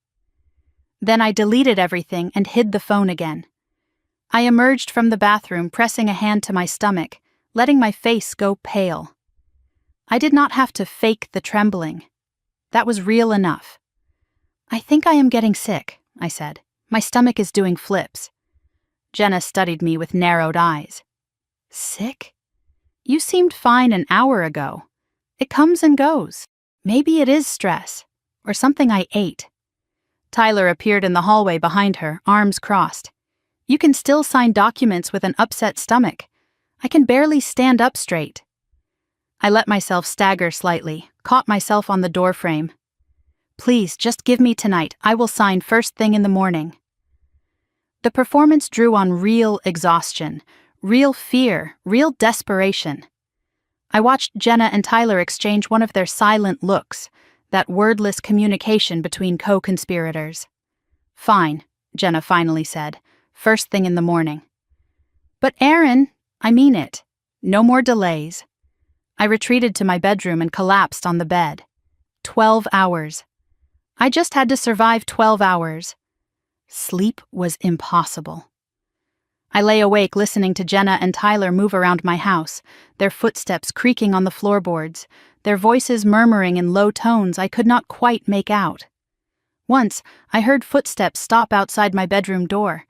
Then I deleted everything and hid the phone again. I emerged from the bathroom, pressing a hand to my stomach, letting my face go pale. I did not have to fake the trembling. That was real enough. I think I am getting sick, I said. My stomach is doing flips. Jenna studied me with narrowed eyes. Sick? You seemed fine an hour ago. It comes and goes. Maybe it is stress, or something I ate. Tyler appeared in the hallway behind her, arms crossed. You can still sign documents with an upset stomach. I can barely stand up straight. I let myself stagger slightly, caught myself on the doorframe. Please, just give me tonight. I will sign first thing in the morning. The performance drew on real exhaustion, real fear, real desperation. I watched Jenna and Tyler exchange one of their silent looks, that wordless communication between co-conspirators. Fine, Jenna finally said, first thing in the morning. But Aaron, I mean it. No more delays. I retreated to my bedroom and collapsed on the bed. 12 hours. I just had to survive 12 hours. Sleep was impossible. I lay awake listening to Jenna and Tyler move around my house, their footsteps creaking on the floorboards, their voices murmuring in low tones I could not quite make out. Once, I heard footsteps stop outside my bedroom door.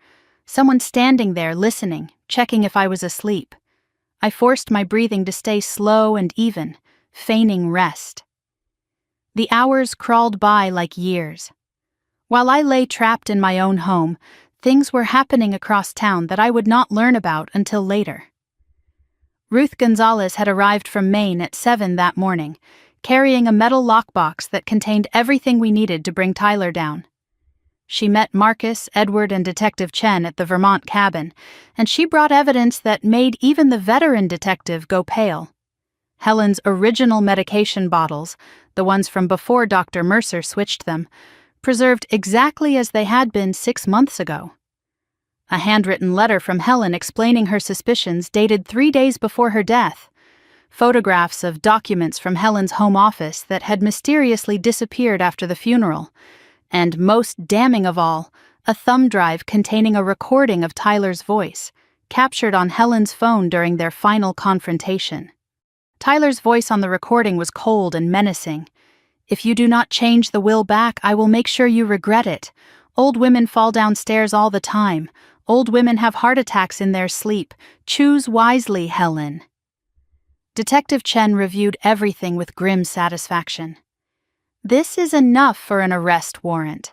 Someone standing there listening, checking if I was asleep. I forced my breathing to stay slow and even, feigning rest. The hours crawled by like years. While I lay trapped in my own home, things were happening across town that I would not learn about until later. Ruth Gonzalez had arrived from Maine at 7 that morning, carrying a metal lockbox that contained everything we needed to bring Tyler down. She met Marcus, Edward, and Detective Chen at the Vermont cabin, and she brought evidence that made even the veteran detective go pale. Helen's original medication bottles, the ones from before Dr. Mercer switched them, preserved exactly as they had been 6 months ago. A handwritten letter from Helen explaining her suspicions dated 3 days before her death. Photographs of documents from Helen's home office that had mysteriously disappeared after the funeral. And most damning of all, a thumb drive containing a recording of Tyler's voice, captured on Helen's phone during their final confrontation. Tyler's voice on the recording was cold and menacing. If you do not change the will back, I will make sure you regret it. Old women fall downstairs all the time. Old women have heart attacks in their sleep. Choose wisely, Helen. Detective Chen reviewed everything with grim satisfaction. This is enough for an arrest warrant.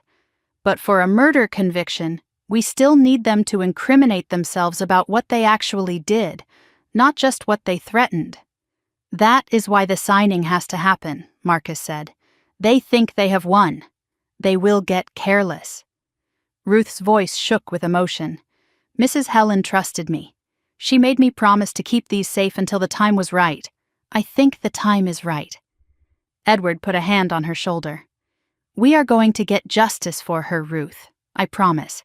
But for a murder conviction, we still need them to incriminate themselves about what they actually did, not just what they threatened. That is why the signing has to happen, Marcus said. They think they have won. They will get careless." Ruth's voice shook with emotion. "Mrs. Helen trusted me. She made me promise to keep these safe until the time was right. I think the time is right." Edward put a hand on her shoulder. "We are going to get justice for her, Ruth. I promise."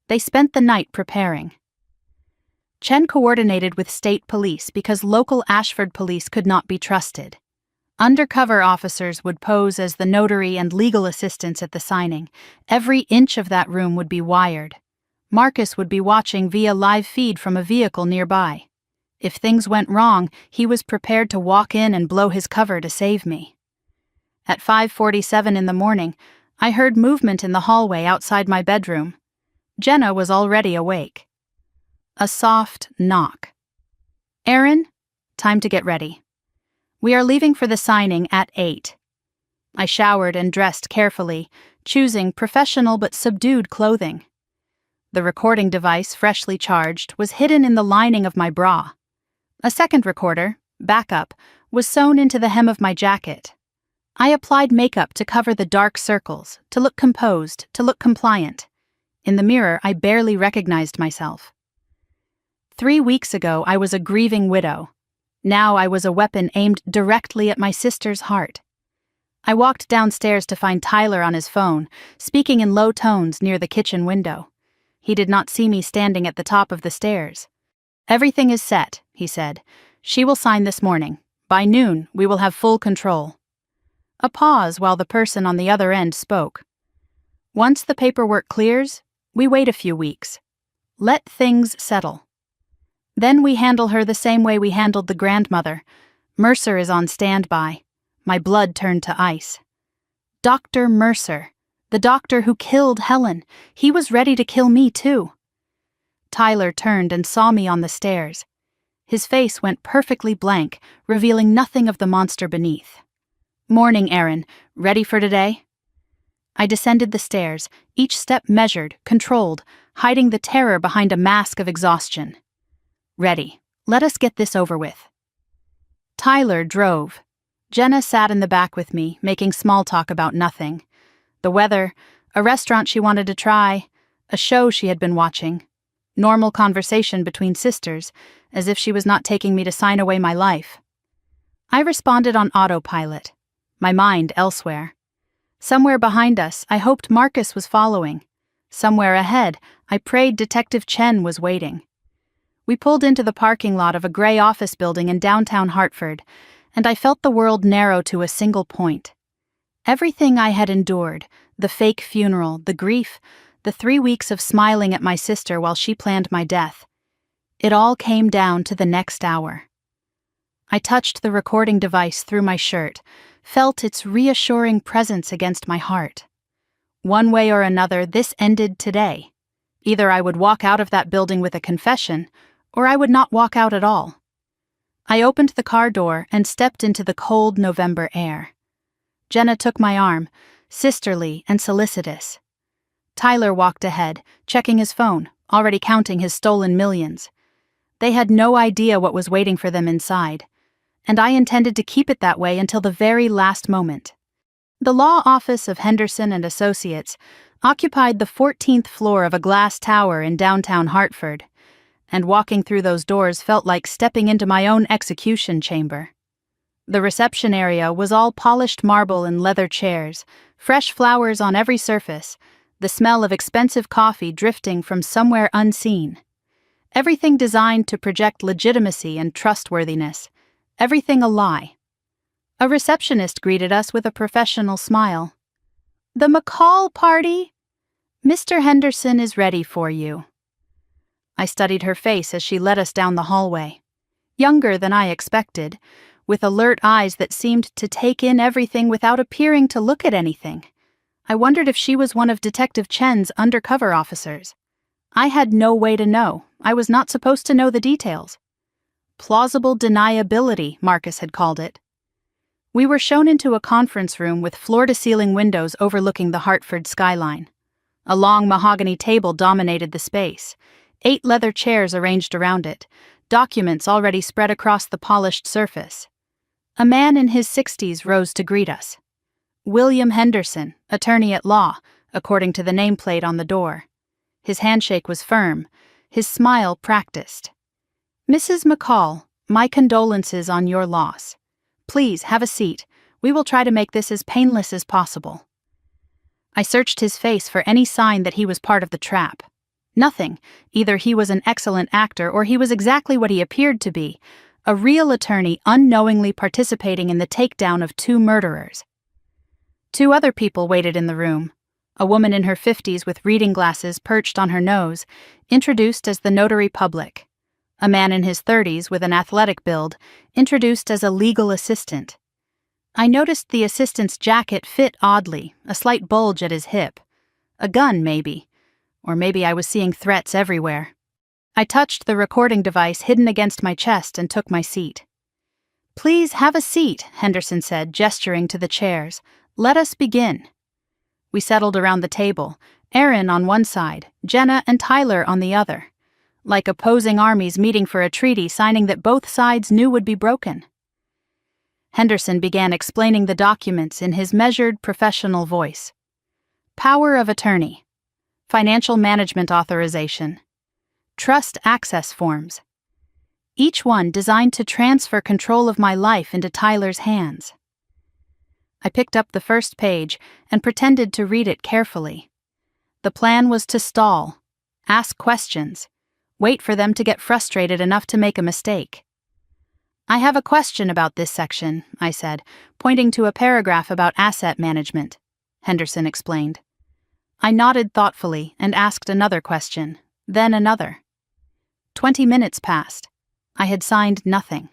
They spent the night preparing. Chen coordinated with state police because local Ashford police could not be trusted. Undercover officers would pose as the notary and legal assistants at the signing. Every inch of that room would be wired. Marcus would be watching via live feed from a vehicle nearby. If things went wrong, he was prepared to walk in and blow his cover to save me. At 5:47 in the morning, I heard movement in the hallway outside my bedroom. Jenna was already awake. A soft knock. "Aaron, time to get ready. We are leaving for the signing at 8. I showered and dressed carefully, choosing professional but subdued clothing. The recording device, freshly charged, was hidden in the lining of my bra. A second recorder, backup, was sewn into the hem of my jacket. I applied makeup to cover the dark circles, to look composed, to look compliant. In the mirror, I barely recognized myself. 3 weeks ago, I was a grieving widow. Now I was a weapon aimed directly at my sister's heart. I walked downstairs to find Tyler on his phone, speaking in low tones near the kitchen window. He did not see me standing at the top of the stairs. "Everything is set," he said. "She will sign this morning. By noon, we will have full control." A pause while the person on the other end spoke. "Once the paperwork clears, we wait a few weeks. Let things settle. Then we handle her the same way we handled the grandmother. Mercer is on standby." My blood turned to ice. Dr. Mercer, the doctor who killed Helen, he was ready to kill me too. Tyler turned and saw me on the stairs. His face went perfectly blank, revealing nothing of the monster beneath. "Morning, Aaron. Ready for today?" I descended the stairs, each step measured, controlled, hiding the terror behind a mask of exhaustion. "Ready. Let us get this over with." Tyler drove. Jenna sat in the back with me, making small talk about nothing. The weather, a restaurant she wanted to try, a show she had been watching. Normal conversation between sisters, as if she was not taking me to sign away my life. I responded on autopilot, my mind elsewhere. Somewhere behind us, I hoped Marcus was following. Somewhere ahead, I prayed Detective Chen was waiting. We pulled into the parking lot of a gray office building in downtown Hartford, and I felt the world narrow to a single point. Everything I had endured, the fake funeral, the grief, the 3 weeks of smiling at my sister while she planned my death, it all came down to the next hour. I touched the recording device through my shirt, felt its reassuring presence against my heart. One way or another, this ended today. Either I would walk out of that building with a confession, or I would not walk out at all. I opened the car door and stepped into the cold November air. Jenna took my arm, sisterly and solicitous. Tyler walked ahead, checking his phone, already counting his stolen millions. They had no idea what was waiting for them inside, and I intended to keep it that way until the very last moment. The law office of Henderson and Associates occupied the 14th floor of a glass tower in downtown Hartford, and walking through those doors felt like stepping into my own execution chamber. The reception area was all polished marble and leather chairs, fresh flowers on every surface, the smell of expensive coffee drifting from somewhere unseen. Everything designed to project legitimacy and trustworthiness, everything a lie. A receptionist greeted us with a professional smile. "The McCall party? Mr. Henderson is ready for you." I studied her face as she led us down the hallway. Younger than I expected, with alert eyes that seemed to take in everything without appearing to look at anything. I wondered if she was one of Detective Chen's undercover officers. I had no way to know. I was not supposed to know the details. Plausible deniability, Marcus had called it. We were shown into a conference room with floor-to-ceiling windows overlooking the Hartford skyline. A long mahogany table dominated the space. 8 leather chairs arranged around it, documents already spread across the polished surface. A man in his 60s rose to greet us. William Henderson, attorney at law, according to the nameplate on the door. His handshake was firm, his smile practiced. Mrs. McCall, my condolences on your loss. Please have a seat. We will try to make this as painless as possible. I searched his face for any sign that he was part of the trap. Nothing. Either he was an excellent actor or he was exactly what he appeared to be, a real attorney unknowingly participating in the takedown of 2 murderers. 2 other people waited in the room. A woman in her 50s with reading glasses perched on her nose, introduced as the notary public. A man in his 30s with an athletic build, introduced as a legal assistant. I noticed the assistant's jacket fit oddly, a slight bulge at his hip. A gun, maybe. Or maybe I was seeing threats everywhere. I touched the recording device hidden against my chest and took my seat. Please have a seat, Henderson said, gesturing to the chairs. Let us begin. We settled around the table, Aaron on one side, Jenna and Tyler on the other. Like opposing armies meeting for a treaty signing that both sides knew would be broken. Henderson began explaining the documents in his measured, professional voice. Power of attorney. Financial management authorization. Trust access forms. Each one designed to transfer control of my life into Tyler's hands. I picked up the first page and pretended to read it carefully. The plan was to stall, ask questions, wait for them to get frustrated enough to make a mistake. I have a question about this section, I said, pointing to a paragraph about asset management. Henderson explained. I nodded thoughtfully and asked another question, then another. 20 minutes passed. I had signed nothing.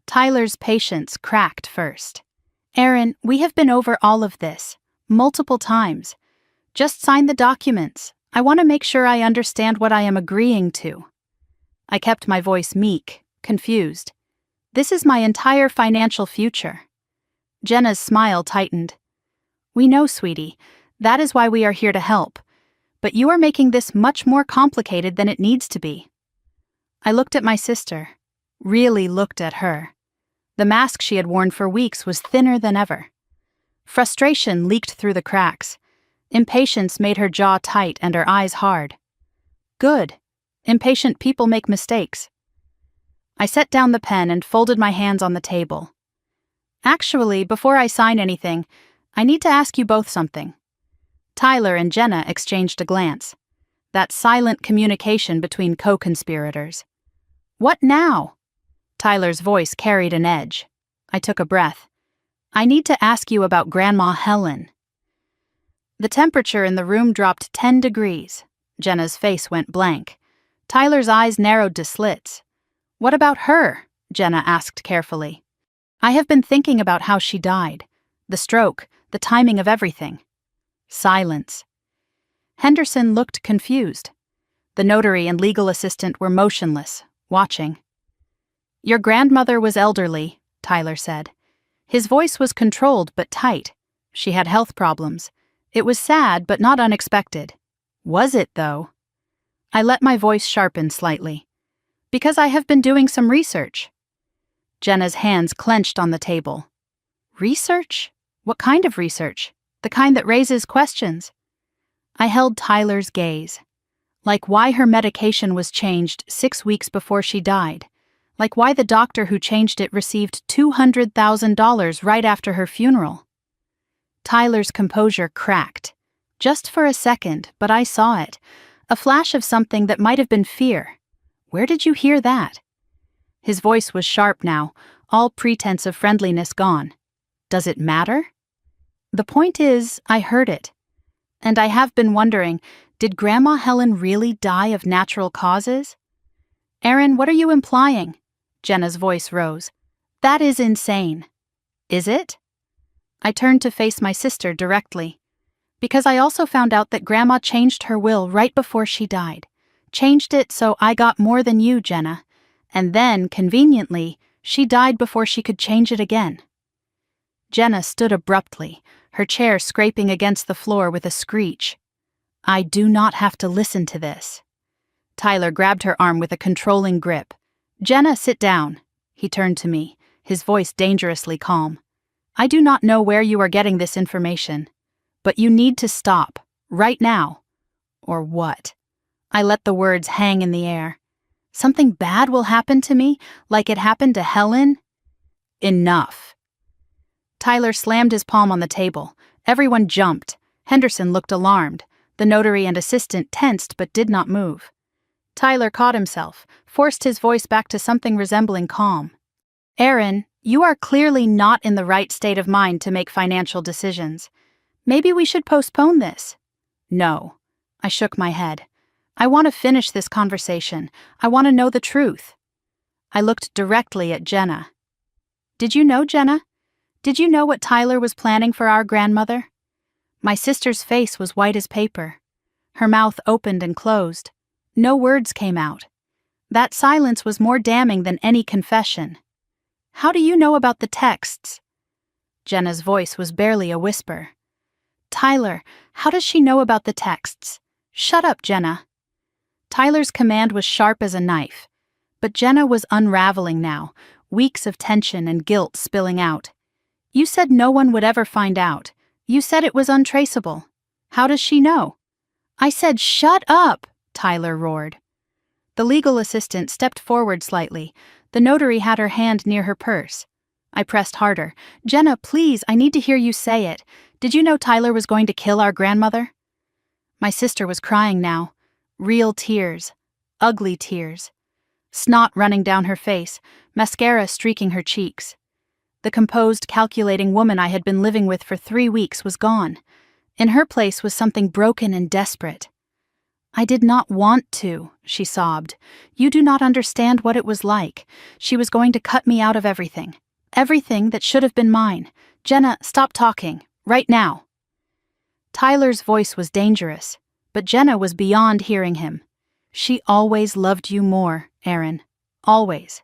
Tyler's patience cracked first. Aaron, we have been over all of this, multiple times. Just sign the documents. I want to make sure I understand what I am agreeing to. I kept my voice meek, confused. This is my entire financial future. Jenna's smile tightened. We know, sweetie. That is why we are here to help. But you are making this much more complicated than it needs to be. I looked at my sister, really looked at her. The mask she had worn for weeks was thinner than ever. Frustration leaked through the cracks. Impatience made her jaw tight and her eyes hard. Good. Impatient people make mistakes. I set down the pen and folded my hands on the table. Actually, before I sign anything, I need to ask you both something. Tyler and Jenna exchanged a glance. That silent communication between co-conspirators. What now? Tyler's voice carried an edge. I took a breath. I need to ask you about Grandma Helen. The temperature in the room dropped 10 degrees. Jenna's face went blank. Tyler's eyes narrowed to slits. What about her? Jenna asked carefully. I have been thinking about how she died. The stroke, the timing of everything. Silence. Henderson looked confused. The notary and legal assistant were motionless, watching. Your grandmother was elderly, Tyler said. His voice was controlled but tight. She had health problems. It was sad but not unexpected. Was it, though? I let my voice sharpen slightly. Because I have been doing some research. Jenna's hands clenched on the table. Research? What kind of research? The kind that raises questions. I held Tyler's gaze. Like why her medication was changed 6 weeks before she died. Like why the doctor who changed it received $200,000 right after her funeral. Tyler's composure cracked. Just for a second, but I saw it. A flash of something that might have been fear. Where did you hear that? His voice was sharp now, all pretense of friendliness gone. Does it matter? The point is, I heard it. And I have been wondering, did Grandma Helen really die of natural causes? Aaron, what are you implying? Jenna's voice rose. That is insane. Is it? I turned to face my sister directly. Because I also found out that Grandma changed her will right before she died. Changed it so I got more than you, Jenna. And then, conveniently, she died before she could change it again. Jenna stood abruptly, her chair scraping against the floor with a screech. I do not have to listen to this. Tyler grabbed her arm with a controlling grip. Jenna, sit down. He turned to me, his voice dangerously calm. I do not know where you are getting this information, but you need to stop, right now. Or what? I let the words hang in the air. Something bad will happen to me, like it happened to Helen? Enough. Tyler slammed his palm on the table. Everyone jumped. Henderson looked alarmed. The notary and assistant tensed but did not move. Tyler caught himself, forced his voice back to something resembling calm. Aaron, you are clearly not in the right state of mind to make financial decisions. Maybe we should postpone this. No. I shook my head. I want to finish this conversation. I want to know the truth. I looked directly at Jenna. Did you know, Jenna? Did you know what Tyler was planning for our grandmother? My sister's face was white as paper. Her mouth opened and closed. No words came out. That silence was more damning than any confession. How do you know about the texts? Jenna's voice was barely a whisper. Tyler, how does she know about the texts? Shut up, Jenna. Tyler's command was sharp as a knife. But Jenna was unraveling now, weeks of tension and guilt spilling out. You said no one would ever find out. You said it was untraceable. How does she know? I said, shut up, Tyler roared. The legal assistant stepped forward slightly. The notary had her hand near her purse. I pressed harder. Jenna, please, I need to hear you say it. Did you know Tyler was going to kill our grandmother? My sister was crying now. Real tears. Ugly tears. Snot running down her face, mascara streaking her cheeks. The composed, calculating woman I had been living with for 3 weeks was gone. In her place was something broken and desperate. I did not want to, she sobbed. You do not understand what it was like. She was going to cut me out of everything. Everything that should have been mine. Jenna, stop talking. Right now. Tyler's voice was dangerous, but Jenna was beyond hearing him. She always loved you more, Aaron. Always.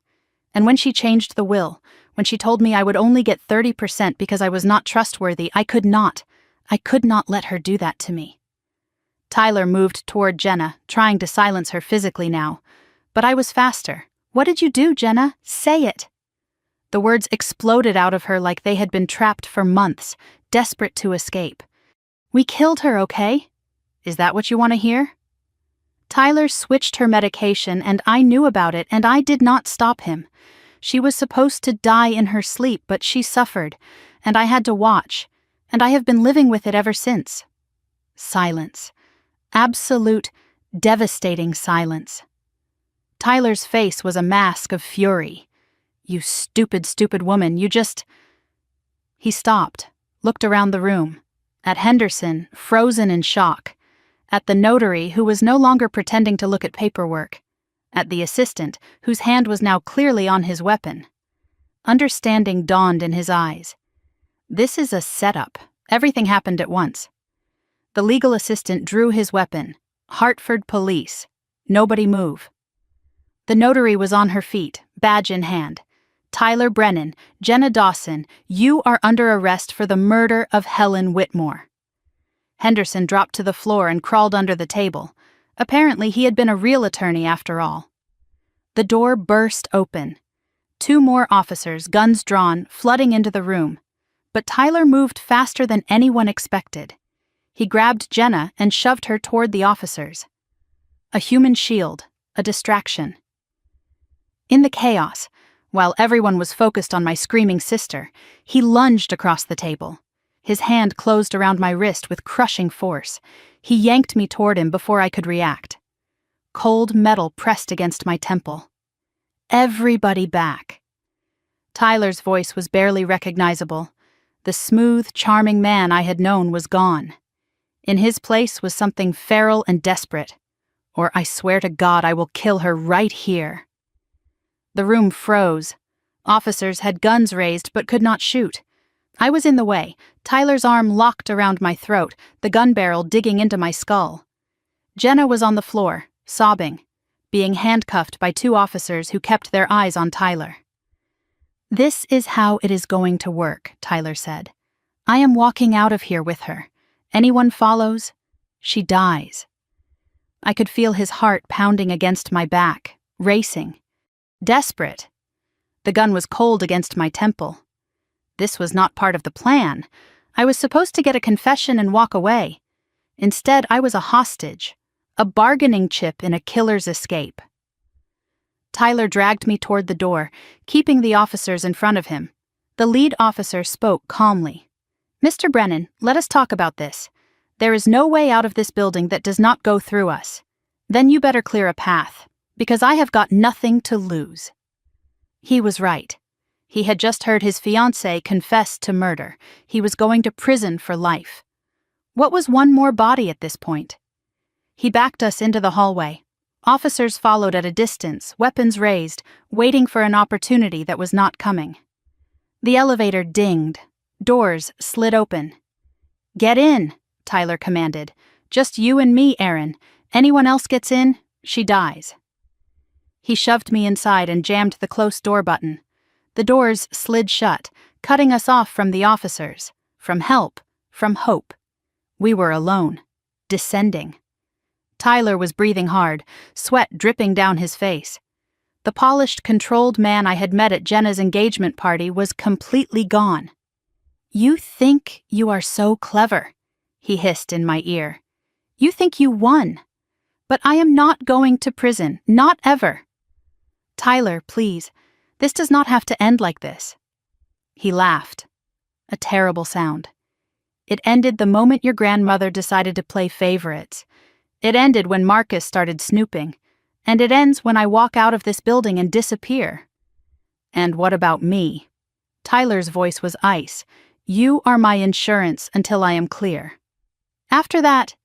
And when she changed the will, when she told me I would only get 30% because I was not trustworthy, I could not let her do that to me. Tyler moved toward Jenna, trying to silence her physically now. But I was faster. What did you do, Jenna? Say it. The words exploded out of her like they had been trapped for months, desperate to escape. We killed her, okay? Is that what you want to hear? Tyler switched her medication and I knew about it and I did not stop him. She was supposed to die in her sleep, but she suffered, and I had to watch, and I have been living with it ever since. Silence. Absolute, devastating silence. Tyler's face was a mask of fury. You stupid, stupid woman, you just... He stopped, looked around the room, at Henderson, frozen in shock, at the notary, who was no longer pretending to look at paperwork, at the assistant, whose hand was now clearly on his weapon. Understanding dawned in his eyes. This is a setup. Everything happened at once. The legal assistant drew his weapon. Hartford police. Nobody move. The notary was on her feet, badge in hand. Tyler Brennan, Jenna Dawson, you are under arrest for the murder of Helen Whitmore. Henderson dropped to the floor and crawled under the table. Apparently he had been a real attorney after all. The door burst open. 2 more officers, guns drawn, flooding into the room. But Tyler moved faster than anyone expected. He grabbed Jenna and shoved her toward the officers. A human shield, a distraction. In the chaos, while everyone was focused on my screaming sister, he lunged across the table. His hand closed around my wrist with crushing force. He yanked me toward him before I could react. Cold metal pressed against my temple. Everybody back. Tyler's voice was barely recognizable. The smooth, charming man I had known was gone. In his place was something feral and desperate. Or I swear to God I will kill her right here. The room froze. Officers had guns raised but could not shoot. I was in the way, Tyler's arm locked around my throat, the gun barrel digging into my skull. Jenna was on the floor, sobbing, being handcuffed by 2 officers who kept their eyes on Tyler. This is how it is going to work, Tyler said. I am walking out of here with her. Anyone follows, she dies. I could feel his heart pounding against my back, racing. Desperate. The gun was cold against my temple. This was not part of the plan. I was supposed to get a confession and walk away. Instead, I was a hostage, a bargaining chip in a killer's escape. Tyler dragged me toward the door, keeping the officers in front of him. The lead officer spoke calmly. "Mr. Brennan, let us talk about this. There is no way out of this building that does not go through us. Then you better clear a path, because I have got nothing to lose." He was right. He had just heard his fiancée confess to murder. He was going to prison for life. What was one more body at this point? He backed us into the hallway. Officers followed at a distance, weapons raised, waiting for an opportunity that was not coming. The elevator dinged. Doors slid open. "Get in," Tyler commanded. "Just you and me, Aaron. Anyone else gets in, she dies." He shoved me inside and jammed the close door button. The doors slid shut, cutting us off from the officers, from help, from hope. We were alone, descending. Tyler was breathing hard, sweat dripping down his face. The polished, controlled man I had met at Jenna's engagement party was completely gone. "You think you are so clever," he hissed in my ear. "You think you won. But I am not going to prison, not ever." "Tyler, please, this does not have to end like this." He laughed. A terrible sound. "It ended the moment your grandmother decided to play favorites. It ended when Marcus started snooping. And it ends when I walk out of this building and disappear." "And what about me?" Tyler's voice was ice. "You are my insurance until I am clear. After that..."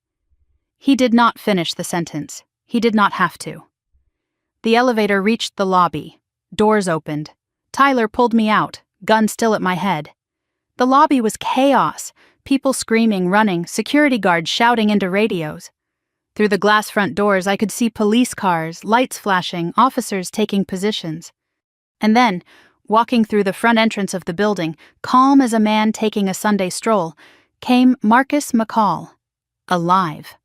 He did not finish the sentence. He did not have to. The elevator reached the lobby. Doors opened. Tyler pulled me out, gun still at my head. The lobby was chaos. People screaming, running, security guards shouting into radios. Through the glass front doors, I could see police cars, lights flashing, officers taking positions. And then, walking through the front entrance of the building, calm as a man taking a Sunday stroll, came Marcus McCall. Alive.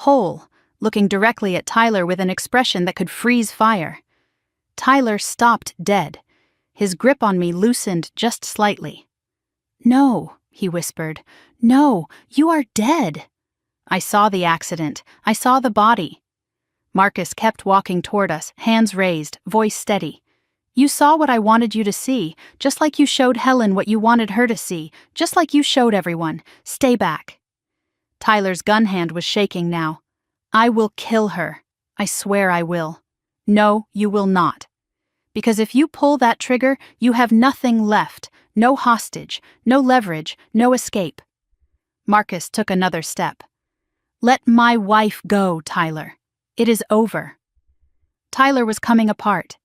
Whole, looking directly at Tyler with an expression that could freeze fire. Tyler stopped dead. His grip on me loosened just slightly. "No," he whispered. "No, you are dead." I saw the accident. I saw the body. Marcus kept walking toward us, hands raised, voice steady. "You saw what I wanted you to see, just like you showed Helen what you wanted her to see, just like you showed everyone. Stay back." Tyler's gun hand was shaking now. "I will kill her. I swear I will." "No, you will not. Because if you pull that trigger, you have nothing left. No hostage, no leverage, no escape." Marcus took another step. "Let my wife go, Tyler. It is over." Tyler was coming apart.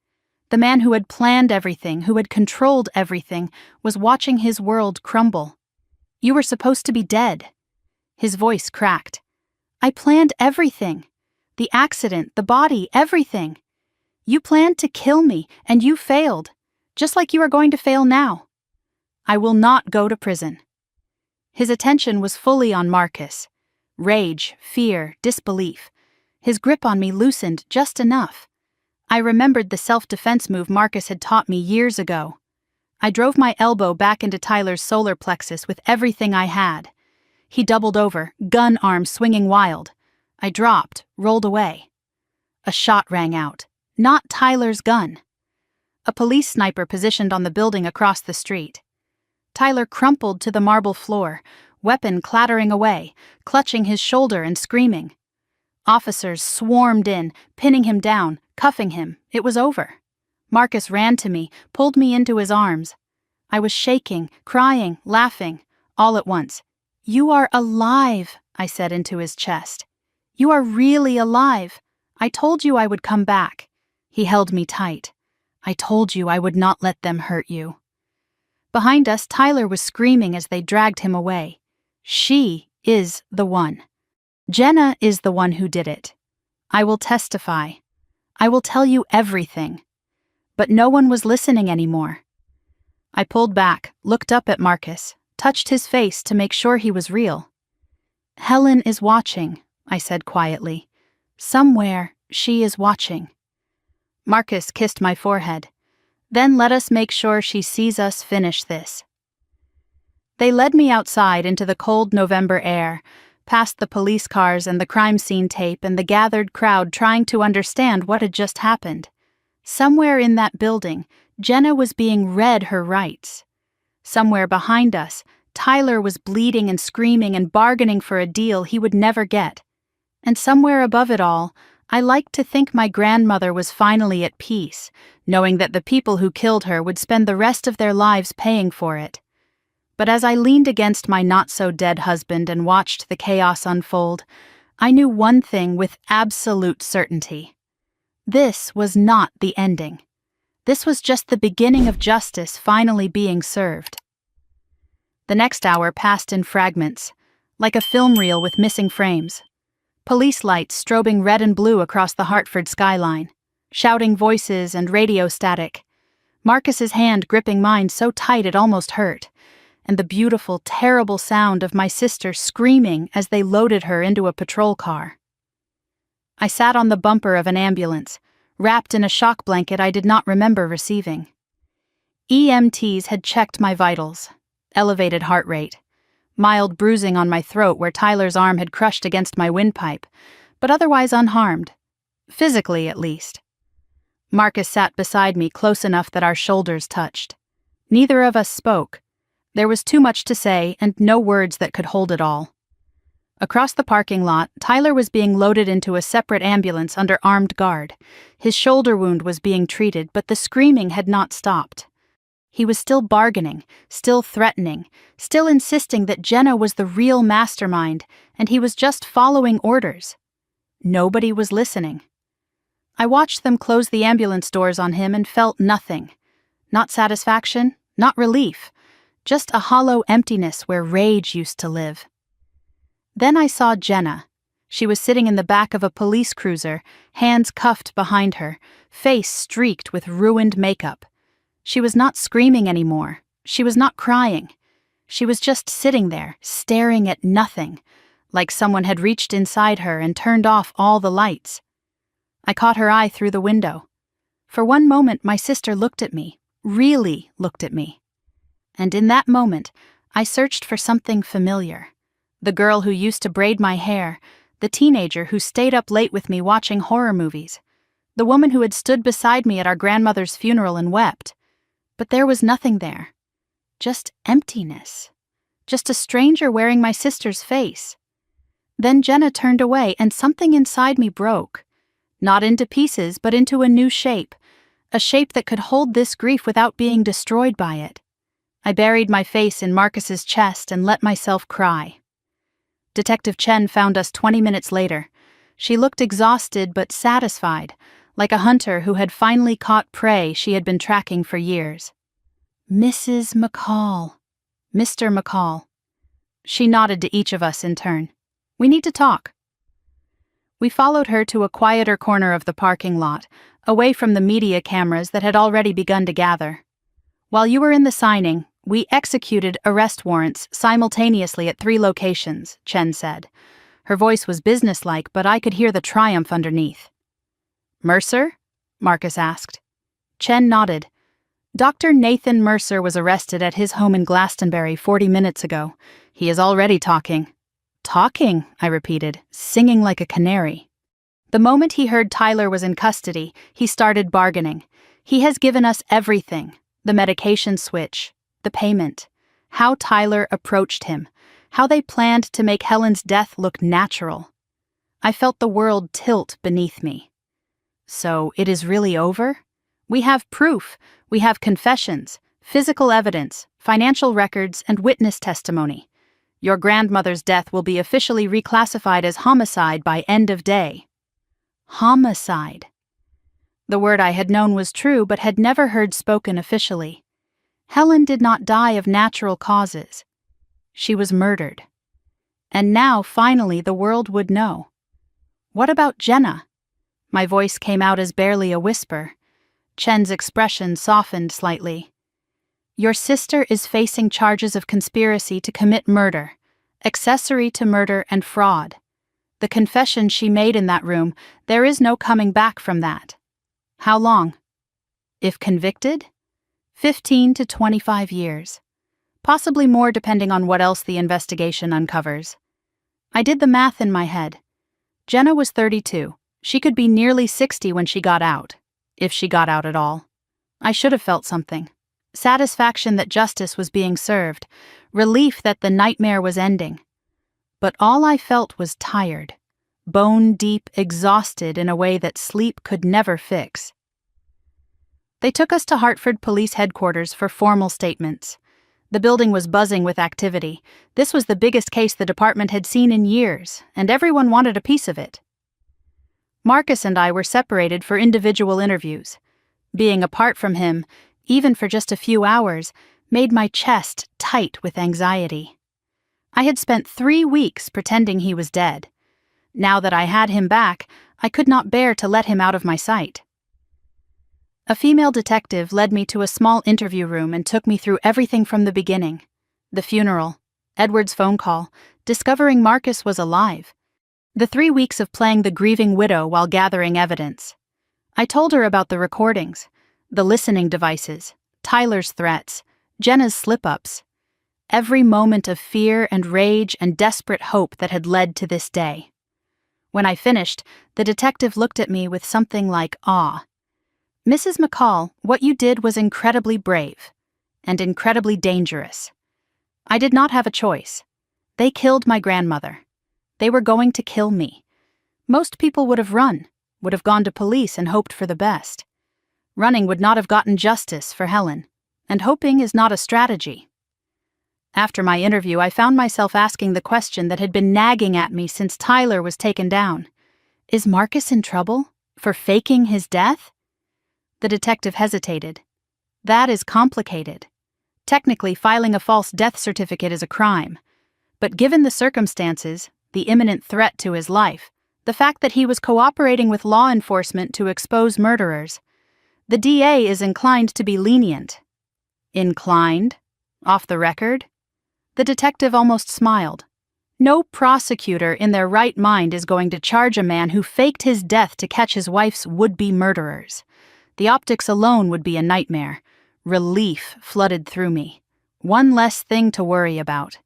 The man who had planned everything, who had controlled everything, was watching his world crumble. "You were supposed to be dead." His voice cracked. "I planned everything. The accident, the body, everything. You planned to kill me, and you failed, just like you are going to fail now. I will not go to prison." His attention was fully on Marcus. Rage, fear, disbelief. His grip on me loosened just enough. I remembered the self-defense move Marcus had taught me years ago. I drove my elbow back into Tyler's solar plexus with everything I had. He doubled over, gun arm swinging wild. I dropped, rolled away. A shot rang out. Not Tyler's gun. A police sniper positioned on the building across the street. Tyler crumpled to the marble floor, weapon clattering away, clutching his shoulder and screaming. Officers swarmed in, pinning him down, cuffing him. It was over. Marcus ran to me, pulled me into his arms. I was shaking, crying, laughing, all at once. "You are alive," I said into his chest. "You are really alive. I told you I would come back." He held me tight. "I told you I would not let them hurt you." Behind us, Tyler was screaming as they dragged him away. "She is the one. Jenna is the one who did it. I will testify. I will tell you everything." But no one was listening anymore. I pulled back, looked up at Marcus, touched his face to make sure he was real. "Helen is watching," I said quietly. "Somewhere she is watching." Marcus kissed my forehead. "Then let us make sure she sees us finish this." They led me outside into the cold November air, past the police cars and the crime scene tape and the gathered crowd trying to understand what had just happened. Somewhere in that building, Jenna was being read her rights. Somewhere behind us, Tyler was bleeding and screaming and bargaining for a deal he would never get. And somewhere above it all, I liked to think my grandmother was finally at peace, knowing that the people who killed her would spend the rest of their lives paying for it. But as I leaned against my not-so-dead husband and watched the chaos unfold, I knew one thing with absolute certainty. This was not the ending. This was just the beginning of justice finally being served. The next hour passed in fragments, like a film reel with missing frames. Police lights strobing red and blue across the Hartford skyline, shouting voices and radio static. Marcus's hand gripping mine so tight it almost hurt, and the beautiful, terrible sound of my sister screaming as they loaded her into a patrol car. I sat on the bumper of an ambulance, wrapped in a shock blanket I did not remember receiving. EMTs had checked my vitals, elevated heart rate, mild bruising on my throat where Tyler's arm had crushed against my windpipe, but otherwise unharmed, physically at least. Marcus sat beside me close enough that our shoulders touched. Neither of us spoke. There was too much to say and no words that could hold it all. Across the parking lot, Tyler was being loaded into a separate ambulance under armed guard. His shoulder wound was being treated, but the screaming had not stopped. He was still bargaining, still threatening, still insisting that Jenna was the real mastermind, and he was just following orders. Nobody was listening. I watched them close the ambulance doors on him and felt nothing. Not satisfaction, not relief. Just a hollow emptiness where rage used to live. Then I saw Jenna. She was sitting in the back of a police cruiser, hands cuffed behind her, face streaked with ruined makeup. She was not screaming anymore. She was not crying. She was just sitting there, staring at nothing, like someone had reached inside her and turned off all the lights. I caught her eye through the window. For one moment, my sister looked at me, really looked at me. And in that moment, I searched for something familiar. The girl who used to braid my hair, the teenager who stayed up late with me watching horror movies, the woman who had stood beside me at our grandmother's funeral and wept. But there was nothing there. Just emptiness. Just a stranger wearing my sister's face. Then Jenna turned away and something inside me broke. Not into pieces, but into a new shape. A shape that could hold this grief without being destroyed by it. I buried my face in Marcus's chest and let myself cry. Detective Chen found us 20 minutes later. She looked exhausted but satisfied, like a hunter who had finally caught prey she had been tracking for years. Mrs. McCall. Mr. McCall. She nodded to each of us in turn. We need to talk. We followed her to a quieter corner of the parking lot, away from the media cameras that had already begun to gather. While you were in the signing, we executed arrest warrants simultaneously at 3 locations, Chen said. Her voice was businesslike, but I could hear the triumph underneath. Mercer? Marcus asked. Chen nodded. Dr. Nathan Mercer was arrested at his home in Glastonbury 40 minutes ago. He is already talking. Talking, I repeated, singing like a canary. The moment he heard Tyler was in custody, he started bargaining. He has given us everything. The medication switch, the payment, how Tyler approached him, how they planned to make Helen's death look natural. I felt the world tilt beneath me. So it is really over? We have proof, we have confessions, physical evidence, financial records, and witness testimony. Your grandmother's death will be officially reclassified as homicide by end of day. Homicide. The word I had known was true but had never heard spoken officially. Helen did not die of natural causes. She was murdered. And now, finally, the world would know. What about Jenna? My voice came out as barely a whisper. Chen's expression softened slightly. Your sister is facing charges of conspiracy to commit murder, accessory to murder and fraud. The confession she made in that room, there is no coming back from that. How long? If convicted? 15 to 25 years. possibly more depending on what else the investigation uncovers. I did the math in my head. Jenna was 32. She could be nearly 60 when she got out, if she got out at all. I should have felt something. Satisfaction that justice was being served, relief that the nightmare was ending. But all I felt was tired, bone-deep, exhausted in a way that sleep could never fix. They took us to Hartford Police Headquarters for formal statements. The building was buzzing with activity. This was the biggest case the department had seen in years, and everyone wanted a piece of it. Marcus and I were separated for individual interviews. Being apart from him, even for just a few hours, made my chest tight with anxiety. I had spent 3 weeks pretending he was dead. Now that I had him back, I could not bear to let him out of my sight. A female detective led me to a small interview room and took me through everything from the beginning. The funeral, Edward's phone call, discovering Marcus was alive. The 3 weeks of playing the grieving widow while gathering evidence. I told her about the recordings, the listening devices, Tyler's threats, Jenna's slip-ups. Every moment of fear and rage and desperate hope that had led to this day. When I finished, the detective looked at me with something like awe. "Mrs. McCall, what you did was incredibly brave and incredibly dangerous. I did not have a choice. They killed my grandmother. They were going to kill me. Most people would have run, would have gone to police and hoped for the best. Running would not have gotten justice for Helen, and hoping is not a strategy." After my interview, I found myself asking the question that had been nagging at me since Tyler was taken down. Is Marcus in trouble for faking his death? The detective hesitated. That is complicated. Technically, filing a false death certificate is a crime. But given the circumstances, the imminent threat to his life, the fact that he was cooperating with law enforcement to expose murderers, the DA is inclined to be lenient. Inclined? Off the record? The detective almost smiled. No prosecutor in their right mind is going to charge a man who faked his death to catch his wife's would-be murderers. The optics alone would be a nightmare. Relief flooded through me. One less thing to worry about.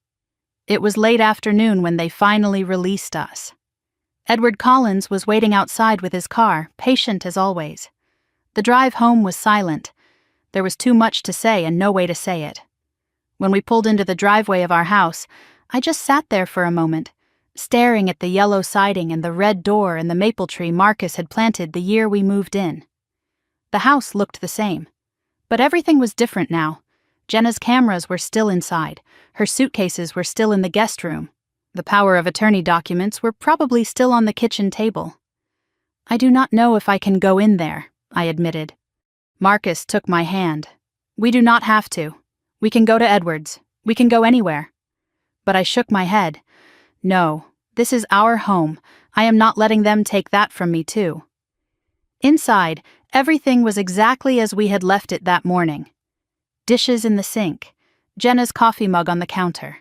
It was late afternoon when they finally released us. Edward Collins was waiting outside with his car, patient as always. The drive home was silent. There was too much to say and no way to say it. When we pulled into the driveway of our house, I just sat there for a moment, staring at the yellow siding and the red door and the maple tree Marcus had planted the year we moved in. The house looked the same, but everything was different now. Jenna's cameras were still inside, her suitcases were still in the guest room. The power of attorney documents were probably still on the kitchen table. "I do not know if I can go in there," I admitted. Marcus took my hand. "We do not have to. We can go to Edward's. We can go anywhere." But I shook my head. "No, this is our home. I am not letting them take that from me too." Inside, everything was exactly as we had left it that morning. Dishes in the sink, Jenna's coffee mug on the counter,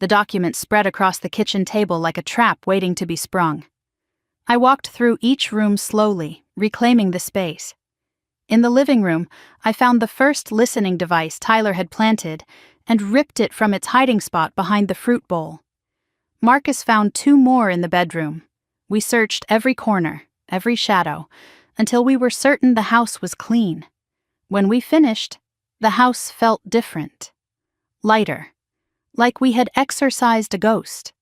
the documents spread across the kitchen table like a trap waiting to be sprung. I walked through each room slowly, reclaiming the space. In the living room, I found the first listening device Tyler had planted and ripped it from its hiding spot behind the fruit bowl. Marcus found 2 more in the bedroom. We searched every corner, every shadow, until we were certain the house was clean. When we finished, the house felt different. Lighter. Like we had exorcised a ghost.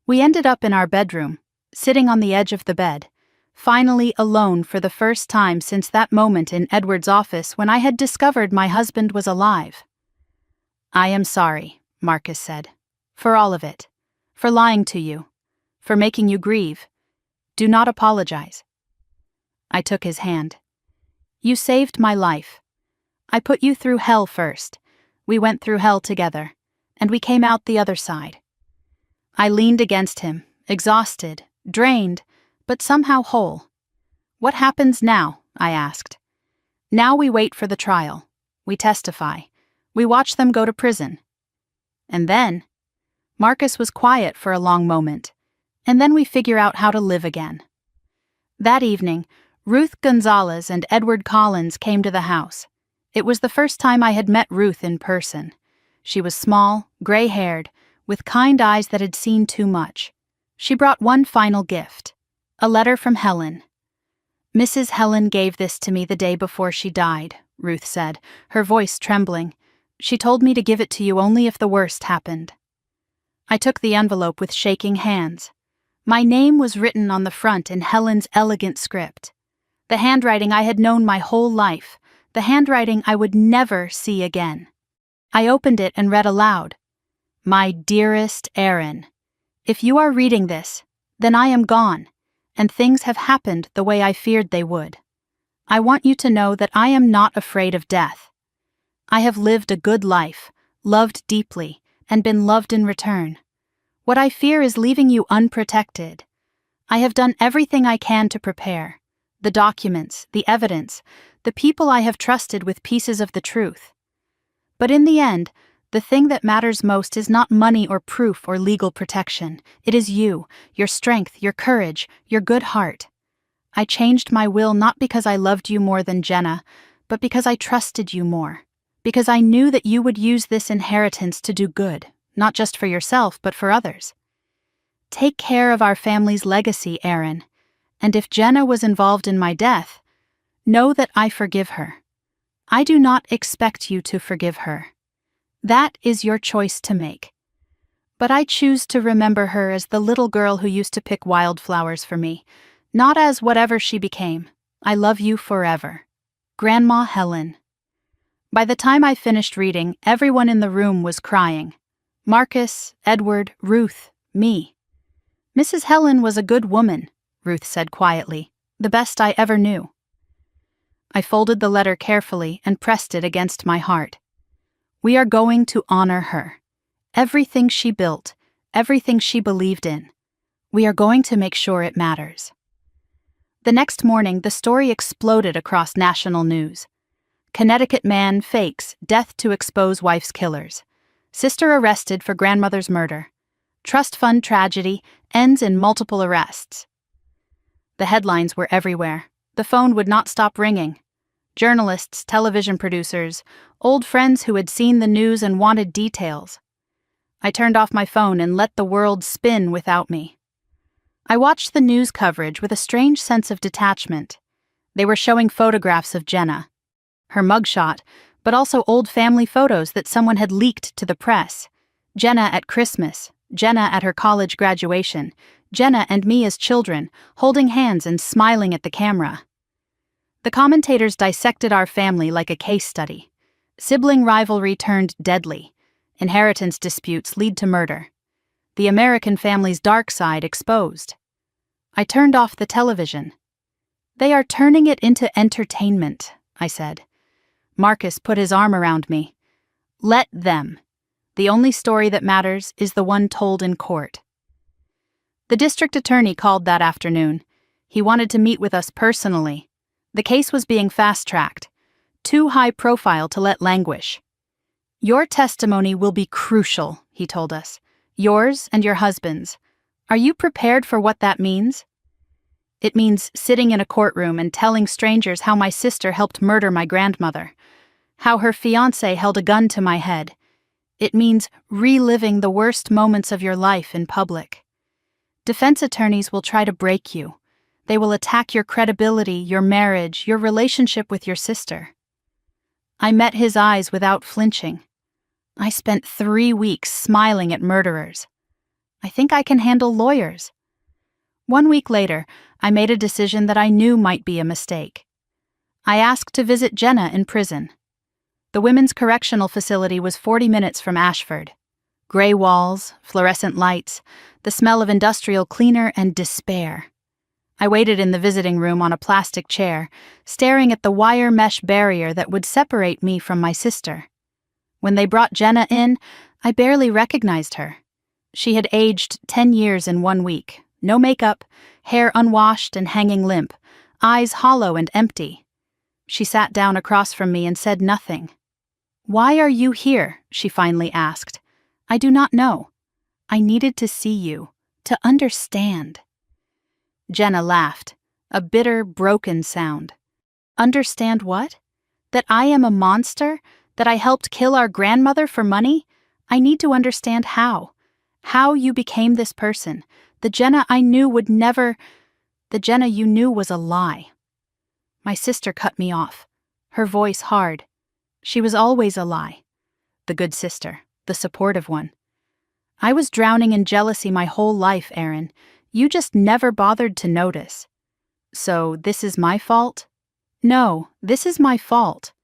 We ended up in our bedroom, sitting on the edge of the bed, finally alone for the first time since that moment in Edward's office when I had discovered my husband was alive. "I am sorry," Marcus said, "for all of it, for lying to you, for making you grieve. Do not apologize." I took his hand. "You saved my life. I put you through hell first. We went through hell together, and we came out the other side." I leaned against him, exhausted, drained, but somehow whole. "What happens now?" I asked. "Now we wait for the trial. We testify. We watch them go to prison. And then?" Marcus was quiet for a long moment. "And then we figure out how to live again." That evening, Ruth Gonzalez and Edward Collins came to the house. It was the first time I had met Ruth in person. She was small, gray-haired, with kind eyes that had seen too much. She brought one final gift, a letter from Helen. "Mrs. Helen gave this to me the day before she died," Ruth said, her voice trembling. "She told me to give it to you only if the worst happened." I took the envelope with shaking hands. My name was written on the front in Helen's elegant script. The handwriting I had known my whole life, the handwriting I would never see again. I opened it and read aloud. "My dearest Aaron, if you are reading this, then I am gone, and things have happened the way I feared they would. I want you to know that I am not afraid of death. I have lived a good life, loved deeply, and been loved in return. What I fear is leaving you unprotected. I have done everything I can to prepare. The documents, the evidence, the people I have trusted with pieces of the truth. But in the end, the thing that matters most is not money or proof or legal protection. It is you, your strength, your courage, your good heart. I changed my will not because I loved you more than Jenna, but because I trusted you more. Because I knew that you would use this inheritance to do good, not just for yourself, but for others. Take care of our family's legacy, Aaron, and if Jenna was involved in my death, know that I forgive her. I do not expect you to forgive her. That is your choice to make. But I choose to remember her as the little girl who used to pick wildflowers for me, not as whatever she became. I love you forever. Grandma Helen." By the time I finished reading, everyone in the room was crying. Marcus, Edward, Ruth, me. "Mrs. Helen was a good woman," Ruth said quietly, "the best I ever knew." I folded the letter carefully and pressed it against my heart. We are going to honor her. Everything she built, everything she believed in. We are going to make sure it matters. The next morning, the story exploded across national news. Connecticut man fakes death to expose wife's killers. Sister arrested for grandmother's murder. Trust fund tragedy ends in multiple arrests. The headlines were everywhere. The phone would not stop ringing. Journalists, television producers, old friends who had seen the news and wanted details. I turned off my phone and let the world spin without me. I watched the news coverage with a strange sense of detachment. They were showing photographs of Jenna, her mugshot, but also old family photos that someone had leaked to the press. Jenna at Christmas, Jenna at her college graduation, Jenna and me as children, holding hands and smiling at the camera. The commentators dissected our family like a case study. Sibling rivalry turned deadly. Inheritance disputes lead to murder. The American family's dark side exposed. I turned off the television. "They are turning it into entertainment," I said. Marcus put his arm around me. "Let them. The only story that matters is the one told in court." The district attorney called that afternoon. He wanted to meet with us personally. The case was being fast-tracked, too high profile to let languish. "Your testimony will be crucial," he told us. "Yours and your husband's. Are you prepared for what that means?" "It means sitting in a courtroom and telling strangers how my sister helped murder my grandmother, how her fiancé held a gun to my head. It means reliving the worst moments of your life in public. Defense attorneys will try to break you. They will attack your credibility, your marriage, your relationship with your sister." I met his eyes without flinching. I spent 3 weeks smiling at murderers. I think I can handle lawyers. 1 week later, I made a decision that I knew might be a mistake. I asked to visit Jenna in prison. The women's correctional facility was 40 minutes from Ashford. Gray walls, fluorescent lights, the smell of industrial cleaner, and despair. I waited in the visiting room on a plastic chair, staring at the wire mesh barrier that would separate me from my sister. When they brought Jenna in, I barely recognized her. She had aged 10 years in 1 week. No makeup, hair unwashed and hanging limp, eyes hollow and empty. She sat down across from me and said nothing. "Why are you here?" she finally asked. "I do not know. I needed to see you, to understand." Jenna laughed, a bitter, broken sound. "Understand what? That I am a monster? That I helped kill our grandmother for money? I need to understand how. How you became this person. The Jenna I knew would never... The Jenna you knew was a lie. My sister cut me off, her voice hard. She was always a lie. The good sister, the supportive one. I was drowning in jealousy my whole life, Aaron. You just never bothered to notice. So, this is my fault? No, this is my fault.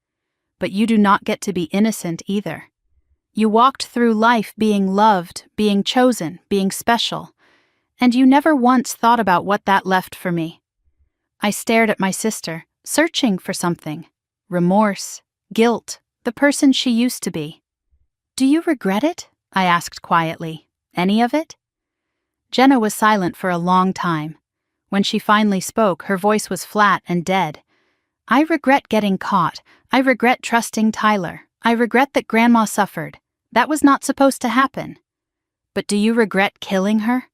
But you do not get to be innocent either. You walked through life being loved, being chosen, being special, and you never once thought about what that left for me. I stared at my sister, searching for something. Remorse, guilt, the person she used to be. Do you regret it? I asked quietly. Any of it? Jenna was silent for a long time. When she finally spoke, her voice was flat and dead. I regret getting caught. I regret trusting Tyler. I regret that Grandma suffered. That was not supposed to happen. But do you regret killing her?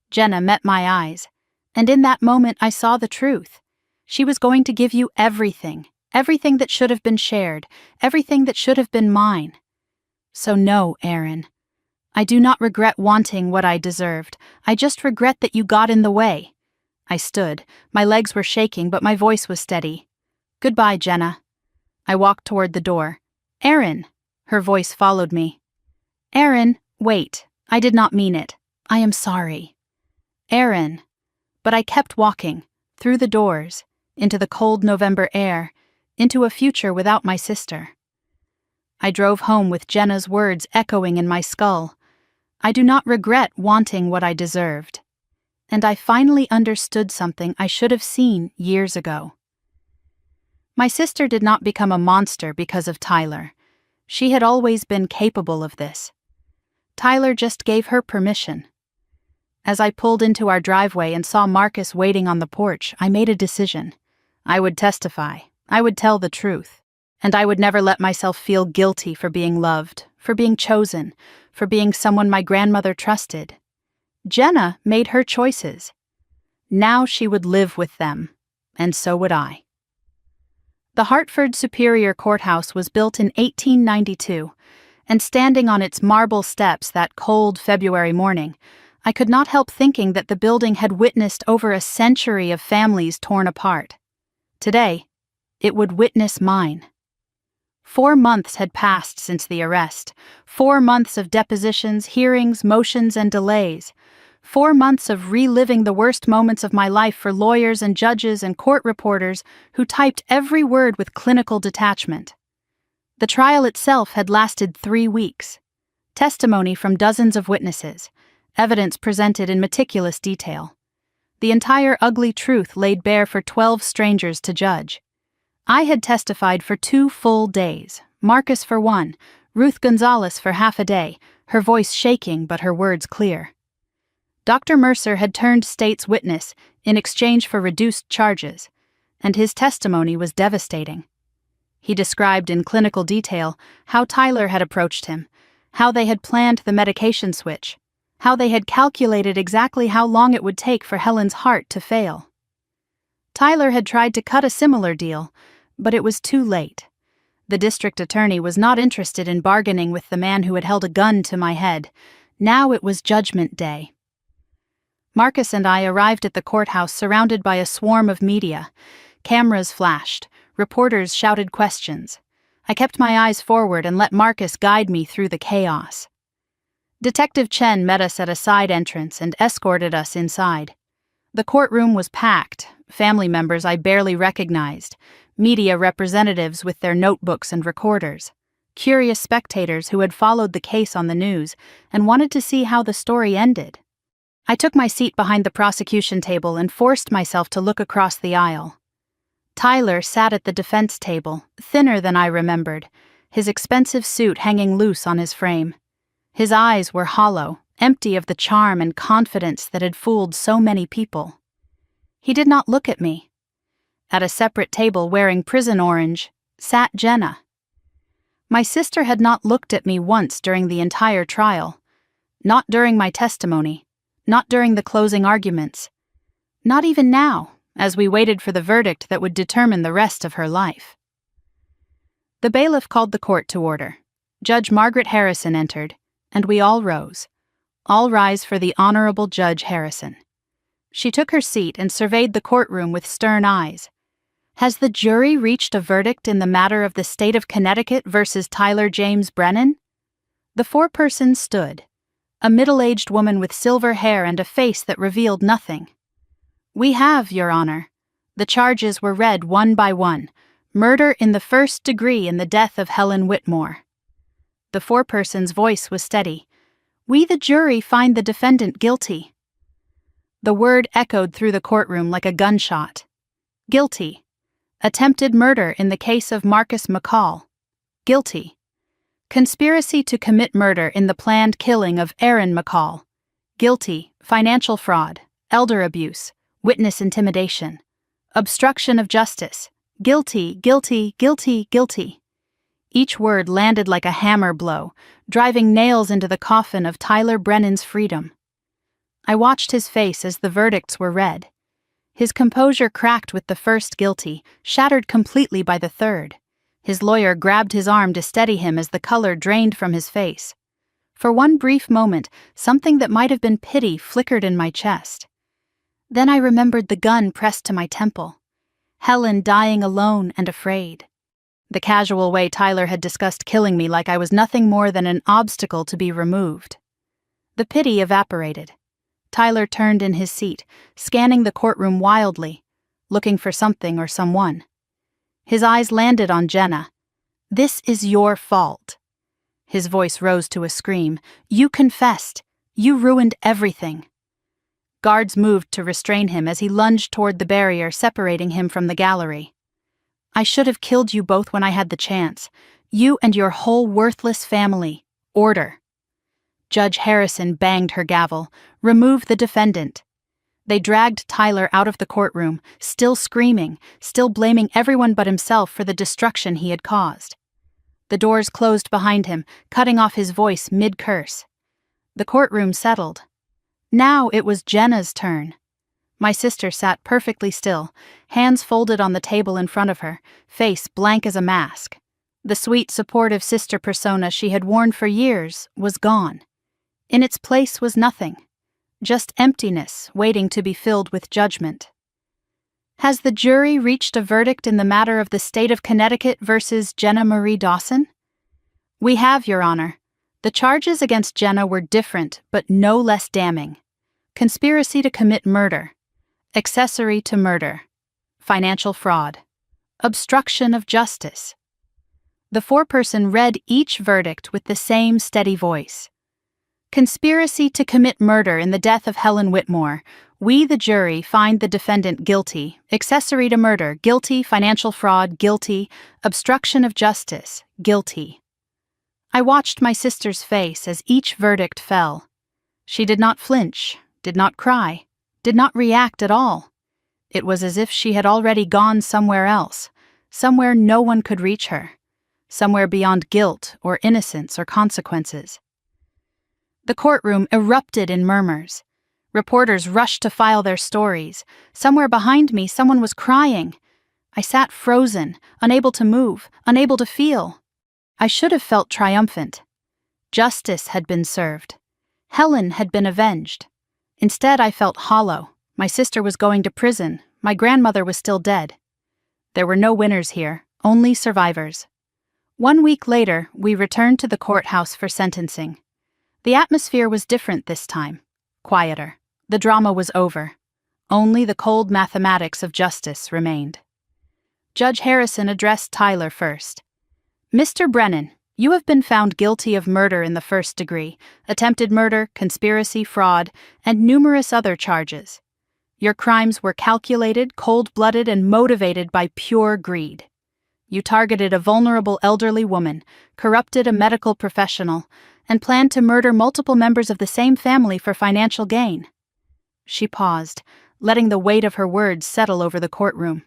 Jenna met my eyes, and in that moment I saw the truth. She was going to give you everything, everything that should have been shared, everything that should have been mine. So no, Aaron. I do not regret wanting what I deserved. I just regret that you got in the way. I stood. My legs were shaking, but my voice was steady. Goodbye, Jenna. I walked toward the door. Aaron! Her voice followed me. Aaron, wait. I did not mean it. I am sorry. Aaron. But I kept walking, through the doors, into the cold November air, into a future without my sister. I drove home with Jenna's words echoing in my skull. I do not regret wanting what I deserved. And I finally understood something I should have seen years ago. My sister did not become a monster because of Tyler. She had always been capable of this. Tyler just gave her permission. As I pulled into our driveway and saw Marcus waiting on the porch, I made a decision. I would testify. I would tell the truth. And I would never let myself feel guilty for being loved, for being chosen, for being someone my grandmother trusted. Jenna made her choices. Now she would live with them, and so would I. The Hartford Superior Courthouse was built in 1892, and standing on its marble steps that cold February morning, I could not help thinking that the building had witnessed over a century of families torn apart. Today, it would witness mine. 4 months had passed since the arrest. 4 months of depositions, hearings, motions, and delays. 4 months of reliving the worst moments of my life for lawyers and judges and court reporters who typed every word with clinical detachment. The trial itself had lasted 3 weeks. Testimony from dozens of witnesses. Evidence presented in meticulous detail. The entire ugly truth laid bare for 12 strangers to judge. I had testified for 2 full days, Marcus for 1, Ruth Gonzalez for half a day, her voice shaking but her words clear. Dr. Mercer had turned state's witness in exchange for reduced charges, and his testimony was devastating. He described in clinical detail how Tyler had approached him, how they had planned the medication switch, how they had calculated exactly how long it would take for Helen's heart to fail. Tyler had tried to cut a similar deal, but it was too late. The district attorney was not interested in bargaining with the man who had held a gun to my head. Now it was Judgment Day. Marcus and I arrived at the courthouse surrounded by a swarm of media. Cameras flashed. Reporters shouted questions. I kept my eyes forward and let Marcus guide me through the chaos. Detective Chen met us at a side entrance and escorted us inside. The courtroom was packed, family members I barely recognized, media representatives with their notebooks and recorders, curious spectators who had followed the case on the news and wanted to see how the story ended. I took my seat behind the prosecution table and forced myself to look across the aisle. Tyler sat at the defense table, thinner than I remembered, his expensive suit hanging loose on his frame. His eyes were hollow, empty of the charm and confidence that had fooled so many people. He did not look at me. At a separate table wearing prison orange sat Jenna. My sister had not looked at me once during the entire trial. Not during my testimony. Not during the closing arguments. Not even now, as we waited for the verdict that would determine the rest of her life. The bailiff called the court to order. Judge Margaret Harrison entered, and we all rose. All rise for the Honorable Judge Harrison. She took her seat and surveyed the courtroom with stern eyes. Has the jury reached a verdict in the matter of the state of Connecticut versus Tyler James Brennan? The foreperson stood, a middle-aged woman with silver hair and a face that revealed nothing. We have, Your Honor. The charges were read one by one. Murder in the first degree in the death of Helen Whitmore. The foreperson's voice was steady. We, the jury, find the defendant guilty. The word echoed through the courtroom like a gunshot. Guilty. Attempted murder in the case of Marcus McCall. Guilty. Conspiracy to commit murder in the planned killing of Aaron McCall. Guilty. Financial fraud, elder abuse, witness intimidation. Obstruction of justice. Guilty, guilty, guilty, guilty. Each word landed like a hammer blow, driving nails into the coffin of Tyler Brennan's freedom. I watched his face as the verdicts were read. His composure cracked with the first guilty, shattered completely by the third. His lawyer grabbed his arm to steady him as the color drained from his face. For one brief moment, something that might have been pity flickered in my chest. Then I remembered the gun pressed to my temple. Helen dying alone and afraid. The casual way Tyler had discussed killing me like I was nothing more than an obstacle to be removed. The pity evaporated. Tyler turned in his seat, scanning the courtroom wildly, looking for something or someone. His eyes landed on Jenna. This is your fault. His voice rose to a scream. You confessed. You ruined everything. Guards moved to restrain him as he lunged toward the barrier separating him from the gallery. I should have killed you both when I had the chance. You and your whole worthless family. Order. Judge Harrison banged her gavel. Remove the defendant. They dragged Tyler out of the courtroom, still screaming, still blaming everyone but himself for the destruction he had caused. The doors closed behind him, cutting off his voice mid-curse. The courtroom settled. Now it was Jenna's turn. My sister sat perfectly still, hands folded on the table in front of her, face blank as a mask. The sweet, supportive sister persona she had worn for years was gone. In its place was nothing, just emptiness waiting to be filled with judgment. Has the jury reached a verdict in the matter of the state of Connecticut versus Jenna Marie Dawson? We have, Your Honor. The charges against Jenna were different but no less damning. Conspiracy to commit murder. Accessory to murder. Financial fraud. Obstruction of justice. The foreperson read each verdict with the same steady voice. Conspiracy to commit murder in the death of Helen Whitmore. We, the jury, find the defendant guilty. Accessory to murder, guilty. Financial fraud, guilty. Obstruction of justice, guilty. I watched my sister's face as each verdict fell. She did not flinch, did not cry, did not react at all. It was as if she had already gone somewhere else, somewhere no one could reach her, somewhere beyond guilt or innocence or consequences. The courtroom erupted in murmurs. Reporters rushed to file their stories. Somewhere behind me, someone was crying. I sat frozen, unable to move, unable to feel. I should have felt triumphant. Justice had been served. Helen had been avenged. Instead, I felt hollow. My sister was going to prison. My grandmother was still dead. There were no winners here, only survivors. 1 week later, we returned to the courthouse for sentencing. The atmosphere was different this time, quieter. The drama was over. Only the cold mathematics of justice remained. Judge Harrison addressed Tyler first. Mr. Brennan, you have been found guilty of murder in the first degree, attempted murder, conspiracy, fraud, and numerous other charges. Your crimes were calculated, cold-blooded, and motivated by pure greed. You targeted a vulnerable elderly woman, corrupted a medical professional, and planned to murder multiple members of the same family for financial gain. She paused, letting the weight of her words settle over the courtroom.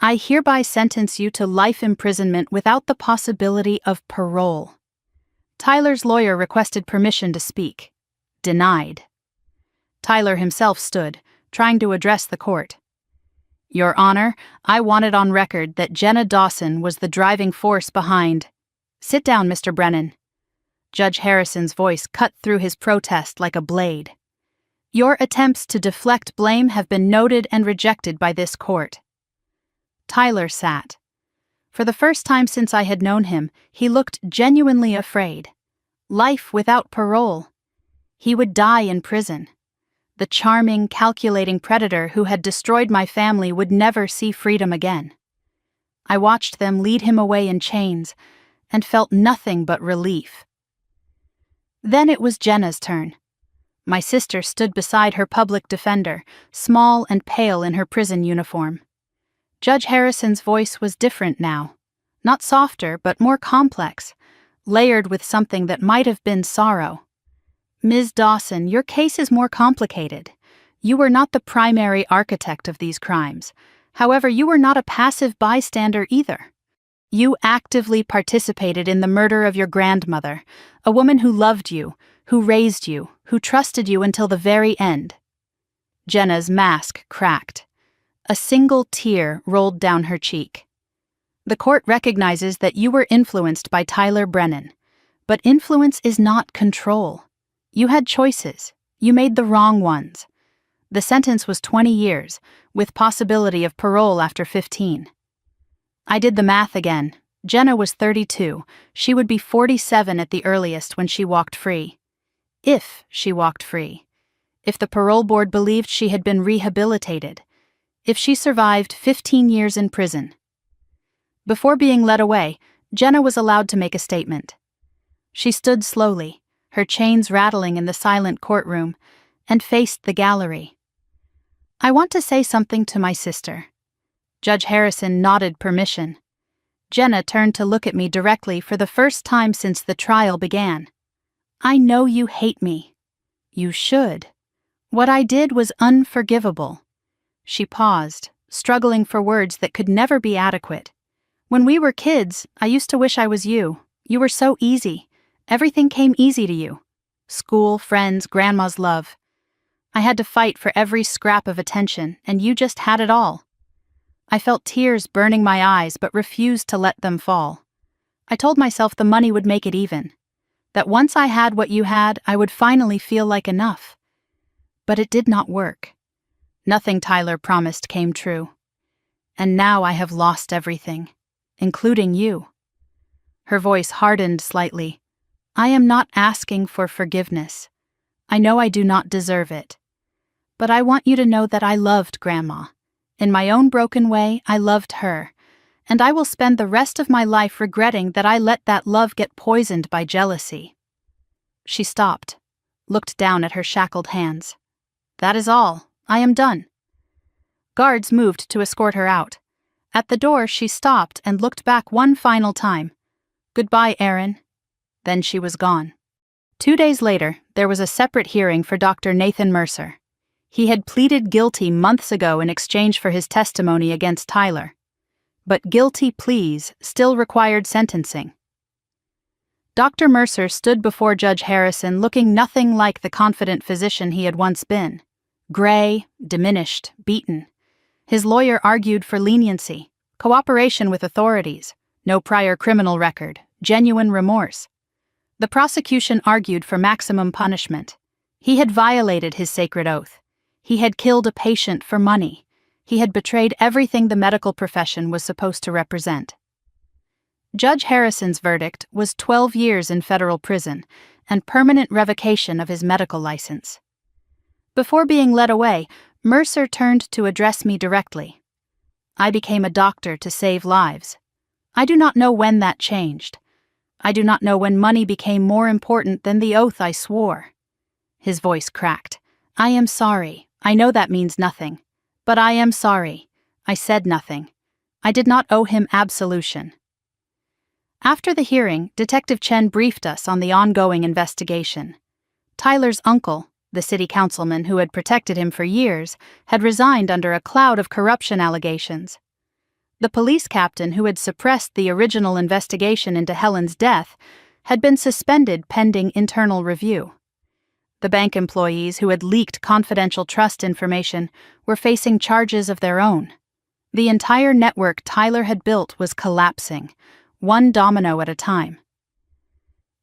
I hereby sentence you to life imprisonment without the possibility of parole. Tyler's lawyer requested permission to speak. Denied. Tyler himself stood, trying to address the court. Your Honor, I want it on record that Jenna Dawson was the driving force behind. "Sit down, Mr. Brennan." Judge Harrison's voice cut through his protest like a blade. "Your attempts to deflect blame have been noted and rejected by this court." Tyler sat. For the first time since I had known him, he looked genuinely afraid. Life without parole. He would die in prison. The charming, calculating predator who had destroyed my family would never see freedom again. I watched them lead him away in chains and felt nothing but relief. Then it was Jenna's turn. My sister stood beside her public defender, small and pale in her prison uniform. Judge Harrison's voice was different now. Not softer, but more complex, layered with something that might have been sorrow. "Ms. Dawson, your case is more complicated. You were not the primary architect of these crimes. However, you were not a passive bystander either. You actively participated in the murder of your grandmother, a woman who loved you, who raised you, who trusted you until the very end." Jenna's mask cracked. A single tear rolled down her cheek. "The court recognizes that you were influenced by Tyler Brennan, but influence is not control. You had choices. You made the wrong ones. The sentence was 20 years, with possibility of parole after 15. I did the math again. Jenna was 32. She would be 47 at the earliest when she walked free. If she walked free. If the parole board believed she had been rehabilitated. If she survived 15 years in prison. Before being led away, Jenna was allowed to make a statement. She stood slowly, her chains rattling in the silent courtroom, and faced the gallery. "I want to say something to my sister." Judge Harrison nodded permission. Jenna turned to look at me directly for the first time since the trial began. "I know you hate me. You should. What I did was unforgivable." She paused, struggling for words that could never be adequate. "When we were kids, I used to wish I was you. You were so easy. Everything came easy to you. School, friends, grandma's love. I had to fight for every scrap of attention, and you just had it all. I felt tears burning my eyes but refused to let them fall. I told myself the money would make it even. That once I had what you had, I would finally feel like enough. But it did not work. Nothing Tyler promised came true. And now I have lost everything, including you." Her voice hardened slightly. "I am not asking for forgiveness. I know I do not deserve it. But I want you to know that I loved Grandma. In my own broken way, I loved her. And I will spend the rest of my life regretting that I let that love get poisoned by jealousy." She stopped, looked down at her shackled hands. "That is all. I am done." Guards moved to escort her out. At the door, she stopped and looked back one final time. "Goodbye, Aaron." Then she was gone. 2 days later, there was a separate hearing for Dr. Nathan Mercer. He had pleaded guilty months ago in exchange for his testimony against Tyler. But guilty pleas still required sentencing. Dr. Mercer stood before Judge Harrison looking nothing like the confident physician he had once been. Gray, diminished, beaten. His lawyer argued for leniency, cooperation with authorities, no prior criminal record, genuine remorse. The prosecution argued for maximum punishment. He had violated his sacred oath. He had killed a patient for money. He had betrayed everything the medical profession was supposed to represent. Judge Harrison's verdict was 12 years in federal prison and permanent revocation of his medical license. Before being led away, Mercer turned to address me directly. "I became a doctor to save lives. I do not know when that changed. I do not know when money became more important than the oath I swore." His voice cracked. "I am sorry. I know that means nothing. But I am sorry. I said nothing. I did not owe him absolution." After the hearing, Detective Chen briefed us on the ongoing investigation. Tyler's uncle, the city councilman who had protected him for years, had resigned under a cloud of corruption allegations. The police captain who had suppressed the original investigation into Helen's death had been suspended pending internal review. The bank employees who had leaked confidential trust information were facing charges of their own. The entire network Tyler had built was collapsing, one domino at a time.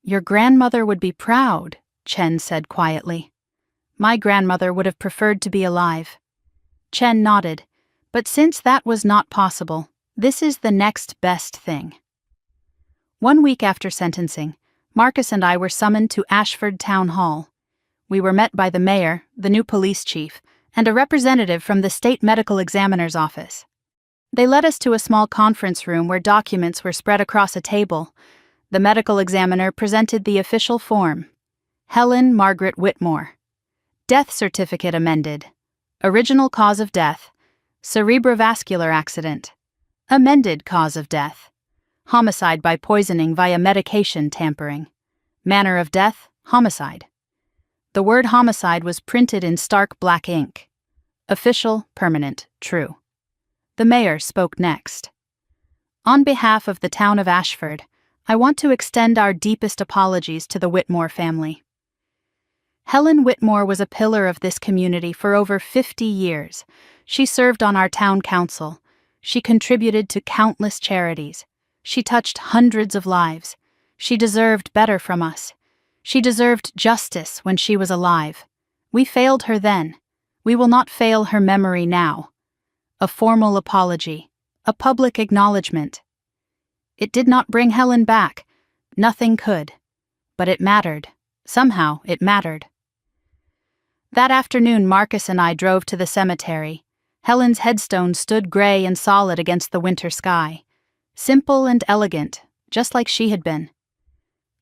Your grandmother would be proud, Chen said quietly. My grandmother would have preferred to be alive. Chen nodded, but since that was not possible, this is the next best thing. 1 week after sentencing, Marcus and I were summoned to Ashford Town Hall. We were met by the mayor, the new police chief, and a representative from the state medical examiner's office. They led us to a small conference room where documents were spread across a table. The medical examiner presented the official form. Helen Margaret Whitmore. Death certificate amended. Original cause of death. Cerebrovascular accident. Amended cause of death. Homicide by poisoning via medication tampering. Manner of death, homicide. The word homicide was printed in stark black ink. Official, permanent, true. The mayor spoke next. On behalf of the town of Ashford, I want to extend our deepest apologies to the Whitmore family. Helen Whitmore was a pillar of this community for over 50 years. She served on our town council. She contributed to countless charities. She touched hundreds of lives. She deserved better from us. She deserved justice when she was alive. We failed her then. We will not fail her memory now. A formal apology. A public acknowledgement. It did not bring Helen back. Nothing could. But it mattered. Somehow it mattered. That afternoon, Marcus and I drove to the cemetery. Helen's headstone stood gray and solid against the winter sky. Simple and elegant, just like she had been.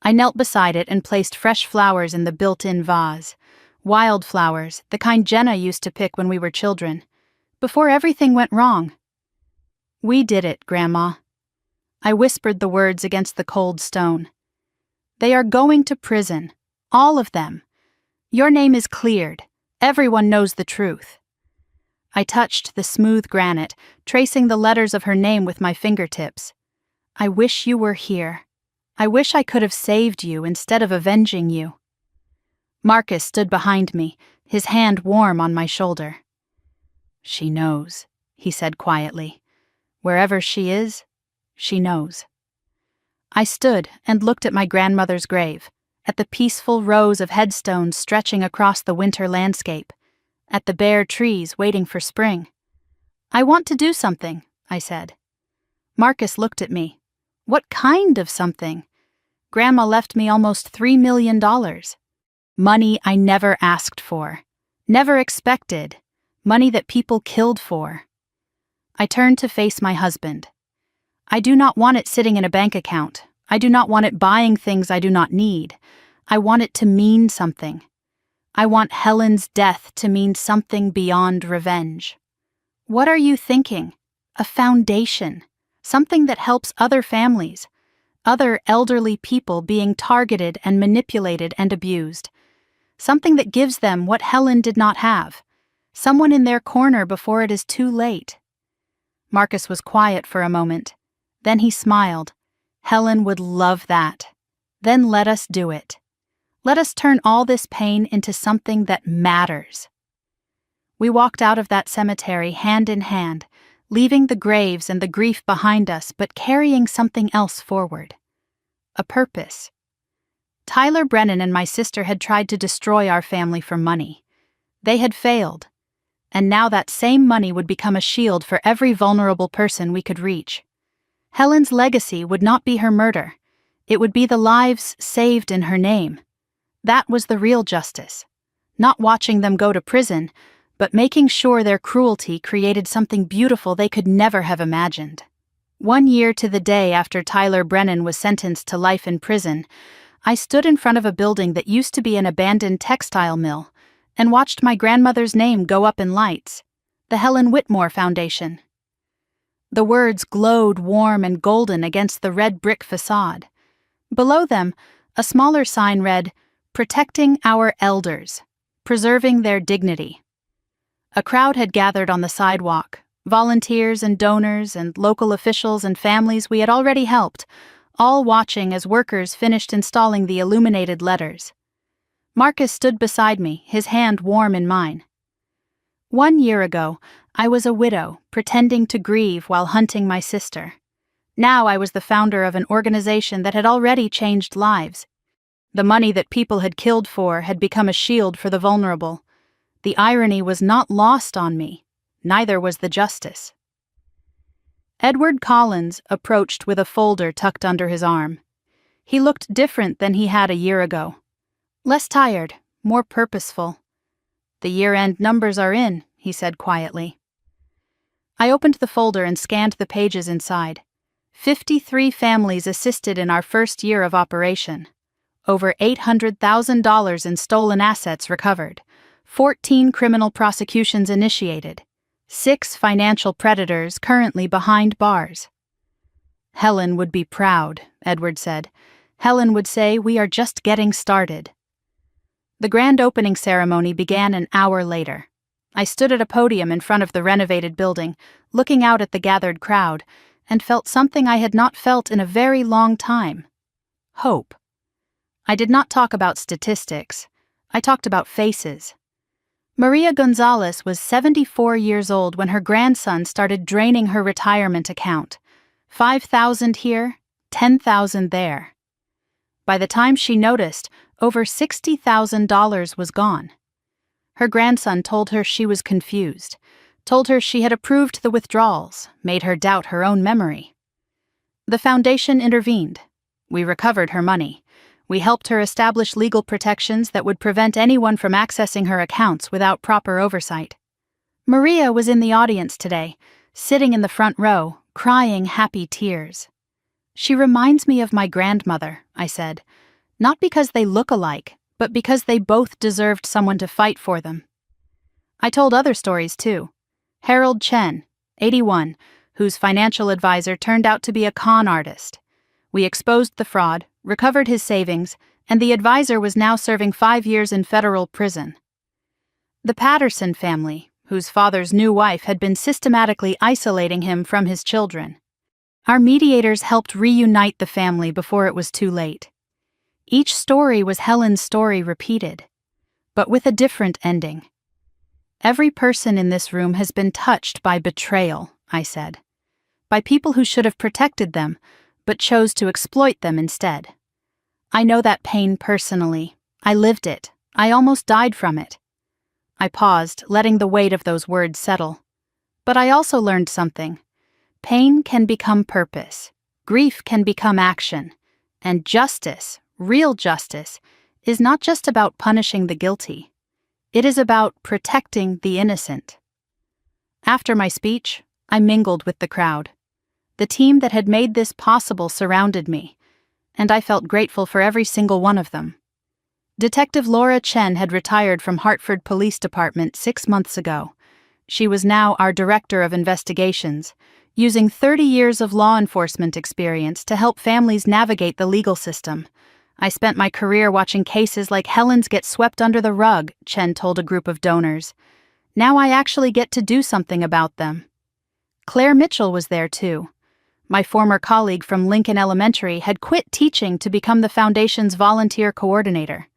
I knelt beside it and placed fresh flowers in the built-in vase. Wild flowers, the kind Jenna used to pick when we were children. Before everything went wrong. We did it, Grandma. I whispered the words against the cold stone. They are going to prison. All of them. Your name is cleared. Everyone knows the truth. I touched the smooth granite, tracing the letters of her name with my fingertips. I wish you were here. I wish I could have saved you instead of avenging you. Marcus stood behind me, his hand warm on my shoulder. She knows, he said quietly. Wherever she is, she knows. I stood and looked at my grandmother's grave, at the peaceful rows of headstones stretching across the winter landscape, at the bare trees waiting for spring. I want to do something, I said. Marcus looked at me. What kind of something? Grandma left me almost $3 million. Money I never asked for, never expected, money that people killed for. I turned to face my husband. I do not want it sitting in a bank account. I do not want it buying things I do not need. I want it to mean something. I want Helen's death to mean something beyond revenge. What are you thinking? A foundation. Something that helps other families. Other elderly people being targeted and manipulated and abused. Something that gives them what Helen did not have. Someone in their corner before it is too late. Marcus was quiet for a moment. Then he smiled. Helen would love that. Then let us do it. Let us turn all this pain into something that matters. We walked out of that cemetery hand in hand, leaving the graves and the grief behind us but carrying something else forward. A purpose. Tyler Brennan and my sister had tried to destroy our family for money. They had failed. And now that same money would become a shield for every vulnerable person we could reach. Helen's legacy would not be her murder. It would be the lives saved in her name. That was the real justice. Not watching them go to prison, but making sure their cruelty created something beautiful they could never have imagined. 1 year to the day after Tyler Brennan was sentenced to life in prison, I stood in front of a building that used to be an abandoned textile mill and watched my grandmother's name go up in lights, the Helen Whitmore Foundation. The words glowed warm and golden against the red brick facade. Below them, a smaller sign read, "Protecting our elders, preserving their dignity." A crowd had gathered on the sidewalk, volunteers and donors and local officials and families we had already helped, all watching as workers finished installing the illuminated letters. Marcus stood beside me, his hand warm in mine. 1 year ago, I was a widow, pretending to grieve while hunting my sister. Now I was the founder of an organization that had already changed lives. The money that people had killed for had become a shield for the vulnerable. The irony was not lost on me. Neither was the justice. Edward Collins approached with a folder tucked under his arm. He looked different than he had a year ago. Less tired, more purposeful. "The year-end numbers are in," he said quietly. I opened the folder and scanned the pages inside. 53 families assisted in our first year of operation. Over $800,000 in stolen assets recovered. 14 criminal prosecutions initiated. 6 financial predators currently behind bars. "Helen would be proud," Edward said. "Helen would say we are just getting started." The grand opening ceremony began an hour later. I stood at a podium in front of the renovated building, looking out at the gathered crowd, and felt something I had not felt in a very long time. Hope. I did not talk about statistics. I talked about faces. Maria Gonzalez was 74 years old when her grandson started draining her retirement account. 5,000 here, 10,000 there. By the time she noticed, over $60,000 was gone. Her grandson told her she was confused, told her she had approved the withdrawals, made her doubt her own memory. The foundation intervened. We recovered her money. We helped her establish legal protections that would prevent anyone from accessing her accounts without proper oversight. Maria was in the audience today, sitting in the front row, crying happy tears. "She reminds me of my grandmother," I said, "not because they look alike, but because they both deserved someone to fight for them." I told other stories too. Harold Chen, 81, whose financial advisor turned out to be a con artist. We exposed the fraud, recovered his savings, and the advisor was now serving 5 years in federal prison. The Patterson family, whose father's new wife had been systematically isolating him from his children. Our mediators helped reunite the family before it was too late. Each story was Helen's story repeated, but with a different ending. "Every person in this room has been touched by betrayal," I said. "By people who should have protected them, but chose to exploit them instead. I know that pain personally. I lived it. I almost died from it." I paused, letting the weight of those words settle. But I also learned something. Pain can become purpose. Grief can become action. And justice, real justice, is not just about punishing the guilty. It is about protecting the innocent. After my speech, I mingled with the crowd. The team that had made this possible surrounded me, and I felt grateful for every single one of them. Detective Laura Chen had retired from Hartford Police Department 6 months ago. She was now our Director of Investigations, using 30 years of law enforcement experience to help families navigate the legal system. "I spent my career watching cases like Helen's get swept under the rug," Chen told a group of donors. "Now I actually get to do something about them." Claire Mitchell was there too. My former colleague from Lincoln Elementary had quit teaching to become the Foundation's volunteer coordinator.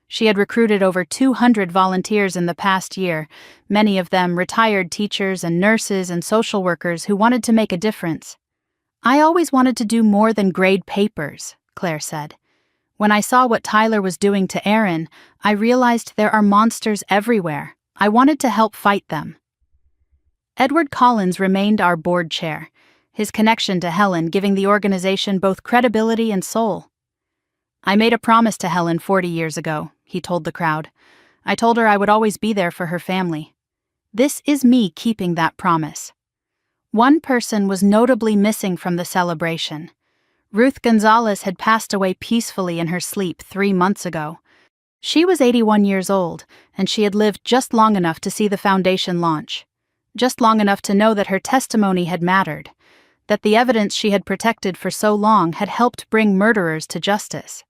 She had recruited over 200 volunteers in the past year, many of them retired teachers and nurses and social workers who wanted to make a difference. "I always wanted to do more than grade papers," Claire said. "When I saw what Tyler was doing to Aaron, I realized there are monsters everywhere. I wanted to help fight them." Edward Collins remained our board chair, his connection to Helen giving the organization both credibility and soul. "I made a promise to Helen 40 years ago," he told the crowd. "I told her I would always be there for her family. This is me keeping that promise." One person was notably missing from the celebration. Ruth Gonzalez had passed away peacefully in her sleep 3 months ago. She was 81 years old, and she had lived just long enough to see the foundation launch. Just long enough to know that her testimony had mattered, that the evidence she had protected for so long had helped bring murderers to justice.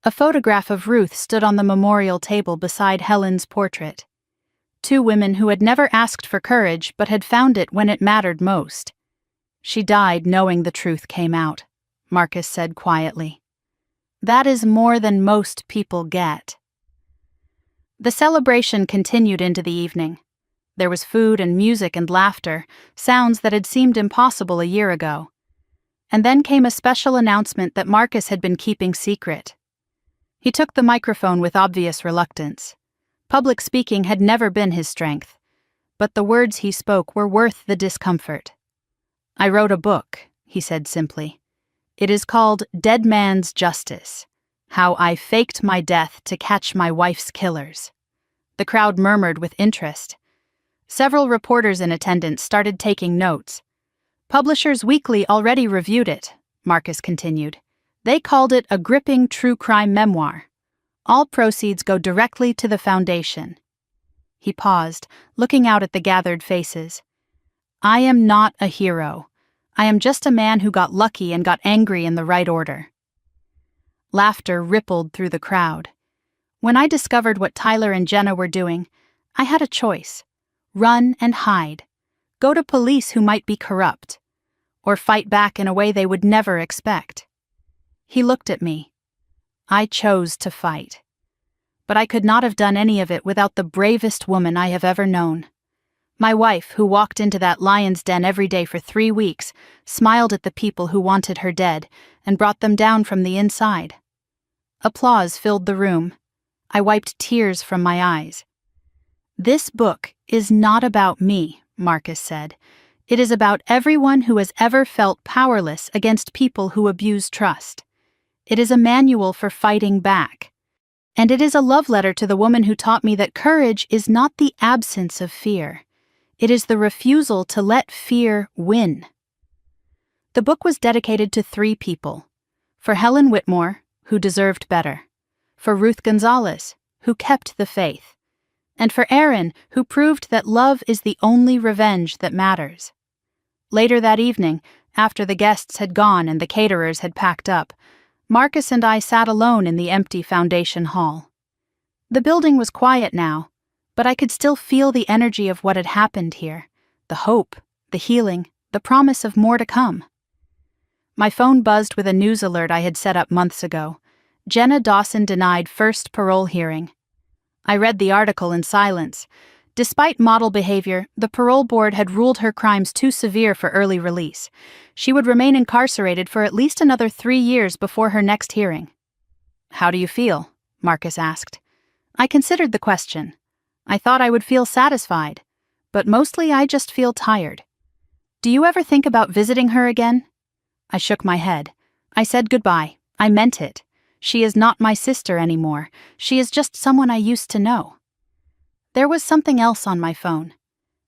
A photograph of Ruth stood on the memorial table beside Helen's portrait. 2 women who had never asked for courage but had found it when it mattered most. "She died knowing the truth came out," Marcus said quietly. "That is more than most people get." The celebration continued into the evening. There was food and music and laughter, sounds that had seemed impossible a year ago. And then came a special announcement that Marcus had been keeping secret. He took the microphone with obvious reluctance. Public speaking had never been his strength, but the words he spoke were worth the discomfort. "I wrote a book," he said simply. "It is called Dead Man's Justice: How I Faked My Death to Catch My Wife's Killers." The crowd murmured with interest. Several reporters in attendance started taking notes. Publishers Weekly already reviewed it, Marcus continued. They called it a gripping true crime memoir. All proceeds go directly to the foundation. He paused, looking out at the gathered faces. "I am not a hero. I am just a man who got lucky and got angry in the right order." Laughter rippled through the crowd. When I discovered what Tyler and Jenna were doing, I had a choice: run and hide, go to police who might be corrupt, or fight back in a way they would never expect. He looked at me. I chose to fight. But I could not have done any of it without the bravest woman I have ever known. My wife, who walked into that lion's den every day for 3 weeks, smiled at the people who wanted her dead and brought them down from the inside. Applause filled the room. I wiped tears from my eyes. "This book is not about me," Marcus said. "It is about everyone who has ever felt powerless against people who abuse trust. It is a manual for fighting back. And it is a love letter to the woman who taught me that courage is not the absence of fear. It is the refusal to let fear win." The book was dedicated to 3 people. For Helen Whitmore, who deserved better. For Ruth Gonzalez, who kept the faith. And for Aaron, who proved that love is the only revenge that matters. Later that evening, after the guests had gone and the caterers had packed up, Marcus and I sat alone in the empty foundation hall. The building was quiet now, but I could still feel the energy of what had happened here, the hope, the healing, the promise of more to come. My phone buzzed with a news alert I had set up months ago. Jenna Dawson denied first parole hearing. I read the article in silence. Despite model behavior, the parole board had ruled her crimes too severe for early release. She would remain incarcerated for at least another 3 years before her next hearing. "How do you feel?" Marcus asked. I considered the question. I thought I would feel satisfied, but mostly I just feel tired. "Do you ever think about visiting her again?" I shook my head. I said goodbye. I meant it. She is not my sister anymore. She is just someone I used to know. There was something else on my phone.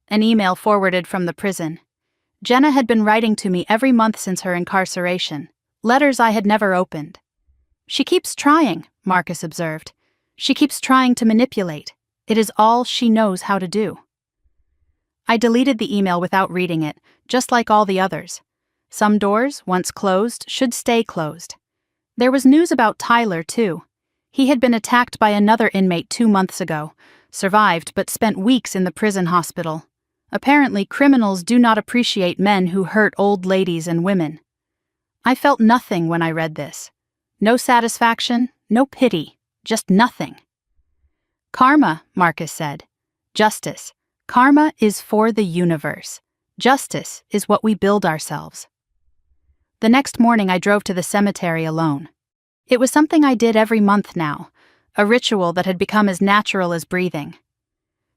An email forwarded from the prison. Jenna had been writing to me every month since her incarceration, letters I had never opened. "She keeps trying," Marcus observed. "She keeps trying to manipulate. It is all she knows how to do." I deleted the email without reading it, just like all the others. Some doors, once closed, should stay closed. There was news about Tyler, too. He had been attacked by another inmate 2 months ago, survived but spent weeks in the prison hospital. Apparently, criminals do not appreciate men who hurt old ladies and women. I felt nothing when I read this. No satisfaction, no pity, just nothing. "Karma," Marcus said. "Justice. Karma is for the universe. Justice is what we build ourselves." The next morning I drove to the cemetery alone. It was something I did every month now, a ritual that had become as natural as breathing.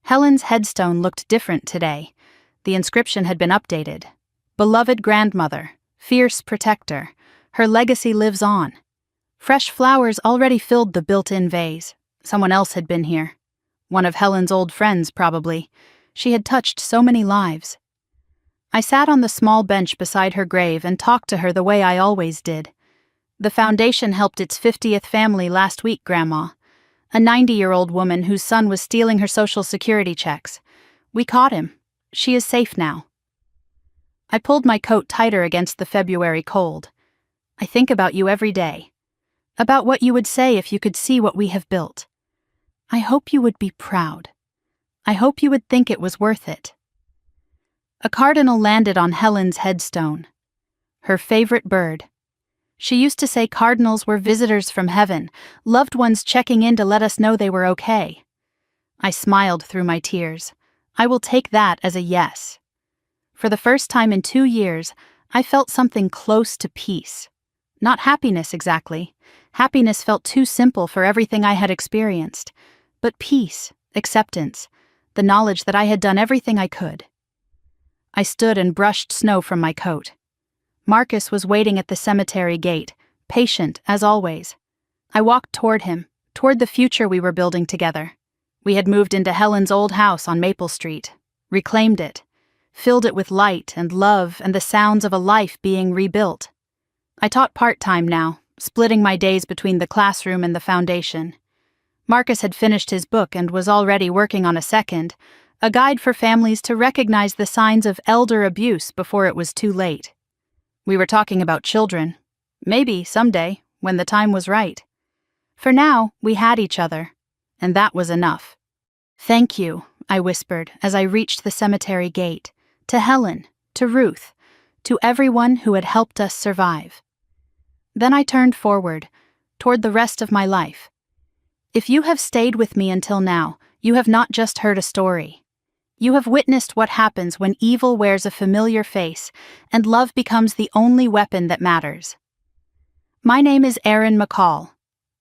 Helen's headstone looked different today. The inscription had been updated. "Beloved grandmother, fierce protector, her legacy lives on." Fresh flowers already filled the built-in vase. Someone else had been here. One of Helen's old friends, probably. She had touched so many lives. I sat on the small bench beside her grave and talked to her the way I always did. "The foundation helped its 50th family last week, Grandma. A 90-year-old woman whose son was stealing her Social Security checks. We caught him. She is safe now." I pulled my coat tighter against the February cold. "I think about you every day. About what you would say if you could see what we have built. I hope you would be proud. I hope you would think it was worth it." A cardinal landed on Helen's headstone. Her favorite bird. She used to say cardinals were visitors from heaven, loved ones checking in to let us know they were okay. I smiled through my tears. I will take that as a yes. For the first time in 2 years, I felt something close to peace. Not happiness exactly. Happiness felt too simple for everything I had experienced. But peace, acceptance, the knowledge that I had done everything I could. I stood and brushed snow from my coat. Marcus was waiting at the cemetery gate, patient as always. I walked toward him, toward the future we were building together. We had moved into Helen's old house on Maple Street, reclaimed it, filled it with light and love and the sounds of a life being rebuilt. I taught part-time now, splitting my days between the classroom and the foundation. Marcus had finished his book and was already working on a second, a guide for families to recognize the signs of elder abuse before it was too late. We were talking about children. Maybe, someday, when the time was right. For now, we had each other, and that was enough. "Thank you," I whispered as I reached the cemetery gate, to Helen, to Ruth, to everyone who had helped us survive. Then I turned forward, toward the rest of my life. If you have stayed with me until now, you have not just heard a story. You have witnessed what happens when evil wears a familiar face and love becomes the only weapon that matters. My name is Erin McCall.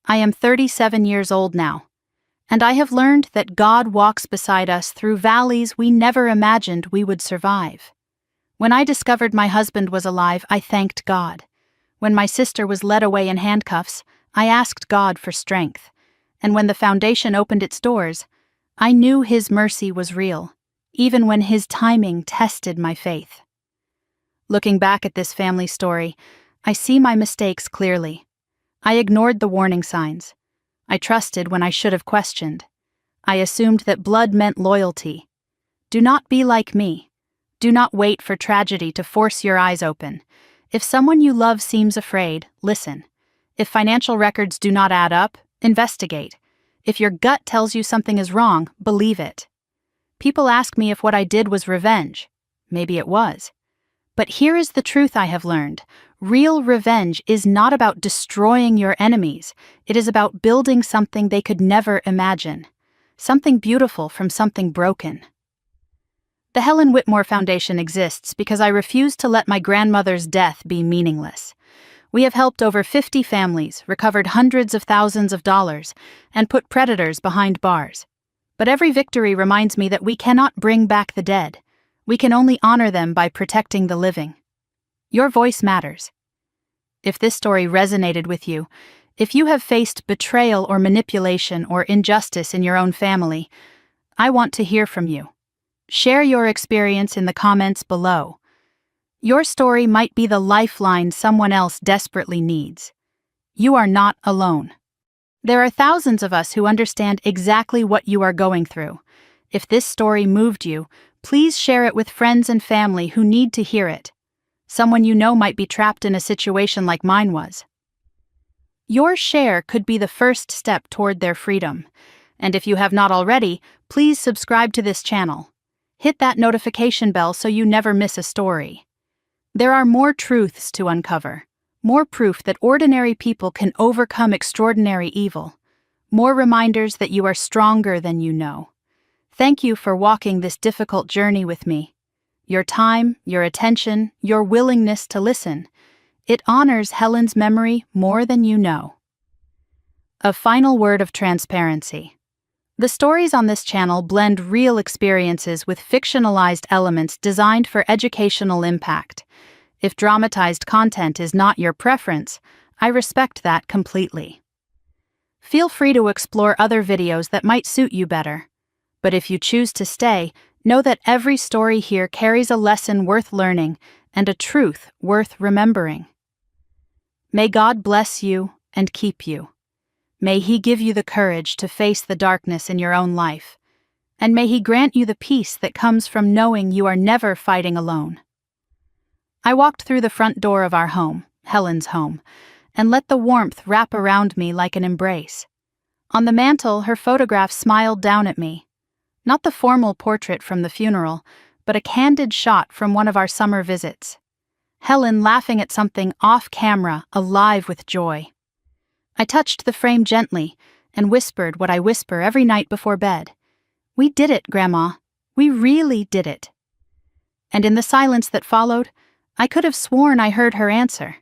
I am 37 years old now, and I have learned that God walks beside us through valleys we never imagined we would survive. When I discovered my husband was alive, I thanked God. When my sister was led away in handcuffs, I asked God for strength. And when the foundation opened its doors, I knew His mercy was real, even when His timing tested my faith. Looking back at this family story, I see my mistakes clearly. I ignored the warning signs. I trusted when I should have questioned. I assumed that blood meant loyalty. Do not be like me. Do not wait for tragedy to force your eyes open. If someone you love seems afraid, listen. If financial records do not add up, investigate. If your gut tells you something is wrong, believe it. People ask me if what I did was revenge. Maybe it was. But here is the truth I have learned. Real revenge is not about destroying your enemies. It is about building something they could never imagine. Something beautiful from something broken. The Helen Whitmore Foundation exists because I refuse to let my grandmother's death be meaningless. We have helped over 50 families, recovered hundreds of thousands of dollars, and put predators behind bars. But every victory reminds me that we cannot bring back the dead. We can only honor them by protecting the living. Your voice matters. If this story resonated with you, if you have faced betrayal or manipulation or injustice in your own family, I want to hear from you. Share your experience in the comments below. Your story might be the lifeline someone else desperately needs. You are not alone. There are thousands of us who understand exactly what you are going through. If this story moved you, please share it with friends and family who need to hear it. Someone you know might be trapped in a situation like mine was. Your share could be the first step toward their freedom. And if you have not already, please subscribe to this channel. Hit that notification bell so you never miss a story. There are more truths to uncover, more proof that ordinary people can overcome extraordinary evil, more reminders that you are stronger than you know. Thank you for walking this difficult journey with me. Your time, your attention, your willingness to listen. It honors Helen's memory more than you know. A final word of transparency. The stories on this channel blend real experiences with fictionalized elements designed for educational impact. If dramatized content is not your preference, I respect that completely. Feel free to explore other videos that might suit you better. But if you choose to stay, know that every story here carries a lesson worth learning and a truth worth remembering. May God bless you and keep you. May He give you the courage to face the darkness in your own life, and may He grant you the peace that comes from knowing you are never fighting alone. I walked through the front door of our home, Helen's home, and let the warmth wrap around me like an embrace. On the mantel, her photograph smiled down at me. Not the formal portrait from the funeral, but a candid shot from one of our summer visits. Helen laughing at something off camera, alive with joy. I touched the frame gently and whispered what I whisper every night before bed. "We did it, Grandma. We really did it." And in the silence that followed, I could have sworn I heard her answer.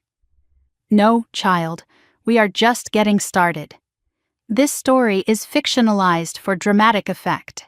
No, child, we are just getting started. This story is fictionalized for dramatic effect.